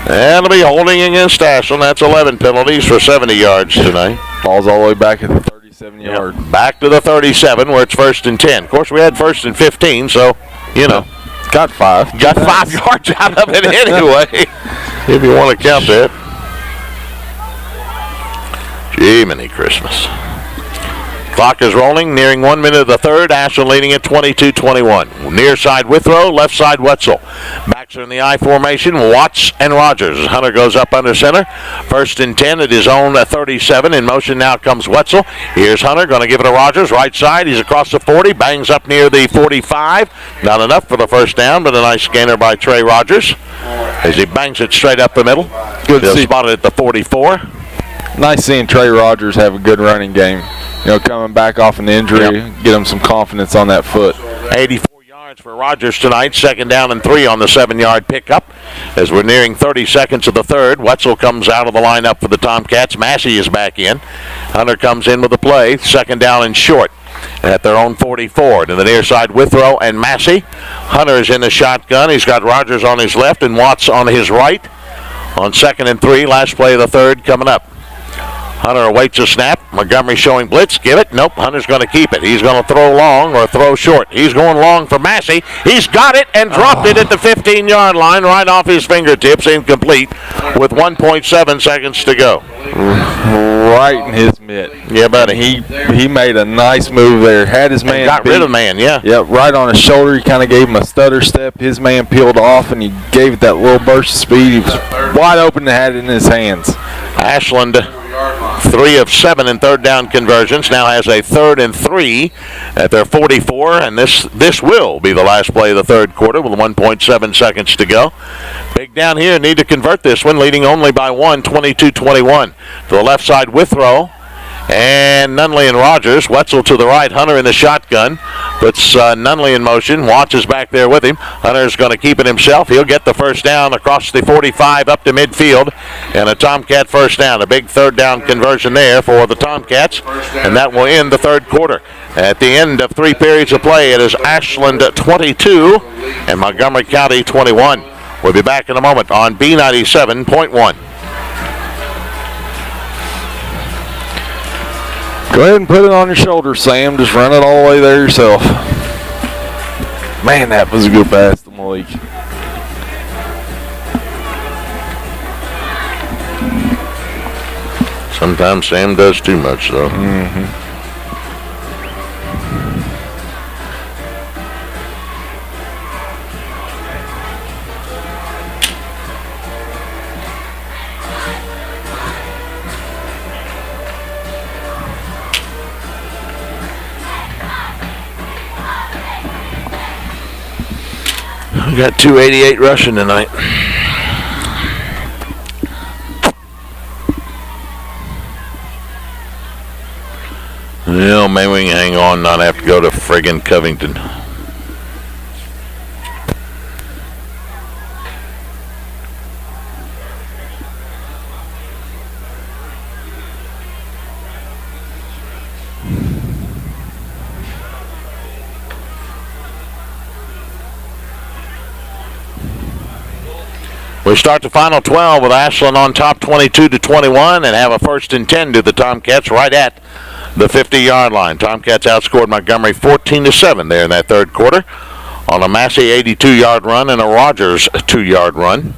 That'll be holding against Ashland. That's 11 penalties for 70 yards tonight. Ball's all the way back at the 37-yard. Yep. Back to the 37 where it's first and 10. Of course, we had first and 15, so, you know. Got 5. Got 5 yards out of it anyway, if you want to count that. Jiminy Christmas. Clock is rolling, nearing 1 minute of the third. Ashland leading at 22-21. Near side Withrow, left side Wetzel. Backs are in the I formation. Watts and Rogers. Hunter goes up under center. First and 10 at his own 37. In motion now comes Wetzel. Here's Hunter, going to give it to Rogers. Right side, he's across the 40. Bangs up near the 45. Not enough for the first down, but a nice gainer by Trey Rogers as he bangs it straight up the middle. Good to see. Spotted at the 44. Nice seeing Trey Rogers have a good running game. You know, coming back off an injury, get him some confidence on that foot. 84 yards for Rogers tonight. Second down and 3 on the 7-yard pickup. As we're nearing 30 seconds of the third, Wetzel comes out of the lineup for the Tomcats. Massey is back in. Hunter comes in with the play. Second down and short at their own 44. To the near side, Withrow and Massey. Hunter is in the shotgun. He's got Rogers on his left and Watts on his right. On second and 3, last play of the third coming up. Hunter awaits a snap. Montgomery showing blitz. Give it. Nope. Hunter's going to keep it. He's going to throw long or throw short. He's going long for Massey. He's got it and dropped it at the 15-yard line right off his fingertips. Incomplete with 1.7 seconds to go. Right in his mitt. Yeah, buddy. He made a nice move there. Had his man got rid of man, yeah. Yeah, right on his shoulder. He kind of gave him a stutter step. His man peeled off, and he gave it that little burst of speed. He was wide open and had it in his hands. Ashland, 3 of 7 in third down conversions. Now has a 3rd and 3 at their 44, and this will be the last play of the third quarter with 1.7 seconds to go. Big down here, need to convert this one, leading only by 1, 22-21. To the left side, Withrow. And Nunley and Rogers. Wetzel to the right. Hunter in the shotgun. Puts Nunley in motion. Watts is back there with him. Hunter's going to keep it himself. He'll get the first down across the 45 up to midfield. And a Tomcat first down. A big third down conversion there for the Tomcats. And that will end the third quarter. At the end of 3 periods of play, it is Ashland 22 and Montgomery County 21. We'll be back in a moment on B97.1. Go ahead and put it on your shoulder, Sam. Just run it all the way there yourself. Man, that was a good pass to Malik. Sometimes Sam does too much, though. Mm-hmm. We got 288 rushing tonight. Well, maybe we can hang on and not have to go to friggin' Covington. We start the final 12 with Ashland on top 22-21 and have a first and 10 to the Tomcats right at the 50-yard line. Tomcats outscored Montgomery 14-7 there in that third quarter on a Massey 82-yard run and a Rogers 2-yard run.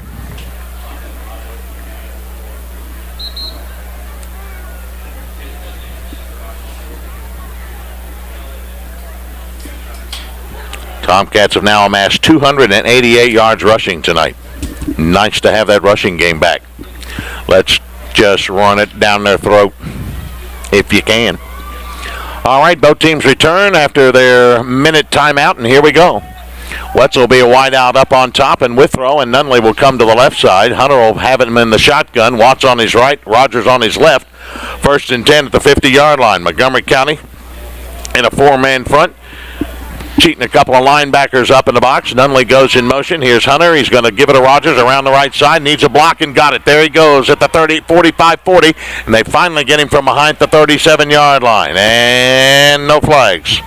Tomcats have now amassed 288 yards rushing tonight. Nice to have that rushing game back. Let's just run it down their throat if you can. All right, both teams return after their minute timeout, and here we go. Wetzel will be a wide out up on top, and Withrow and Nunley will come to the left side. Hunter will have him in the shotgun. Watts on his right, Rogers on his left. First and 10 at the 50-yard line. Montgomery County in a 4-man front. Cheating a couple of linebackers up in the box. Nunley goes in motion. Here's Hunter. He's going to give it to Rogers around the right side. Needs a block and got it. There he goes at the 45-40. And they finally get him from behind the 37-yard line. And no flags.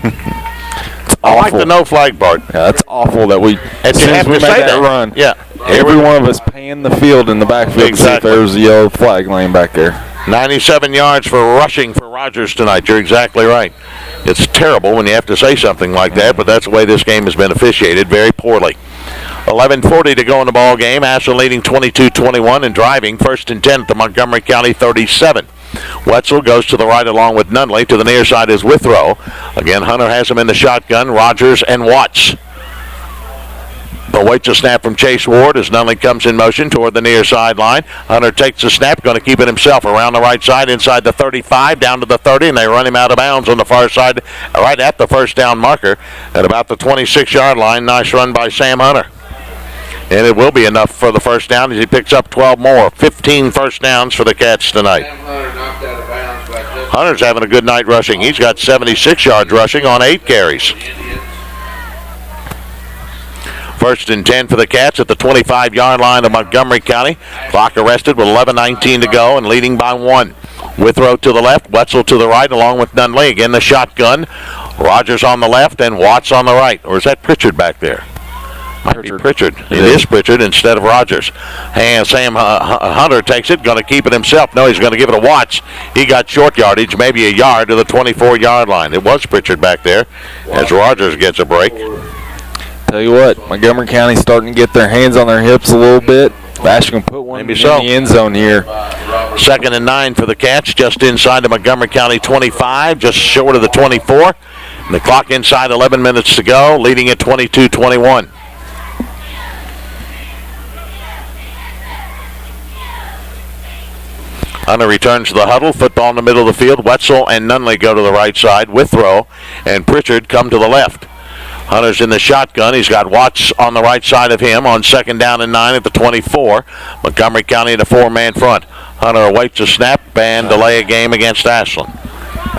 I like the no flag part. Yeah, that's awful that we, as soon as we made that run. Yeah. Every one of us panned the field in the backfield Exactly. to see if there was a yellow flag laying back there. 97 yards for rushing for Rogers tonight. You're exactly right. It's terrible when you have to say something like that, but that's the way this game has been officiated very poorly. 11:40 to go in the ball game. Ashland leading 22-21 and driving first and 10 at the Montgomery County 37. Wetzel goes to the right along with Nunley. To the near side is Withrow. Again, Hunter has him in the shotgun. Rogers and Watts. Awaits a snap from Chase Ward as Nunley comes in motion toward the near sideline. Hunter takes the snap, going to keep it himself around the right side, inside the 35, down to the 30, and they run him out of bounds on the far side, right at the first down marker, at about the 26-yard line. Nice run by Sam Hunter. And it will be enough for the first down as he picks up 12 more. 15 first downs for the Cats tonight. Hunter's having a good night rushing. He's got 76 yards rushing on 8 carries. First and 10 for the Cats at the 25-yard line of Montgomery County. Clock arrested with 11:19 to go and leading by 1. Withrow to the left, Wetzel to the right along with Nunley. Again, the shotgun. Rogers on the left and Watts on the right. Or is that Pritchard back there? Might be Pritchard. It is Pritchard instead of Rogers. And Sam Hunter takes it, going to keep it himself. No, he's going to give it to Watts. He got short yardage, maybe a yard to the 24-yard line. It was Pritchard back there as Rogers gets a break. Tell you what, Montgomery County's starting to get their hands on their hips a little bit. Ashland can put one in the end zone here. 2nd and 9 for the Cats, just inside the Montgomery County 25, just short of the 24. And the clock inside 11 minutes to go, leading at 22-21. Hunter returns to the huddle. Football in the middle of the field. Wetzel and Nunley go to the right side. Withrow and Pritchard come to the left. Hunter's in the shotgun. He's got Watts on the right side of him on 2nd down and 9 at the 24. Montgomery County in a 4-man front. Hunter awaits a snap and delay a game against Ashland.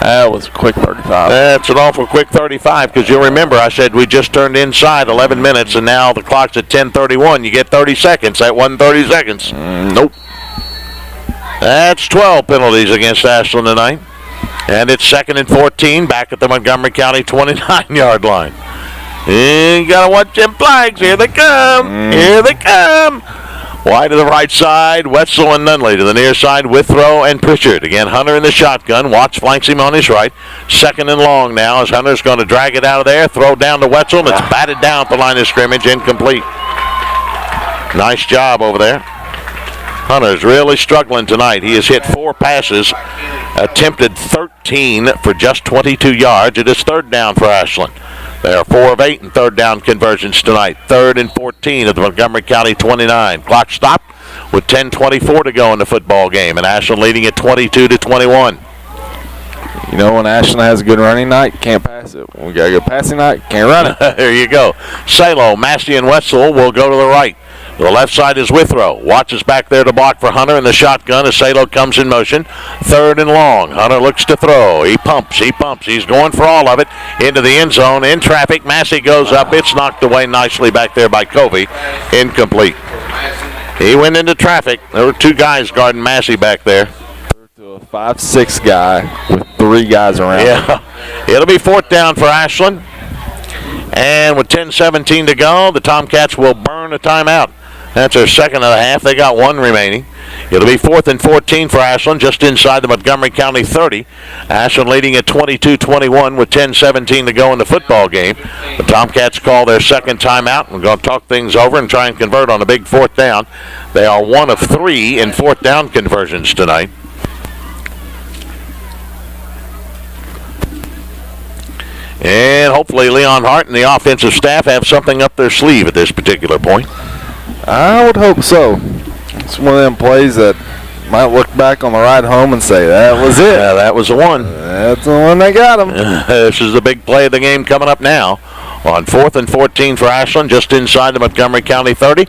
That was a quick 35. That's an awful quick 35 because you'll remember I said we just turned inside 11 minutes and now the clock's at 10:31. You get 30 seconds. That wasn't 30 seconds. Nope. That's 12 penalties against Ashland tonight. And it's 2nd and 14 back at the Montgomery County 29-yard line. You gotta watch them flags. Here they come. Here they come. Wide to the right side, Wetzel and Nunley. To the near side, Withrow and Pritchard. Again, Hunter in the shotgun. Watts flanks him on his right. 2nd and long now as Hunter's going to drag it out of there. Throw down to Wetzel, and it's batted down at the line of scrimmage. Incomplete. Nice job over there. Hunter's really struggling tonight. He has hit 4 passes, attempted 13 for just 22 yards. It is 3rd down for Ashland. They are 4 of 8 in 3rd down conversions tonight. 3rd and 14 at the Montgomery County 29. Clock stopped with 10:24 to go in the football game, and Ashland leading at 22-21. You know, when Ashland has a good running night, can't pass it. When we got a good passing night, can't run it. There you go. Salo, Massey, and Wetzel will go to the right. The left side is Withrow. Watts is back there to block for Hunter in the shotgun as Salo comes in motion. 3rd and long. Hunter looks to throw. He pumps. He's going for all of it. Into the end zone. In traffic. Massey goes up. It's knocked away nicely back there by Covey. Incomplete. He went into traffic. There were 2 guys guarding Massey back there. To a 5'6" guy with 3 guys around. Yeah. It'll be 4th down for Ashland. And with 10:17 to go, the Tomcats will burn a timeout. That's their 2nd of the half. They got 1 remaining. It'll be 4th and 14 for Ashland, just inside the Montgomery County 30. Ashland leading at 22-21 with 10:17 to go in the football game. The Tomcats call their 2nd timeout. We're going to talk things over and try and convert on a big 4th down. They are 1 of 3 in 4th down conversions tonight. And hopefully Leon Hart and the offensive staff have something up their sleeve at this particular point. I would hope so. It's one of them plays that might look back on the ride home and say, that was it. Yeah, that was the one. That's the one that got him. This is the big play of the game coming up now. On 4th and 14 for Ashland, just inside the Montgomery County 30.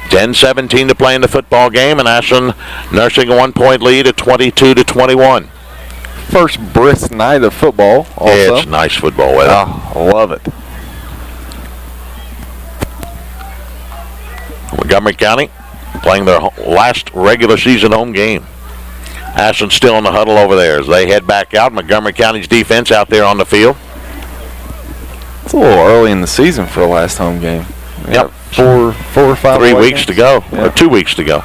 10:17 to play in the football game, and Ashland nursing a 1-point lead at 22-21. First brisk night of football also. It's nice football weather. I love it. Montgomery County playing their last regular season home game. Ashland still in the huddle over there as they head back out. Montgomery County's defense out there on the field. It's a little early in the season for the last home game. Yep. 4 or 5 3 weeks to go, or 2 weeks to go.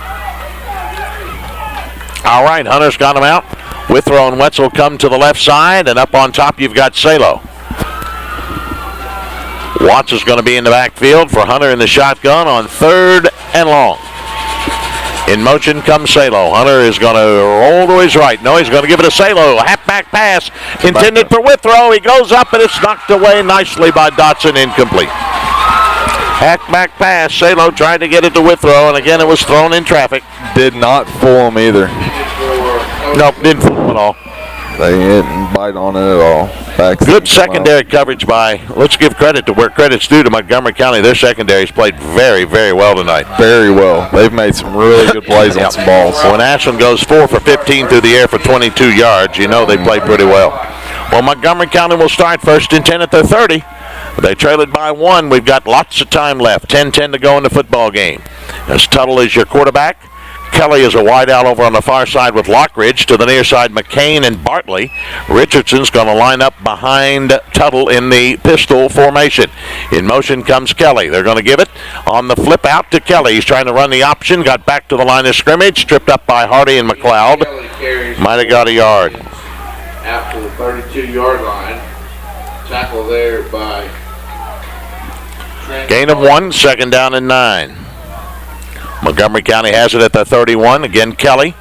All right, Hunter's got them out. Withrow and Wetzel come to the left side, and up on top you've got Salo. Watts is going to be in the backfield for Hunter in the shotgun on 3rd and long. In motion comes Salo. Hunter is going to roll to his right. No, he's going to give it to Salo. Halfback pass intended for Withrow. He goes up and it's knocked away nicely by Dotson. Incomplete. Halfback pass. Salo tried to get it to Withrow, and again it was thrown in traffic. Did not fool him either. Nope, didn't fool him at all. They didn't bite on it at all. Good secondary coverage by, let's give credit to where credit's due to Montgomery County. Their secondary's played very, very well tonight. Very well. They've made some really good plays on some balls. When Ashland goes 4 for 15 through the air for 22 yards, you know they played pretty well. Well, Montgomery County will start 1st and 10 at their 30. They trail it by 1. We've got lots of time left. 10-10 to go in the football game. As Tuttle is your quarterback. Kelly is a wide out over on the far side with Lockridge. To the near side, McCain and Bartley. Richardson's going to line up behind Tuttle in the pistol formation. In motion comes Kelly. They're going to give it on the flip out to Kelly. He's trying to run the option. Got back to the line of scrimmage. Tripped up by Hardy and McLeod. Might have got a yard. Out to the 32-yard line. Tackle there by Gain of 1, 2nd down and 9. Montgomery County has it at the 31. Again, Kelly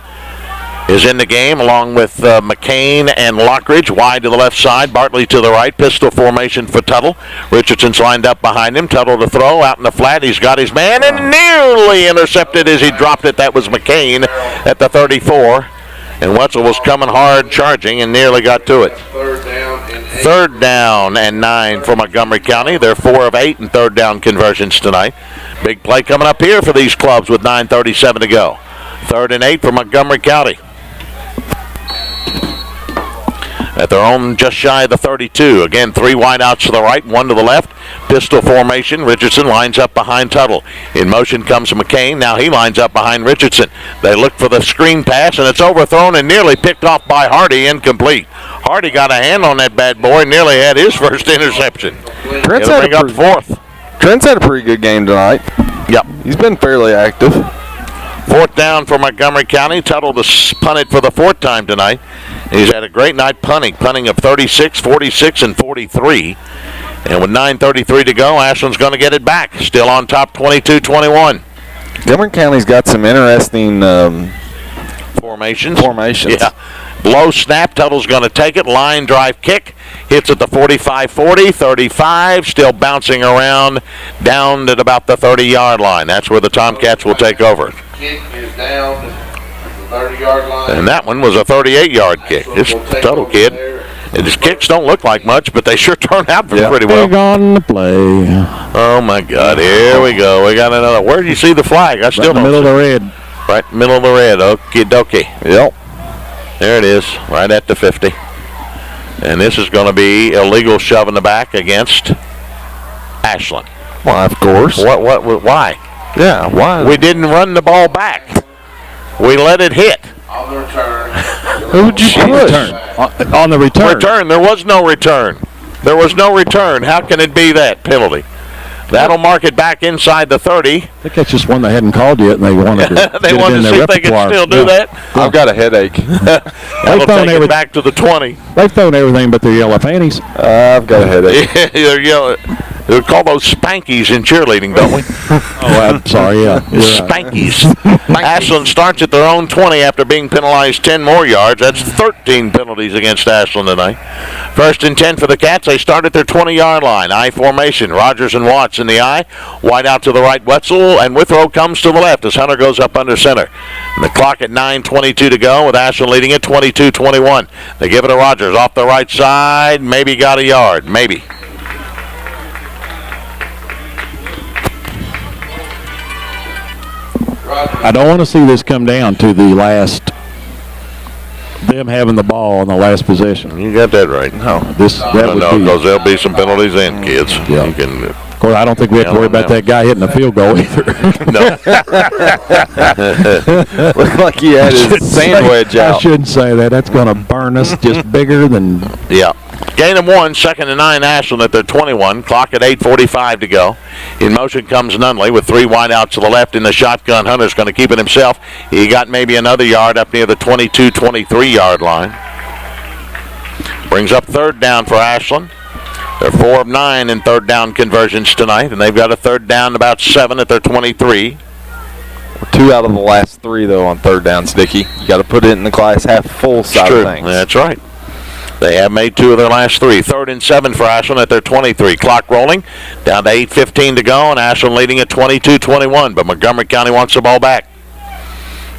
is in the game along with McCain and Lockridge. Wide to the left side, Bartley to the right. Pistol formation for Tuttle. Richardson's lined up behind him. Tuttle to throw out in the flat. He's got his man and nearly intercepted as he dropped it. That was McCain at the 34. And Wetzel was coming hard charging and nearly got to it. 3rd down and 9 for Montgomery County. They're 4 of 8 in 3rd down conversions tonight. Big play coming up here for these clubs with 9:37 to go. 3rd and 8 for Montgomery County. At their own just shy of the 32. Again, 3 wideouts to the right, 1 to the left. Pistol formation. Richardson lines up behind Tuttle. In motion comes McCain. Now he lines up behind Richardson. They look for the screen pass, and it's overthrown and nearly picked off by Hardy. Incomplete. Hardy got a hand on that bad boy, nearly had his first interception. Trent's It'll bring up 4th. Trent's had a pretty good game tonight. Yep. He's been fairly active. 4th down for Montgomery County. Tuttle to punt it for the 4th time tonight. He's had a great night punting of 36, 46, and 43. And with 9:33 to go, Ashland's going to get it back. Still on top, 22-21. Montgomery County's got some interesting Formations. formations. Yeah. Low snap. Tuttle's going to take it. Line drive kick. Hits at the 45-40, 35. Still bouncing around down at about the 30-yard line. That's where the Tomcats will take over. kick is down the 30-yard line. And that one was a 38-yard kick. This Tuttle kid. And his kicks don't look like much, but they sure turn out pretty well. Big on the play. Oh, my God. Here we go. We got another. Where did you see the flag? I still Right in the don't middle of see the red. Right in the middle of the red. Okie dokie. Yep. There it is, right at the 50. And this is going to be illegal shove in the back against Ashland. Well, of course. Why? Yeah, why? We didn't run the ball back. We let it hit. On the return. Who'd you push? On the return. Return. There was no return. There was no return. How can it be that penalty? That'll mark it back inside the 30. I think that's just one they hadn't called yet, and they wanted to They get wanted it in to their see if they could repertoire. still do that. I've got a headache. That'll thrown take it back to the 20. They've thrown everything but their yellow panties. I've got a headache. They're yellow. We call those spankies in cheerleading, don't we? Oh, I'm sorry, yeah. You're right. Spankies. Ashland starts at their own 20 after being penalized 10 more yards. That's 13 penalties against Ashland tonight. 1st and 10 for the Cats. They start at their 20-yard line. I formation. Rogers and Watts in the I. Wide out to the right, Wetzel, and Withrow comes to the left as Hunter goes up under center. And the clock at 9:22 to go with Ashland leading it 22-21. They give it to Rogers off the right side. Maybe got a yard. Maybe. I don't want to see this come down to the last, them having the ball on the last possession. You got that right. That would No, be. because there'll be some penalties in, kids. Yeah. You can, Of course, I don't think we have to worry about that guy hitting the field goal either. no. Looked like he had his sandwich I out. shouldn't say that. That's going to burn us just bigger than. Yeah. Gain of 1, 2nd and 9, Ashland at their 21. Clock at 8:45 to go. In motion comes Nunley with 3 wide out to the left in the shotgun. Hunter's going to keep it himself. He got maybe another yard up near the 22-23-yard line. Brings up 3rd down for Ashland. They're 4 of 9 in 3rd down conversions tonight, and they've got a 3rd down about 7 at their 23. 2 out of the last 3, though, on third down, Sticky. You got to put it in the glass half full side of things. That's right. They have made 2 of their last 3. 3rd and 7 for Ashland at their 23. Clock rolling. Down to 8:15 to go, and Ashland leading at 22-21. But Montgomery County wants the ball back.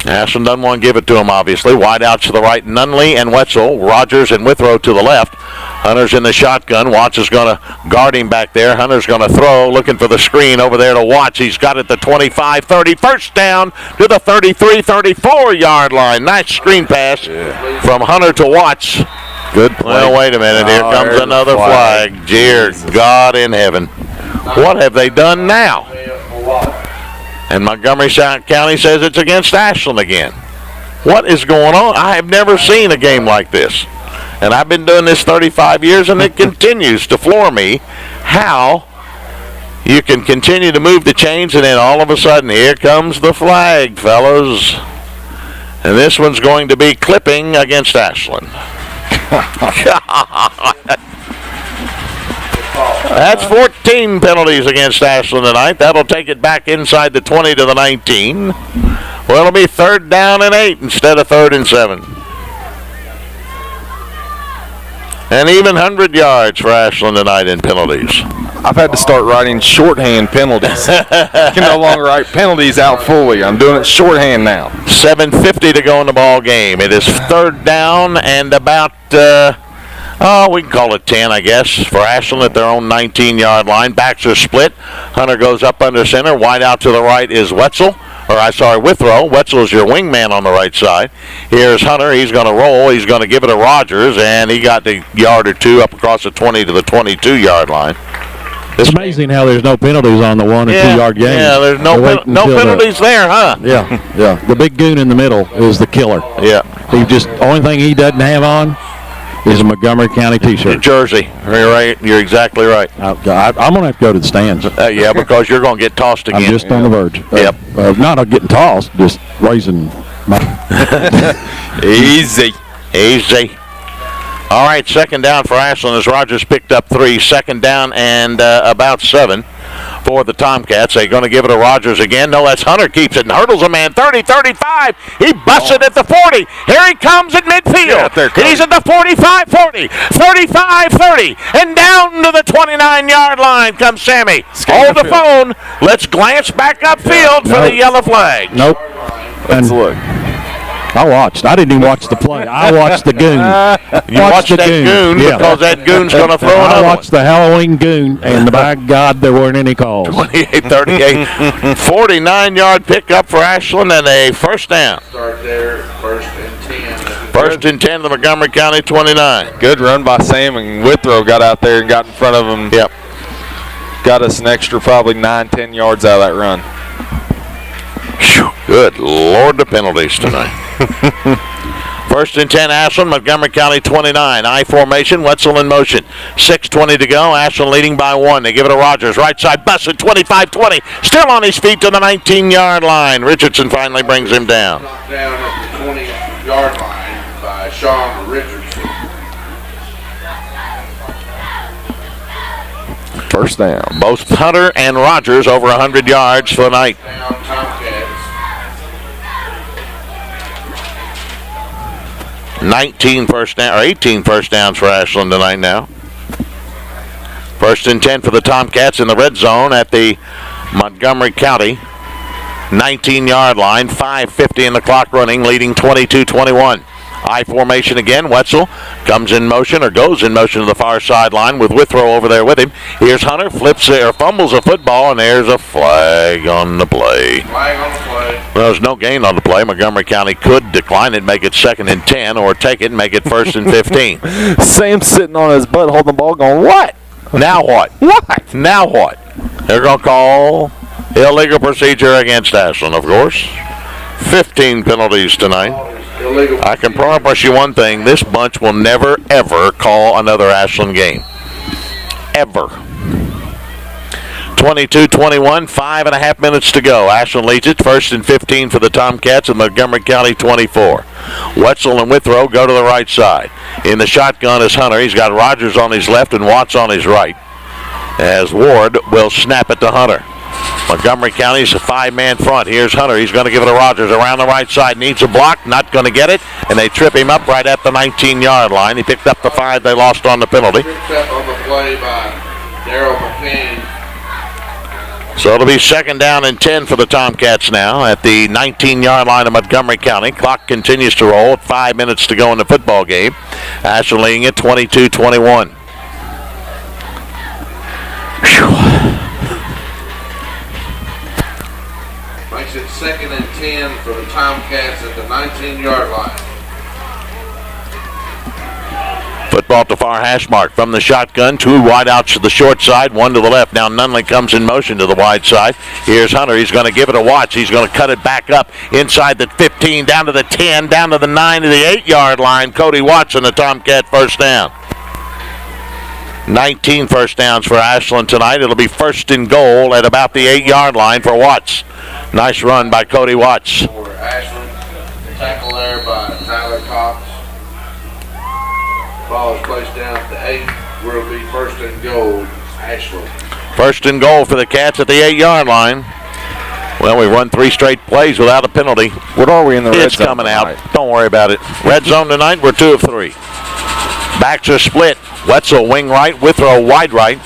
Ashland doesn't want to give it to them, obviously. Wide out to the right, Nunley and Wetzel. Rogers and Withrow to the left. Hunter's in the shotgun. Watts is going to guard him back there. Hunter's going to throw, looking for the screen over there to Watts. He's got it at the 25-30. First down to the 33-34-yard line. Nice screen pass from Hunter to Watts. Good play. Well, wait a minute. Here comes another flag. Dear God in heaven. What have they done now? And Montgomery County says it's against Ashland again. What is going on? I have never seen a game like this. And I've been doing this 35 years, and it continues to floor me how you can continue to move the chains, and then all of a sudden, here comes the flag, fellas. And this one's going to be clipping against Ashland. That's 14 penalties against Ashland tonight. That'll take it back inside the 20 to the 19. Well, it'll be 3rd down and 8 instead of 3rd and 7. And even 100 yards for Ashland tonight in penalties. I've had to start writing shorthand penalties. You can no longer write penalties out fully. I'm doing it shorthand now. 7:50 to go in the ball game. It is 3rd down and about, we can call it 10, I guess, for Ashland at their own 19-yard line. Backs are split. Hunter goes up under center. Wide out to the right is Withrow. Wetzel is your wingman on the right side. Here's Hunter. He's going to roll. He's going to give it to Rogers, and he got the yard or two up across the 20 to the 22-yard line. It's amazing how there's no penalties on the 1 and 2 yard games. Yeah, there's no penalties there, huh? Yeah. The big goon in the middle is the killer. Yeah. Only thing he doesn't have on is a Montgomery County T-shirt. Jersey. You're right. You're exactly right. I'm going to have to go to the stands. Yeah, because you're going to get tossed again. I'm just on the verge. Yep. Not getting tossed, just raising my... Easy. All right, 2nd down for Ashland as Rogers picked up 3. 2nd down and about 7 for the Tomcats. They're going to give it to Rogers again. No, that's Hunter. Keeps it and hurdles a man. 30, 35. He busts it at the 40. Here he comes at midfield. He's at the 45, 40, 35, 30. And down to the 29-yard line comes Sammy. Hold the phone. Let's glance back upfield for the yellow flag. Nope. Let's look. I watched. I didn't even watch the play. I watched the goon. You watched that goon because that goon's going to throw another one. I watched the Halloween goon, and by God, there weren't any calls. 28-38. 49-yard pickup for Ashland and a 1st down. Start there, 1st and 10. 1st and 10 to Montgomery County 29. Good run by Sam, and Withrow got out there and got in front of him. Yep. Got us an extra probably 9-10 yards out of that run. Whew. Good Lord, the penalties tonight. 1st and 10, Ashland, Montgomery County 29. I formation, Wetzel in motion. 6:20 to go. Ashland leading by 1. They give it to Rogers. Right side, busted, 25-20. Still on his feet to the 19-yard line. Richardson finally brings him down. Knocked down at the 20-yard line by Sean Richardson. 1st down. Both Hunter and Rogers over 100 yards for the night. Down Tomcats. 18 first downs for Ashland tonight now. 1st and 10 for the Tomcats in the red zone at the Montgomery County 19-yard line. 5:50 in the clock running, leading 22-21. I formation again. Wetzel comes in motion or goes in motion to the far sideline with Withrow over there with him. Here's Hunter, fumbles a football, and there's a flag on the play. Flag on the play. Well, there's no gain on the play. Montgomery County could decline it, make it 2nd and 10, or take it and make it 1st and 15. Sam's sitting on his butt holding the ball going, what? Now what? What? Now what? They're going to call illegal procedure against Ashland, of course. 15 penalties tonight. Illegal. I can promise you one thing. This bunch will never, ever call another Ashland game. Ever. 22-21, 5.5 minutes to go. Ashland leads it. 1st and 15 for the Tomcats in Montgomery County 24. Wetzel and Withrow go to the right side. In the shotgun is Hunter. He's got Rogers on his left and Watts on his right. As Ward will snap it to Hunter. Montgomery County's a 5-man front. Here's Hunter. He's going to give it to Rogers around the right side. Needs a block. Not going to get it. And they trip him up right at the 19-yard line. He picked up the 5 they lost on the penalty. Picked up on the play by Darryl McCain. So it'll be 2nd down and 10 for the Tomcats now at the 19-yard line of Montgomery County. Clock continues to roll. 5 minutes to go in the football game. Ashland leading it 22-21. Makes it 2nd and 10 for the Tomcats at the 19-yard line. Football to far hash mark from the shotgun. 2 wide outs to the short side, 1 to the left. Now Nunley comes in motion to the wide side. Here's Hunter. He's going to give it a watch. He's going to cut it back up inside the 15, down to the 10, down to the 9, to the 8-yard line. Cody Watson, the Tomcat first down. 19 first downs for Ashland tonight. It'll be 1st and goal at about the 8-yard line for Watts. Nice run by Cody Watts. For Ashland, tackle there by Tyler Cox. Ball is placed down at the 8. Where it'll be 1st and goal, Ashland. 1st and goal for the Cats at the 8-yard line. Well, we run 3 straight plays without a penalty. What are we in the red It's zone coming tonight? out. Don't worry about it. Red zone tonight, we're 2 of 3. Backs are split. Wetzel wing right, Withrow wide right.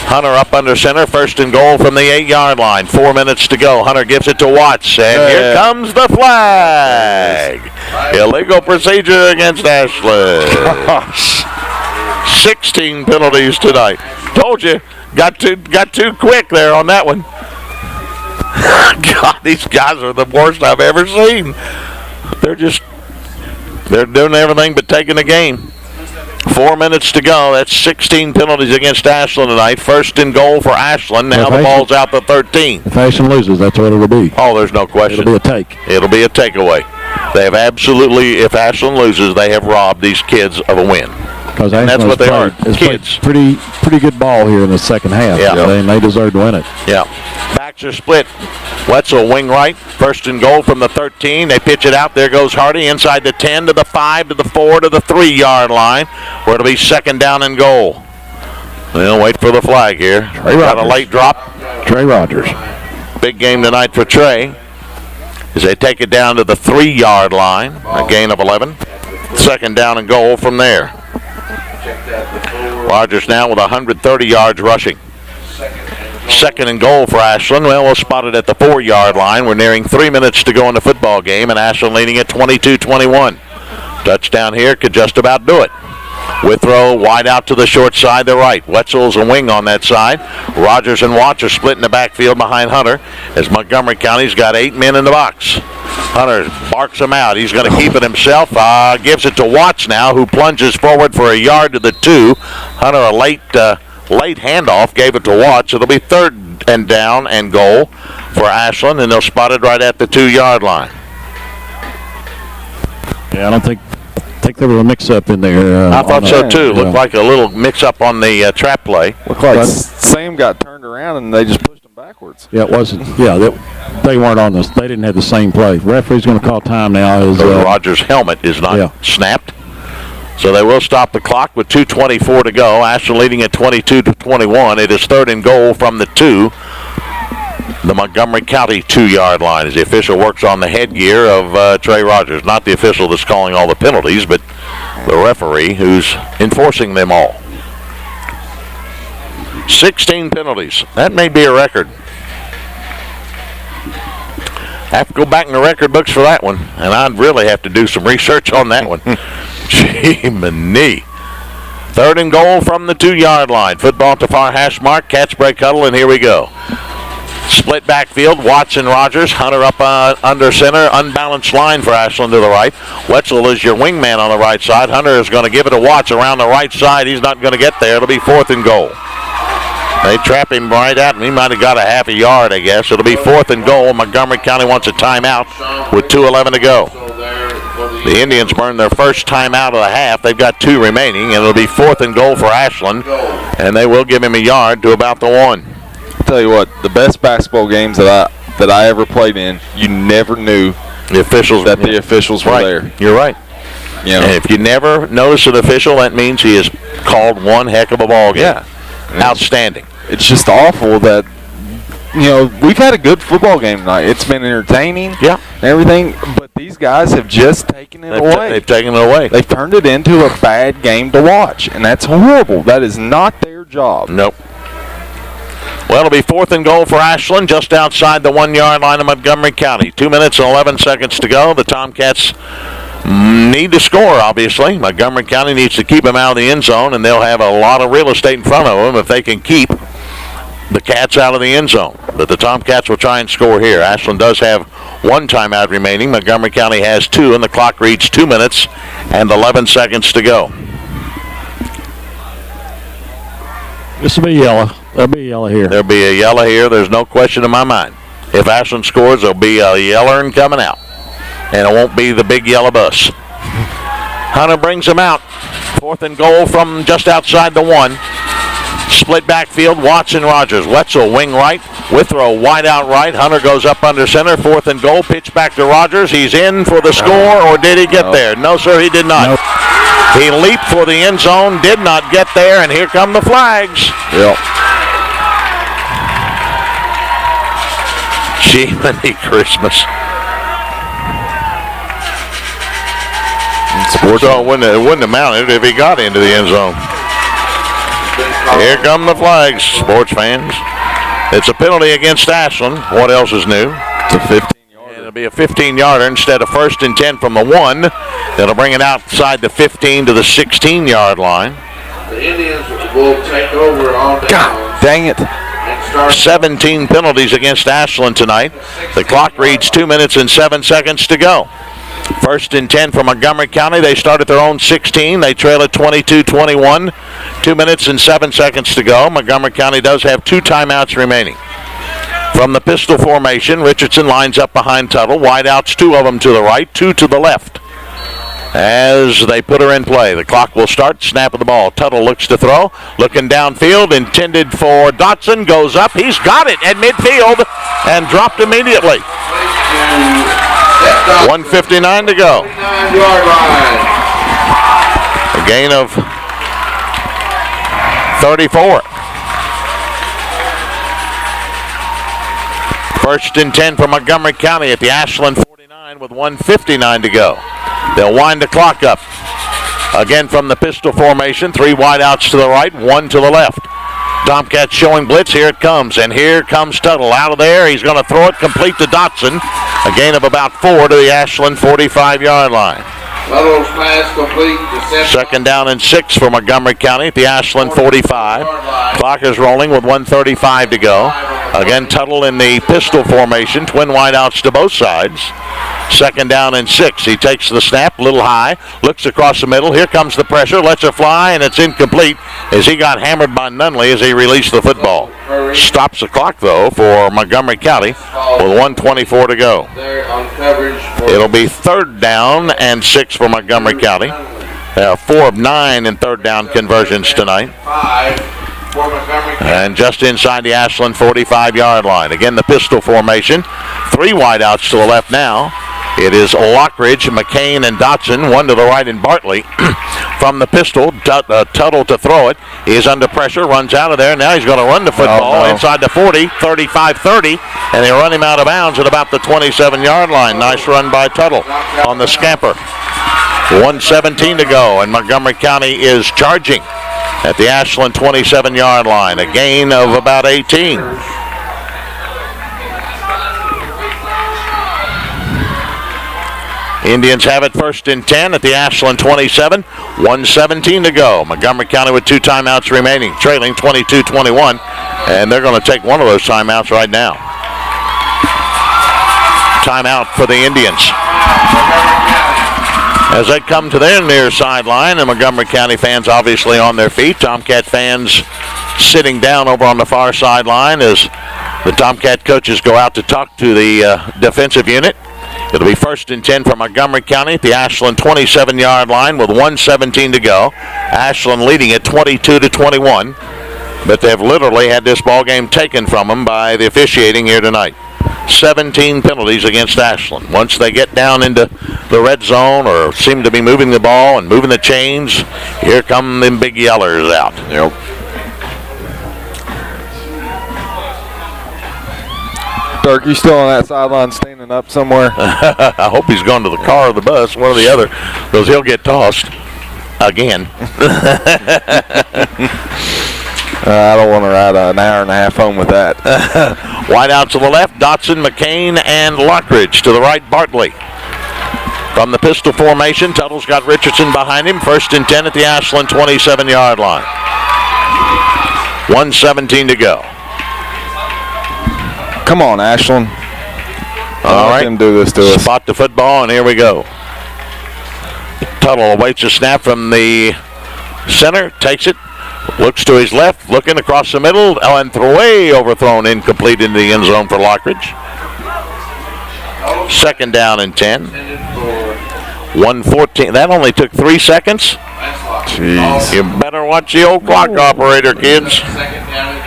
Hunter up under center, 1st and goal from the 8-yard line. 4 minutes to go. Hunter gives it to Watts, and here comes the flag. Illegal procedure against Ashland. 16 penalties tonight. Told you, got too quick there on that one. God, these guys are the worst I've ever seen. They're doing everything but taking the game. 4 minutes to go. That's 16 penalties against Ashland tonight. 1st and goal for Ashland. Now the ball's out to 13. If Ashland loses, that's what it'll be. Oh, there's no question. It'll be a take. It'll be a takeaway. They have absolutely, if Ashland loses, they have robbed these kids of a win. Because that's what they are, It's kids. played pretty good ball here in the second half. Yeah. And they deserve to win it. Yeah. Backs are split. Wetzel wing right. 1st and goal from the 13. They pitch it out. There goes Hardy inside the 10 to the 5 to the 4 to the 3-yard line, where it'll be 2nd down and goal. We'll wait for the flag here. Got a late drop. Trey Rogers. Big game tonight for Trey as they take it down to the 3-yard line. A gain of 11. 2nd down and goal from there. Rogers now with 130 yards rushing. 2nd and goal for Ashland. Well, we'll spot it at the 4-yard line. We're nearing 3 minutes to go in the football game, and Ashland leading at 22-21. Touchdown here could just about do it. Withrow wide out to the short side, the right. Wetzel's a wing on that side. Rogers and Watts are split in the backfield behind Hunter as Montgomery County's got 8 men in the box. Hunter barks him out. He's going to keep it himself. Gives it to Watts now, who plunges forward for a yard to the 2. Hunter a late handoff, gave it to Watts. It'll be 3rd and down and goal for Ashland, and they'll spot it right at the 2-yard line. Yeah, I think there was a mix-up in there. I thought so too. Yeah. Looked like a little mix-up on the trap play. Looked like Sam got turned around and they just pushed him backwards. Yeah, it wasn't. Yeah, they weren't on this. They didn't have the same play. The referee's going to call time now. Rogers' helmet is not snapped. So they will stop the clock with 2:24 to go. Ashland leading at 22-21. It is 3rd and goal from the 2. The Montgomery County 2-yard line as the official works on the headgear of Trey Rogers. Not the official that's calling all the penalties, but the referee who's enforcing them all. 16 penalties. That may be a record. I have to go back in the record books for that one, and I'd really have to do some research on that one. Gee-many. 3rd and goal from the 2-yard line. Football to far hash mark. Catch, break, huddle, and here we go. Split backfield, Watts and Rogers. Hunter up under center. Unbalanced line for Ashland to the right. Wetzel is your wingman on the right side. Hunter is going to give it to Watts around the right side. He's not going to get there. It'll be 4th and goal. They trap him right at him. He might have got a half a yard, I guess. It'll be 4th and goal. Montgomery County wants a timeout with 2:11 to go. The Indians burned their first timeout of the half. They've got 2 remaining, and it'll be 4th and goal for Ashland. And they will give him a yard to about the 1. Tell you what, the best basketball games that I ever played in, you never knew the officials were there. You're right. You know? And if you never notice an official, that means he has called one heck of a ball game. Yeah. Outstanding. It's just awful that we've had a good football game tonight. It's been entertaining. Yeah. And everything, but these guys have just taken it away. They've taken it away. They've turned it into a bad game to watch, and that's horrible. That is not their job. Nope. Well, it'll be 4th and goal for Ashland, just outside the 1-yard line of Montgomery County. 2 minutes and 11 seconds to go. The Tomcats need to score, obviously. Montgomery County needs to keep them out of the end zone, and they'll have a lot of real estate in front of them if they can keep the Cats out of the end zone. But the Tomcats will try and score here. Ashland does have 1 timeout remaining. Montgomery County has 2, and the clock reads 2 minutes and 11 seconds to go. This will be yellow. There'll be yellow here. There'll be a yellow here. There's no question in my mind. If Ashland scores, there'll be a yeller coming out. And it won't be the big yellow bus. Hunter brings him out. 4th and goal from just outside the 1. Split backfield, Watson, Rogers. Wetzel, wing right. Withrow, wide out right. Hunter goes up under center. 4th and goal. Pitch back to Rogers. He's in for the score, or did he get there? No, sir, he did not. Nope. He leaped for the end zone, did not get there, and here come the flags. Yep. Jiminy Christmas. So it wouldn't have mounted if he got into the end zone. Here come the flags, sports fans. It's a penalty against Ashland. What else is new? It's a 15-yarder. It'll be a 15-yarder instead of 1st and 10 from the 1. That'll bring it outside the 15 to the 16-yard line. The Indians will take over on down. God dang it. 17 penalties against Ashland tonight. The clock reads 2 minutes and 7 seconds to go. 1st and 10 for Montgomery County. They start at their own 16. They trail at 22-21. 2 minutes and 7 seconds to go. Montgomery County does have 2 timeouts remaining. From the pistol formation, Richardson lines up behind Tuttle. Wideouts, 2 of them to the right, 2 to the left. As they put her in play, the clock will start. Snap of the ball. Tuttle looks to throw. Looking downfield, intended for Dotson. Goes up. He's got it at midfield and dropped immediately. 1:59 to go. 9-yard line. A gain of 34. 1st and 10 for Montgomery County at the Ashland 49 with 1:59 to go. They'll wind the clock up. Again from the pistol formation. 3 wideouts to the right, 1 to the left. Tomcats showing blitz. Here it comes. And here comes Tuttle out of there. He's going to throw it complete to Dotson. A gain of about 4 to the Ashland 45-yard line. Tuttle's pass complete to 2nd down and 6 for Montgomery County at the Ashland 45. Clock is rolling with 1:35 to go. Again, Tuttle in the pistol formation. Twin wideouts to both sides. 2nd down and 6. He takes the snap, a little high, looks across the middle. Here comes the pressure, lets her fly, and it's incomplete as he got hammered by Nunley as he released the football. Stops the clock, though, for Montgomery County with 1:24 to go. there on coverage. It'll be 3rd down and 6 for Montgomery County. 4 of 9 in 3rd down conversions tonight. 5 for Montgomery County. And just inside the Ashland 45-yard line. Again, the pistol formation. 3 wideouts to the left now. It is Lockridge, McCain, and Dotson. 1 to the right in Bartley. From the pistol, Tuttle to throw it. He is under pressure, runs out of there. Now he's going to run the football inside the 40, 35-30, and they run him out of bounds at about the 27-yard line. Nice run by Tuttle on the scamper. 1:17 to go, and Montgomery County is charging at the Ashland 27-yard line. A gain of about 18. Indians have it 1st and 10 at the Ashland 27. 1:17 to go. Montgomery County with 2 timeouts remaining, trailing 22-21. And they're going to take one of those timeouts right now. Timeout for the Indians. As they come to their near sideline, and Montgomery County fans obviously on their feet. Tomcat fans sitting down over on the far sideline as the Tomcat coaches go out to talk to the defensive unit. It'll be 1st and 10 for Montgomery County at the Ashland 27-yard line with 1:17 to go. Ashland leading at 22-21, but they've literally had this ball game taken from them by the officiating here tonight. 17 penalties against Ashland. Once they get down into the red zone or seem to be moving the ball and moving the chains, here come them big yellers out. Yep. Dirk, you still on that sideline standing up somewhere? I hope he's gone to the car or the bus, one or the other, because he'll get tossed again. I don't want to ride an hour and a half home with that. Wide out to the left, Dotson, McCain, and Lockridge. To the right, Bartley. From the pistol formation, Tuttle's got Richardson behind him. 1st and 10 at the Ashland 27-yard line. 1:17 to go. Come on, Ashland. All right. Let him do this to us. Spot the football, and here we go. Tuttle awaits a snap from the center, takes it, looks to his left, looking across the middle, and way overthrown, incomplete into the end zone for Lockridge. 2nd down and 10. 1:14. That only took 3 seconds. Jeez. You better watch the old clock operator, kids. 2nd down and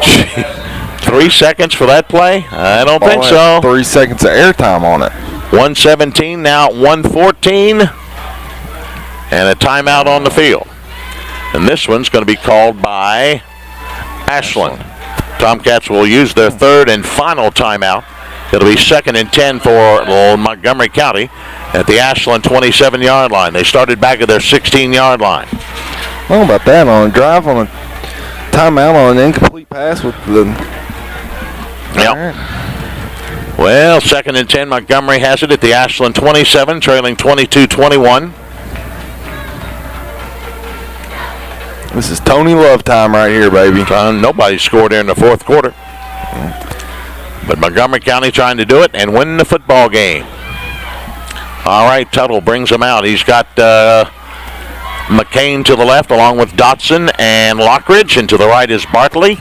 10. 3 seconds for that play? I don't think so. 3 seconds of airtime on it. 1:17, now 1:14. And a timeout on the field. And this one's going to be called by Ashland. Tomcats will use their 3rd and final timeout. It'll be 2nd and 10 for Montgomery County at the Ashland 27-yard line. They started back at their 16-yard line. How about that on a drive on a timeout on an incomplete pass with the... Yep. Right. Well, 2nd and 10, Montgomery has it at the Ashland 27, trailing 22-21. This is Tony Love time right here, baby. Nobody scored there in the 4th quarter. But Montgomery County trying to do it and win the football game. All right, Tuttle brings him out. He's got McCain to the left along with Dotson and Lockridge, and to the right is Bartley.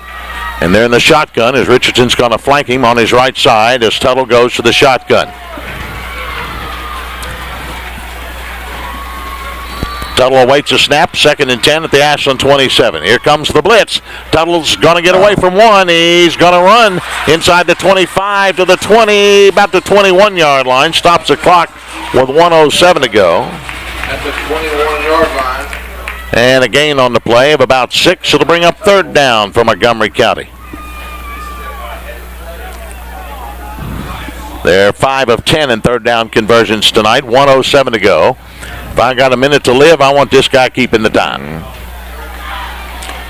And they're in the shotgun as Richardson's going to flank him on his right side as Tuttle goes to the shotgun. Tuttle awaits a snap, 2nd and 10 at the Ashland 27. Here comes the blitz. Tuttle's going to get away from one. He's going to run inside the 25 to the 20, about the 21-yard line. Stops the clock with 1:07 to go. At the 21-yard line. And a gain on the play of about 6. It'll bring up 3rd down for Montgomery County. They're 5 of 10 in 3rd down conversions tonight. 1:07 to go. If I got a minute to live, I want this guy keeping the time.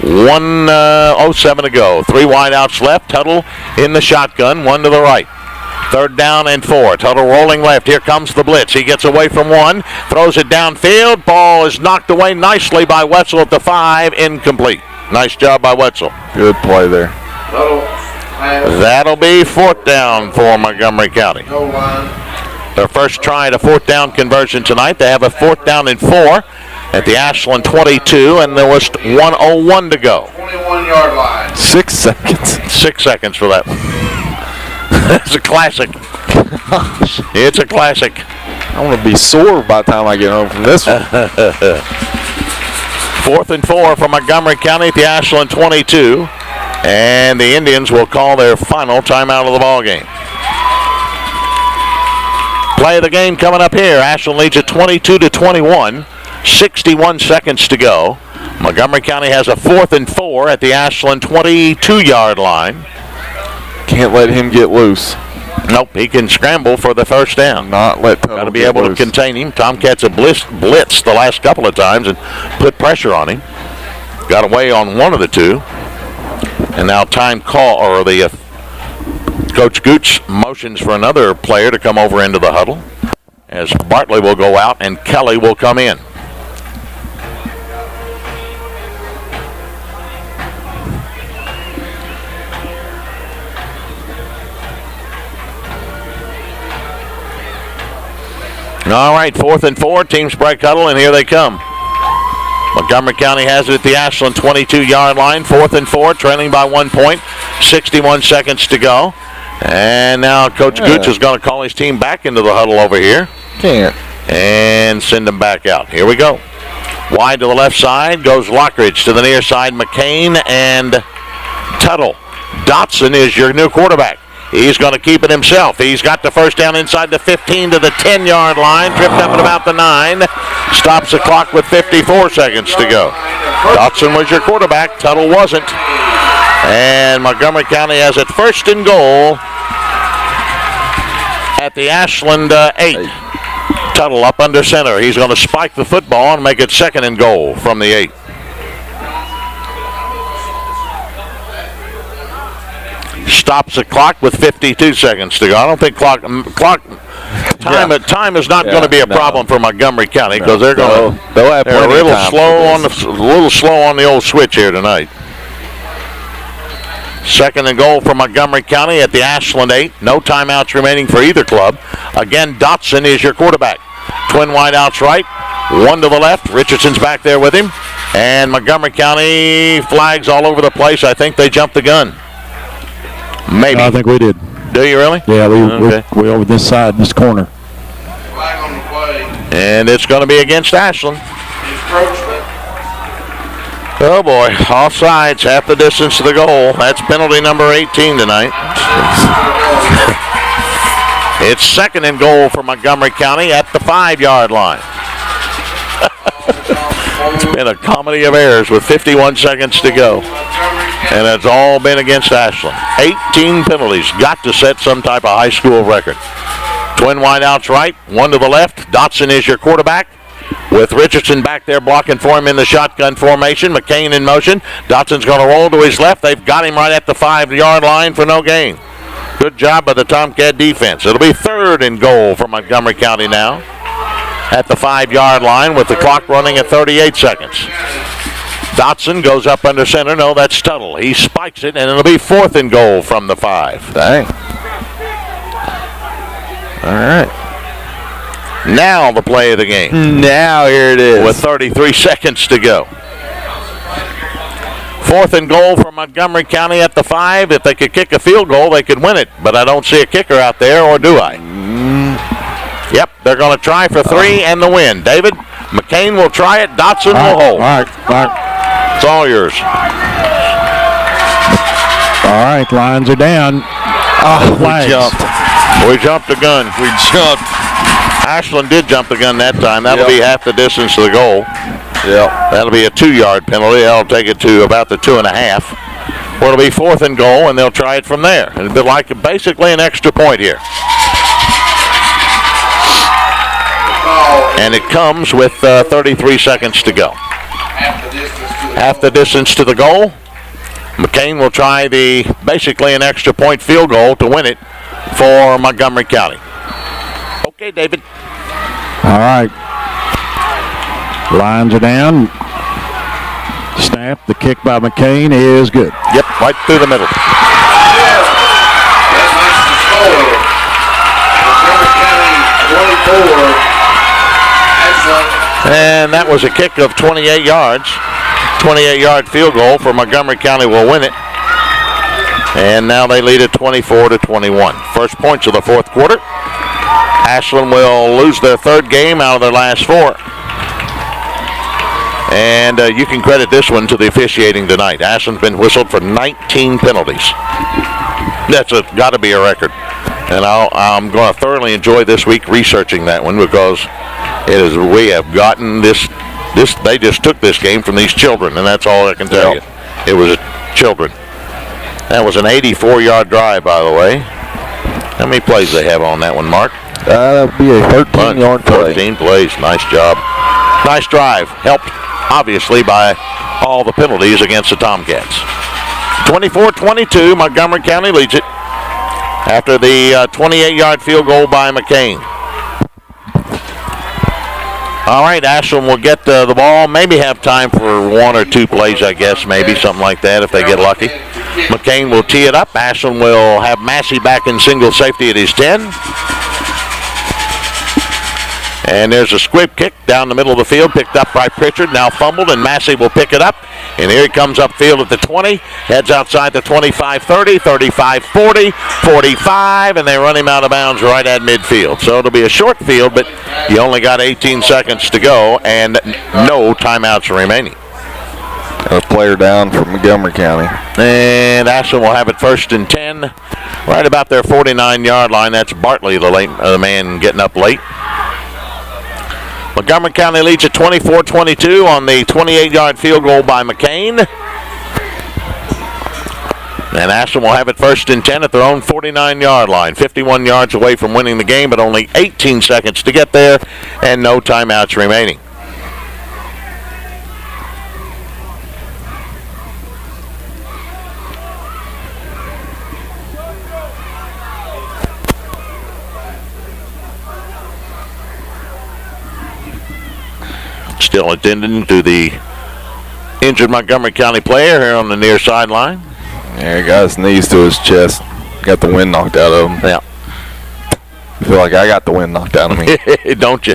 1:07 to go. 3 wideouts left. Tuttle in the shotgun. 1 to the right. 3rd down and 4. Tuttle rolling left. Here comes the blitz. He gets away from one. Throws it downfield. Ball is knocked away nicely by Wetzel at the 5. Incomplete. Nice job by Wetzel. Good play there. That'll be 4th down for Montgomery County. Goal line. Their first try at a 4th down conversion tonight. They have a 4th down and 4 at the Ashland 22, and there was 1:01 to go. 21-yard line. 6 seconds. 6 seconds for that one. It's a classic. It's a classic. I want to be sore by the time I get home from this one. 4th and 4 for Montgomery County at the Ashland 22, and the Indians will call their final timeout of the ball game. Play of the game coming up here. Ashland leads at 22-21. 61 seconds to go. Montgomery County has a 4th and 4 at the Ashland 22-yard line. Can't let him get loose. Nope, he can scramble for the first down. Not let Tuttle Got to be get able loose. to contain him. Tomcats have blitzed the last couple of times and put pressure on him. Got away on one of the two. And now time call, or the Coach Gooch motions for another player to come over into the huddle as Bartley will go out and Kelly will come in. All right, 4th and 4, teams break huddle, and here they come. Montgomery County has it at the Ashland 22-yard line, 4th and 4, trailing by 1 point, 61 seconds to go. And now Coach Gooch is going to call his team back into the huddle over here. Can't. And send them back out. Here we go. Wide to the left side goes Lockridge. To the near side, McCain and Tuttle. Dotson is your new quarterback. He's going to keep it himself. He's got the first down inside the 15 to the 10-yard line. Tripped up at about the 9. Stops the clock with 54 seconds to go. Dotson was your quarterback. Tuttle wasn't. And Montgomery County has it first and goal at the Ashland 8. Tuttle up under center. He's going to spike the football and make it second and goal from the 8. Stops the clock with 52 seconds to go. I don't think time is not going to be a problem for Montgomery County because they're going to they're a little slow on the old switch here tonight. Second and goal for Montgomery County at the Ashland 8. No timeouts remaining for either club. Again, Dotson is your quarterback. Twin wideouts right, one to the left. Richardson's back there with him. And Montgomery County flags all over the place. I think they jumped the gun. Maybe. I think we did. Do you really? Yeah, we over this side, this corner. Flag on the play. And it's going to be against Ashland. Encroachment. Oh boy, offsides, half the distance to the goal. That's penalty number 18 tonight. It's second and goal for Montgomery County at the 5-yard line. It's been a comedy of errors with 51 seconds to go. And it's all been against Ashland. 18 penalties. Got to set some type of high school record. Twin wideouts right, one to the left. Dotson is your quarterback, with Richardson back there blocking for him in the shotgun formation. McCain in motion. Dotson's going to roll to his left. They've got him right at the 5-yard line for no gain. Good job by the Tomcat defense. It'll be third and goal for Montgomery County now at the 5-yard line with the clock running at 38 seconds. Dotson goes up under center. No, that's Tuttle. He spikes it, and it'll be fourth and goal from the 5. Dang. All right. Now the play of the game. Now here it is. With 33 seconds to go. Fourth and goal for Montgomery County at the 5. If they could kick a field goal, they could win it. But I don't see a kicker out there, or do I? Yep, they're going to try for 3 and the win. David, McCain will try it. Dotson will hold. All right. It's all yours. All right, lines are down. We jumped. We jumped the gun. We jumped. Ashland did jump the gun that time. That'll be half the distance to the goal. Yep. That'll be a 2-yard penalty. That'll take it to about the 2.5. Well, it'll be fourth and goal, and they'll try it from there. It'll be like basically an extra point here. And it comes with 33 seconds to go. Half the distance to the goal. McCain will try basically an extra point field goal to win it for Montgomery County. Okay, David. All right. Lines are down. Snap. The kick by McCain is good. Yep, right through the middle. And that was a kick of 28 yards. 28-yard field goal for Montgomery County will win it. And now they lead it 24-21. First points of the fourth quarter. Ashland will lose their third game out of their last 4. And you can credit this one to the officiating tonight. Ashland's been whistled for 19 penalties. That's got to be a record. And I'm going to thoroughly enjoy this week researching that one because we have gotten this. They just took this game from these children, and that's all I can tell you. It was children. That was an 84-yard drive, by the way. How many plays they have on that one, Mark? That'll be a 13-yard play. 13 plays. Nice job. Nice drive. Helped, obviously, by all the penalties against the Tomcats. 24-22, Montgomery County leads it after the 28-yard field goal by McCain. All right, Ashland will get the ball, maybe have time for 1 or 2 plays, I guess, maybe something like that if they get lucky. McCain will tee it up. Ashland will have Massey back in single safety at his 10. And there's a squib kick down the middle of the field, picked up by Pritchard, now fumbled, and Massey will pick it up. And here he comes upfield at the 20, heads outside the 25-30, 35-40, 45, and they run him out of bounds right at midfield. So it'll be a short field, but you only got 18 seconds to go and no timeouts remaining. A player down from Montgomery County. And Ashland will have it first and 10, right about their 49-yard line. That's Bartley, the man getting up late. Montgomery County leads at 24-22 on the 28-yard field goal by McCain. And Ashland will have it 1st and 10 at their own 49-yard line. 51 yards away from winning the game, but only 18 seconds to get there, and no timeouts remaining. Still attending to the injured Montgomery County player here on the near sideline. Yeah, he got his knees to his chest. Got the wind knocked out of him. Yeah. I feel like I got the wind knocked out of me. Don't you?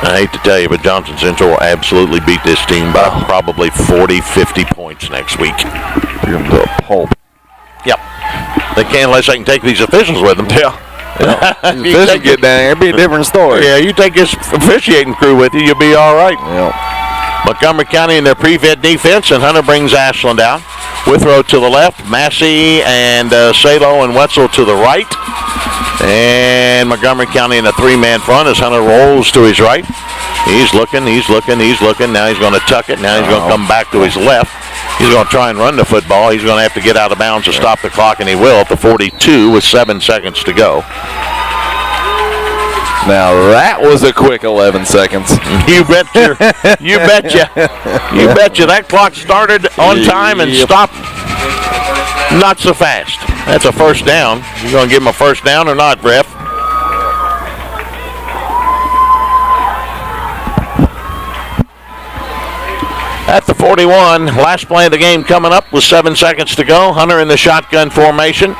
I hate to tell you, but Johnson Central will absolutely beat this team by probably 40, 50 points next week. Beat him to a pulp. Yep. They can't unless they can take these officials with them. Yeah. If the officials get down here, it'd be a different story. Yeah, you take this officiating crew with you, you'll be all right. Yeah. Montgomery County in their pre-vet defense, and Hunter brings Ashland down. Withrow to the left, Massey and Salo and Wetzel to the right. And Montgomery County in a 3-man front as Hunter rolls to his right. He's looking. Now he's going to tuck it. Now he's going to come back to his left. He's going to try and run the football. He's going to have to get out of bounds to stop the clock, and he will at the 42 with 7 seconds to go. Now that was a quick 11 seconds. You betcha. You betcha. You betcha. That clock started on time and stopped not so fast. That's a first down. You going to give him a first down or not, ref? At the 41, last play of the game coming up with 7 seconds to go. Hunter in the shotgun formation.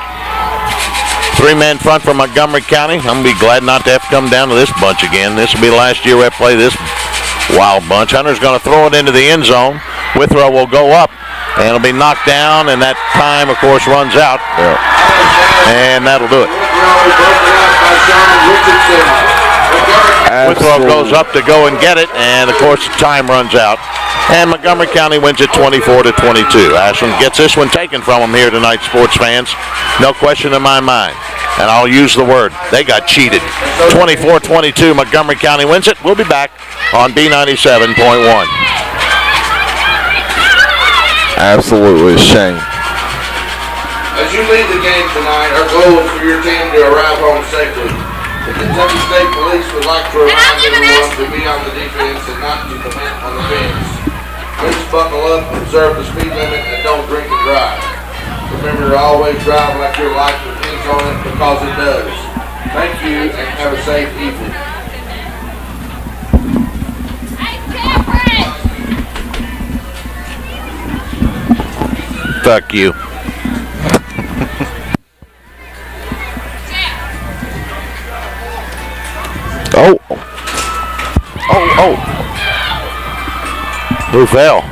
3-man front for Montgomery County. I'm going to be glad not to have to come down to this bunch again. This will be the last year we have to play this wild bunch. Hunter's going to throw it into the end zone. Withrow will go up, and it'll be knocked down, and that time, of course, runs out. And that'll do it. Withrow goes up to go and get it, and, of course, the time runs out. And Montgomery County wins it 24-22. Ashland gets this one taken from them here tonight, sports fans. No question in my mind. And I'll use the word. They got cheated. 24-22, Montgomery County wins it. We'll be back on B97.1. Absolutely a shame. As you lead the game tonight, our goal is for your team to arrive home safely. The Kentucky State Police would like to remind everyone to be on the defense and not to commit on the fence. Please buckle up, observe the speed limit, and don't drink and drive. Remember to always drive like your life depends on it, because it does. Thank you, and have a safe evening. Fuck you. Oh. Who fell?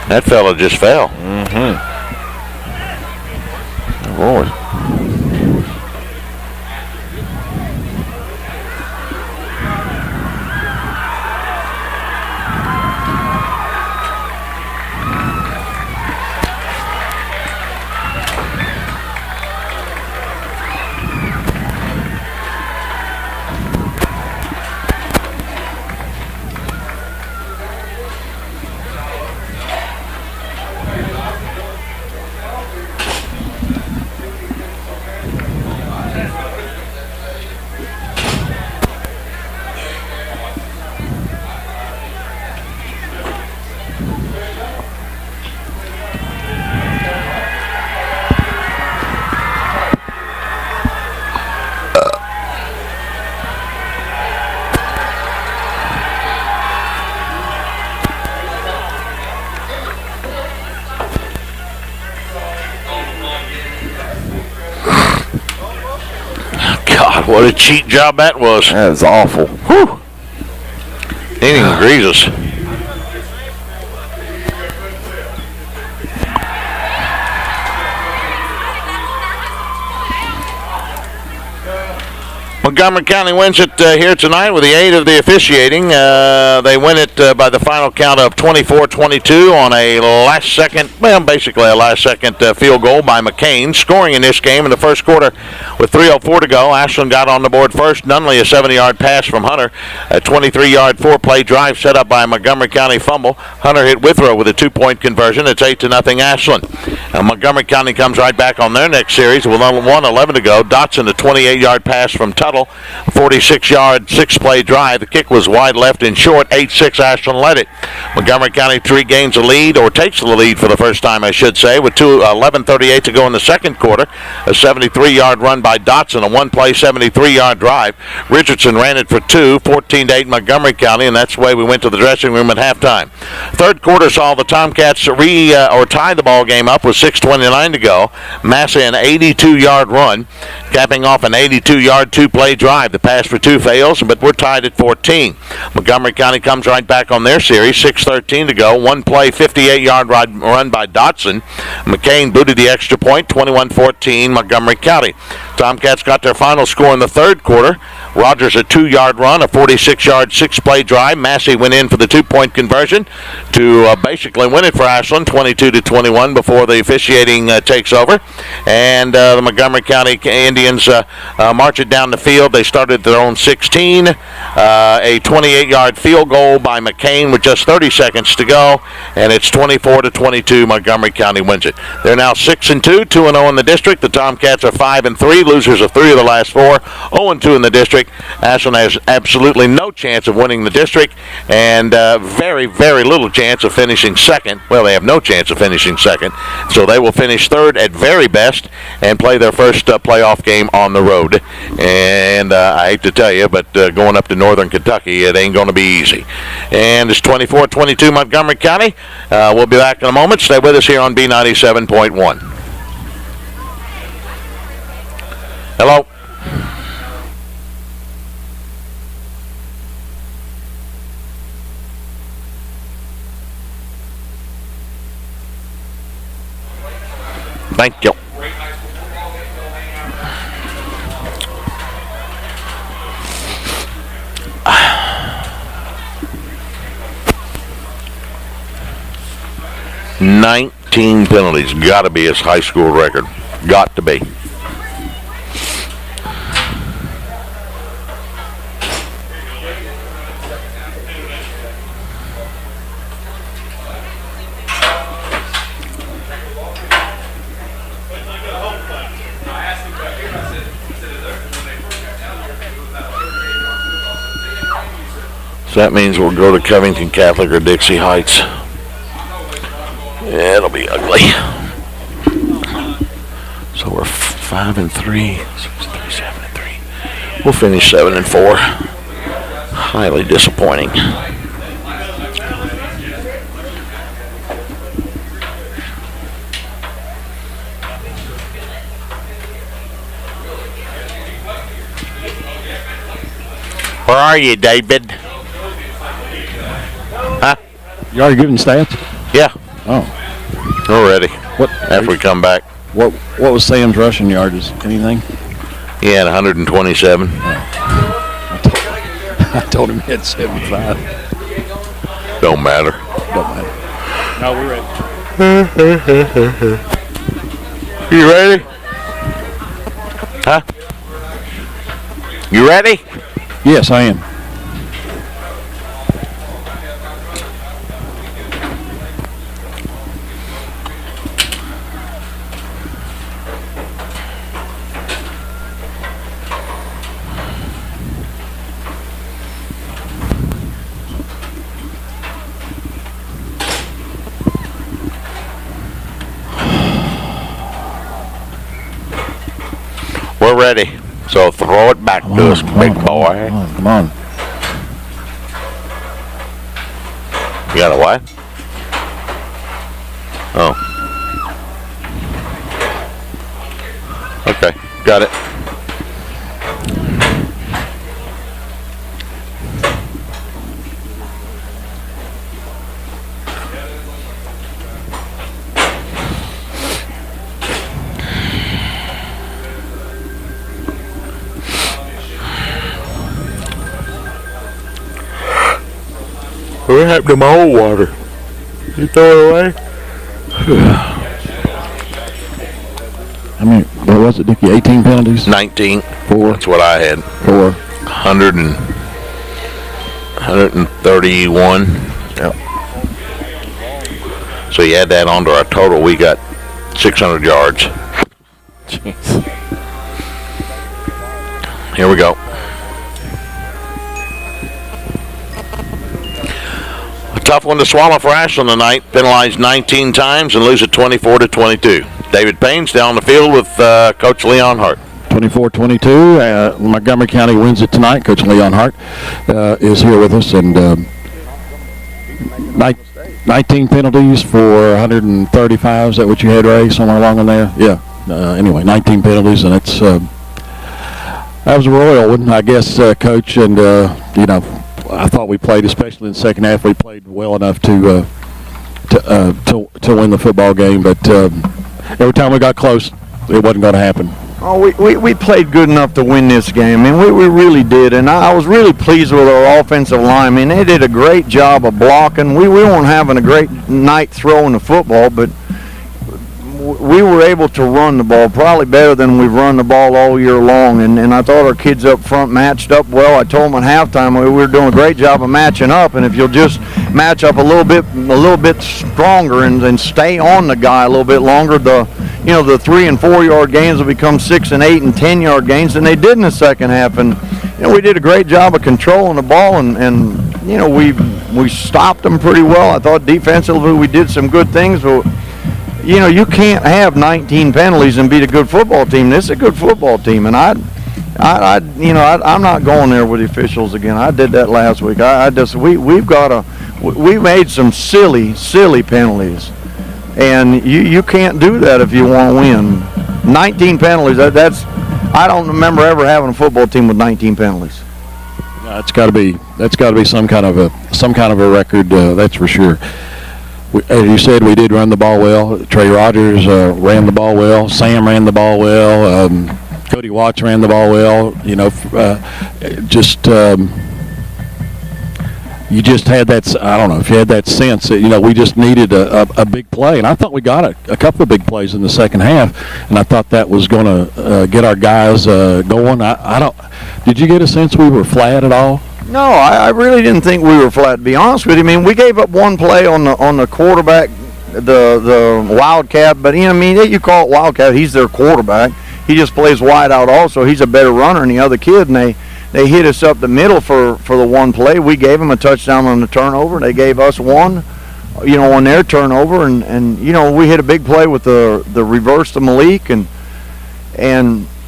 That fella just fell. Lord. What a cheat job that was. That is awful. Whew. Anything agrees us. Montgomery County wins it here tonight with the aid of the officiating. They win it by the final count of 24-22 on a last-second field goal by McCain. Scoring in this game in the first quarter with 3:04 to go. Ashland got on the board first. Nunley, a 70-yard pass from Hunter. A 23-yard four-play drive set up by a Montgomery County fumble. Hunter hit Withrow with a two-point conversion. It's 8-0 Ashland. Montgomery County comes right back on their next series with 1:11 to go. Dotson, a 28-yard pass from Tuttle. 46-yard, six-play drive. The kick was wide left and short. 8-6 Ashland led it. Montgomery County gains a lead, or takes the lead for the first time, I should say, with 11:38 to go in the second quarter. A 73-yard run by Dotson, a one-play 73-yard drive. Richardson ran it for two, 14-8 Montgomery County, and that's the way we went to the dressing room at halftime. Third quarter saw the Tomcats tie the ball game up with 6:29 to go. Massey, an 82-yard run, capping off an 82-yard two-play drive. The pass for two fails, but we're tied at 14. Montgomery County comes right back on their series, 6:13 to go. One play, 58-yard run by Dotson. McCain booted the extra point, 21-14 Montgomery County. Tomcats got their final score in the third quarter. Rogers, a 2-yard run, a 46-yard six-play drive. Massey went in for the two-point conversion to basically win it for Ashland, 22-21 before the officiating takes over. And the Montgomery County Indians march it down the field. They started their own 16. A 28-yard field goal by McCain with just 30 seconds to go, and it's 24-22. Montgomery County wins it. They're now 6-2, 2-0 in the district. The Tomcats are 5-3, losers of 3 of the last 4, 0-2 in the district. Ashland has absolutely no chance of winning the district, and very, very little chance of finishing second. Well, they have no chance of finishing second, so they will finish third at very best and play their first playoff game on the road. And I hate to tell you, but going up to northern Kentucky, it ain't going to be easy. And it's 24-22 Montgomery County. We'll be back in a moment. Stay with us here on B97.1. Hello. Thank you. Nineteen penalties. Got to be his high school record. Got to be. So that means we'll go to Covington Catholic or Dixie Heights. Yeah, it'll be ugly. So we're 5-3, 6-3, 7-3. We'll finish 7-4. Highly disappointing. Where are you, David? Huh? You already given stats? Yeah. Oh. We're ready. What? After we come back. What was Sam's rushing yards? Anything? He had 127. I told him he had 75. Don't matter. Don't matter. No, we're ready. You ready? Huh? You ready? Yes, I am. We're ready. So throw it back to us, big boy. Come on. You got a what? Oh. Okay, got it. What happened to my old water? You throw it away? I mean, what was it, Dickie? 18 penalties? 19. 4. That's what I had. 4. 131. Yep. So you add that onto our total, we got 600 yards. Jeez. Here we go. A tough one to swallow for Ashland tonight. Penalized 19 times and lose it 24-22. David Payne's down the field with Coach Leon Hart. 24-22. Montgomery County wins it tonight. Coach Leon Hart is here with us, and 19 penalties for 135. Is that what you had, Ray? Somewhere along in there? Yeah. Anyway, 19 penalties, and it's that was a royal one, I guess, Coach. And I thought we played, especially in the second half, we played well enough to win the football game. But every time we got close, it wasn't going to happen. Oh, we played good enough to win this game. I mean, we really did, and I was really pleased with our offensive line. I mean, they did a great job of blocking. We weren't having a great night throwing the football, but we were able to run the ball probably better than we've run the ball all year long, and I thought our kids up front matched up well. I told them at halftime we were doing a great job of matching up, and if you'll just match up a little bit stronger and stay on the guy a little bit longer, the 3 and 4 yard gains will become 6 and 8 and 10 yard gains, and they did in the second half. And we did a great job of controlling the ball, and we stopped them pretty well. I thought defensively we did some good things, but you can't have 19 penalties and beat a good football team. This is a good football team, and I'm not going there with the officials again. I did that last week. We made some silly penalties, and you can't do that if you want to win. 19 penalties. I don't remember ever having a football team with 19 penalties. That's got to be some kind of a record. That's for sure. As you said, we did run the ball well. Trey Rogers ran the ball well. Sam ran the ball well. Cody Watts ran the ball well. You just had that. I don't know if you had that sense that we just needed a big play, and I thought we got a couple of big plays in the second half, and I thought that was going to get our guys going. I don't. Did you get a sense we were flat at all? No, I really didn't think we were flat, to be honest with you. I mean, we gave up one play on the quarterback, the Wildcat, but you call it Wildcat, he's their quarterback. He just plays wide out also. He's a better runner than the other kid, and they hit us up the middle for the one play. We gave them a touchdown on the turnover. They gave us one, on their turnover, and we hit a big play with the reverse to Malik, and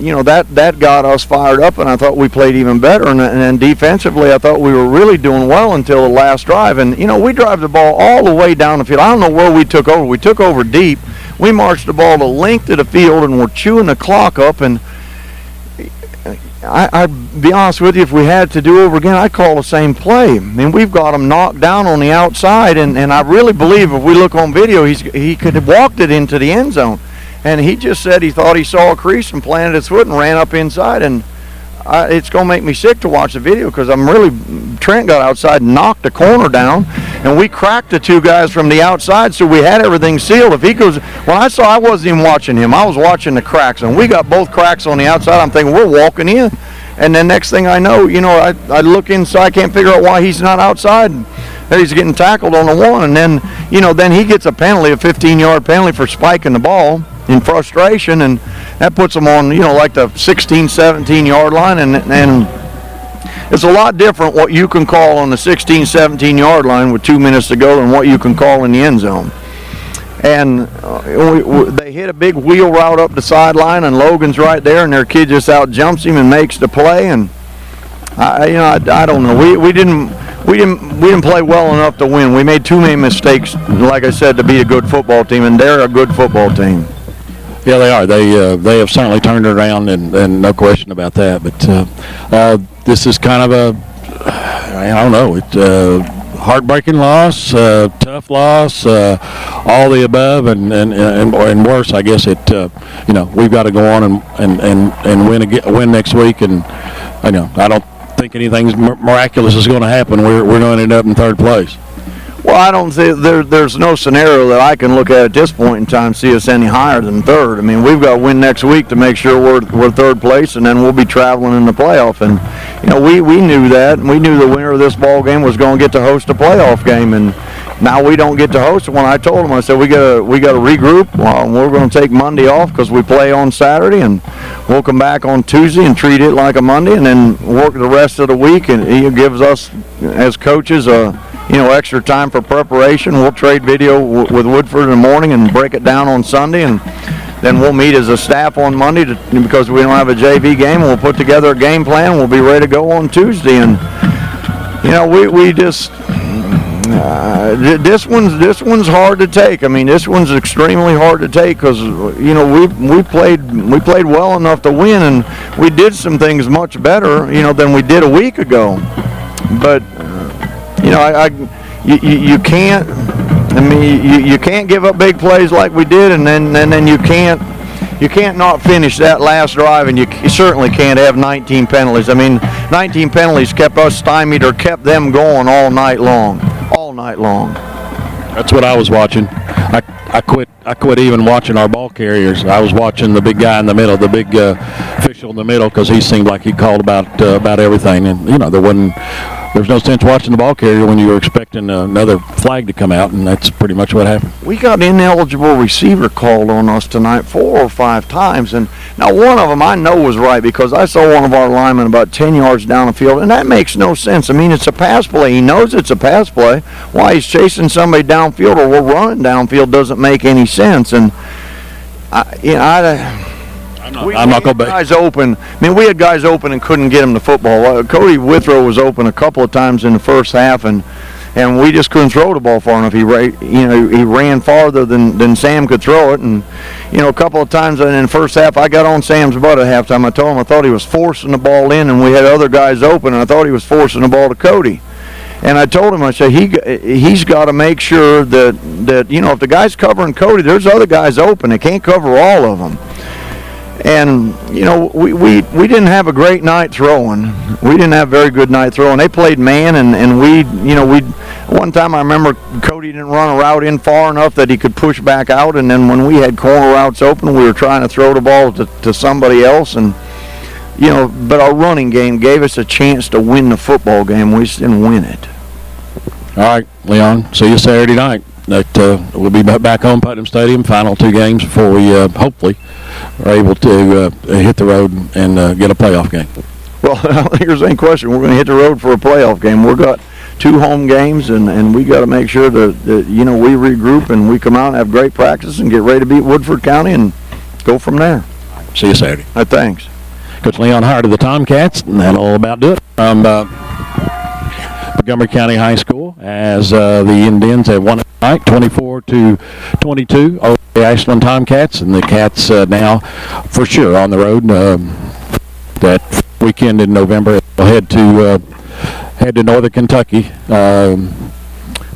that got us fired up, and I thought we played even better. And then defensively, I thought we were really doing well until the last drive. And, we drive the ball all the way down the field. I don't know where we took over. We took over deep. We marched the ball the length of the field, and we're chewing the clock up. And I'd be honest with you, if we had to do over again, I'd call the same play. I mean, we've got him knocked down on the outside, and I really believe if we look on video, he could have walked it into the end zone. And he just said he thought he saw a crease and planted his foot and ran up inside. And it's going to make me sick to watch the video because Trent got outside and knocked the corner down. And we cracked the two guys from the outside, so we had everything sealed. If he goes, I wasn't even watching him. I was watching the cracks. And we got both cracks on the outside. I'm thinking, we're walking in. And then next thing I know, I look inside, can't figure out why he's not outside. He's getting tackled on the one. And then, then he gets a penalty, a 15-yard penalty for spiking the ball in frustration, and that puts them on, like the 16, 17-yard line, and it's a lot different what you can call on the 16, 17-yard line with 2 minutes to go than what you can call in the end zone. And they hit a big wheel route up the sideline, and Logan's right there, and their kid just out jumps him and makes the play. And I don't know. We didn't play well enough to win. We made too many mistakes, like I said, to be a good football team, and they're a good football team. Yeah, they are. They have certainly turned it around, and no question about that. But this is kind of I don't know, it's a heartbreaking loss, tough loss, all the above, and worse. I guess we've got to go on and win next week, and I don't think anything miraculous is going to happen. We're going to end up in third place. Well, I don't see there's no scenario that I can look at this point in time see us any higher than third. I mean, we've got to win next week to make sure we're third place, and then we'll be traveling in the playoff. And we knew that, and we knew the winner of this ball game was going to get to host a playoff game, and now we don't get to host it. When I told them, I said we got to regroup. We're going to take Monday off because we play on Saturday, and we'll come back on Tuesday and treat it like a Monday, and then work the rest of the week. And he gives us as coaches extra time for preparation. We'll trade video with Woodford in the morning and break it down on Sunday, and then we'll meet as a staff on Monday because we don't have a JV game. We'll put together a game plan. We'll be ready to go on Tuesday, and we just this one's hard to take. I mean, this one's extremely hard to take because we played well enough to win, and we did some things much better than we did a week ago, but. You can't. I mean, you can't give up big plays like we did, and then you can't not finish that last drive, and you certainly can't have 19 penalties. I mean, 19 penalties kept us stymied or kept them going all night long. That's what I was watching. I quit even watching our ball carriers. I was watching the big guy in the middle, the big official in the middle, because he seemed like he called about everything, and there's no sense watching the ball carrier when you're expecting another flag to come out, and that's pretty much what happened. We got ineligible receiver called on us tonight 4 or 5 times, and now one of them I know was right because I saw one of our linemen about 10 yards down the field, and that makes no sense. I mean, it's a pass play. He knows it's a pass play. Why he's chasing somebody downfield or we're running downfield doesn't make any sense, and we had guys open. I mean, we had guys open and couldn't get them the football. Cody Withrow was open a couple of times in the first half, and we just couldn't throw the ball far enough. He ran farther than Sam could throw it, and a couple of times in the first half, I got on Sam's butt at halftime. I told him I thought he was forcing the ball in, and we had other guys open, and I thought he was forcing the ball to Cody. And I told him, I said, he's got to make sure that if the guy's covering Cody, there's other guys open. They can't cover all of them. And, we didn't have a great night throwing. We didn't have a very good night throwing. They played man, and one time I remember Cody didn't run a route in far enough that he could push back out, and then when we had corner routes open, we were trying to throw the ball to somebody else, and, but our running game gave us a chance to win the football game. We just didn't win it. All right, Leon, see you Saturday night. We'll be back home, Putnam Stadium, final 2 games before we hopefully are able to hit the road and get a playoff game. Well, I don't think there's any question. We're going to hit the road for a playoff game. We've got 2 home games, and we got to make sure that we regroup and we come out and have great practice and get ready to beat Woodford County and go from there. See you Saturday. Thanks. Coach Leon Hart of the Tomcats, and that'll about do it from Montgomery County High School as the Indians have won tonight 24-22 over the Ashland Tomcats, and the Cats now for sure on the road that weekend in November. They'll head to Northern Kentucky.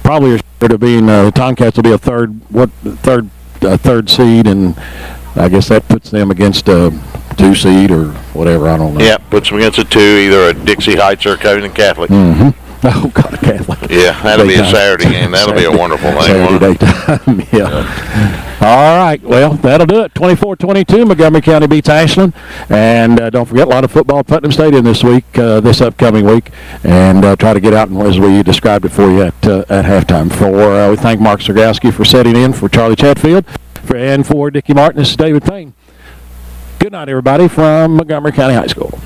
Probably assured of being the Tomcats will be a third seed, and I guess that puts them against a 2 seed or whatever. I don't know. Yeah, puts them against a 2, either a Dixie Heights or a Covington Catholic. Mm-hmm. Oh, God, Catholic. Yeah, that'll be a Saturday game. That'll be a wonderful thing. Saturday daytime, yeah. All right, well, that'll do it. 24-22, Montgomery County beats Ashland. And don't forget, a lot of football at Putnam Stadium this week, this upcoming week. And try to get out, and as we described it for you at halftime. We thank Mark Sergowski for setting in for Charlie Chatfield. And for Dickie Martin, this is David Payne. Good night, everybody, from Montgomery County High School.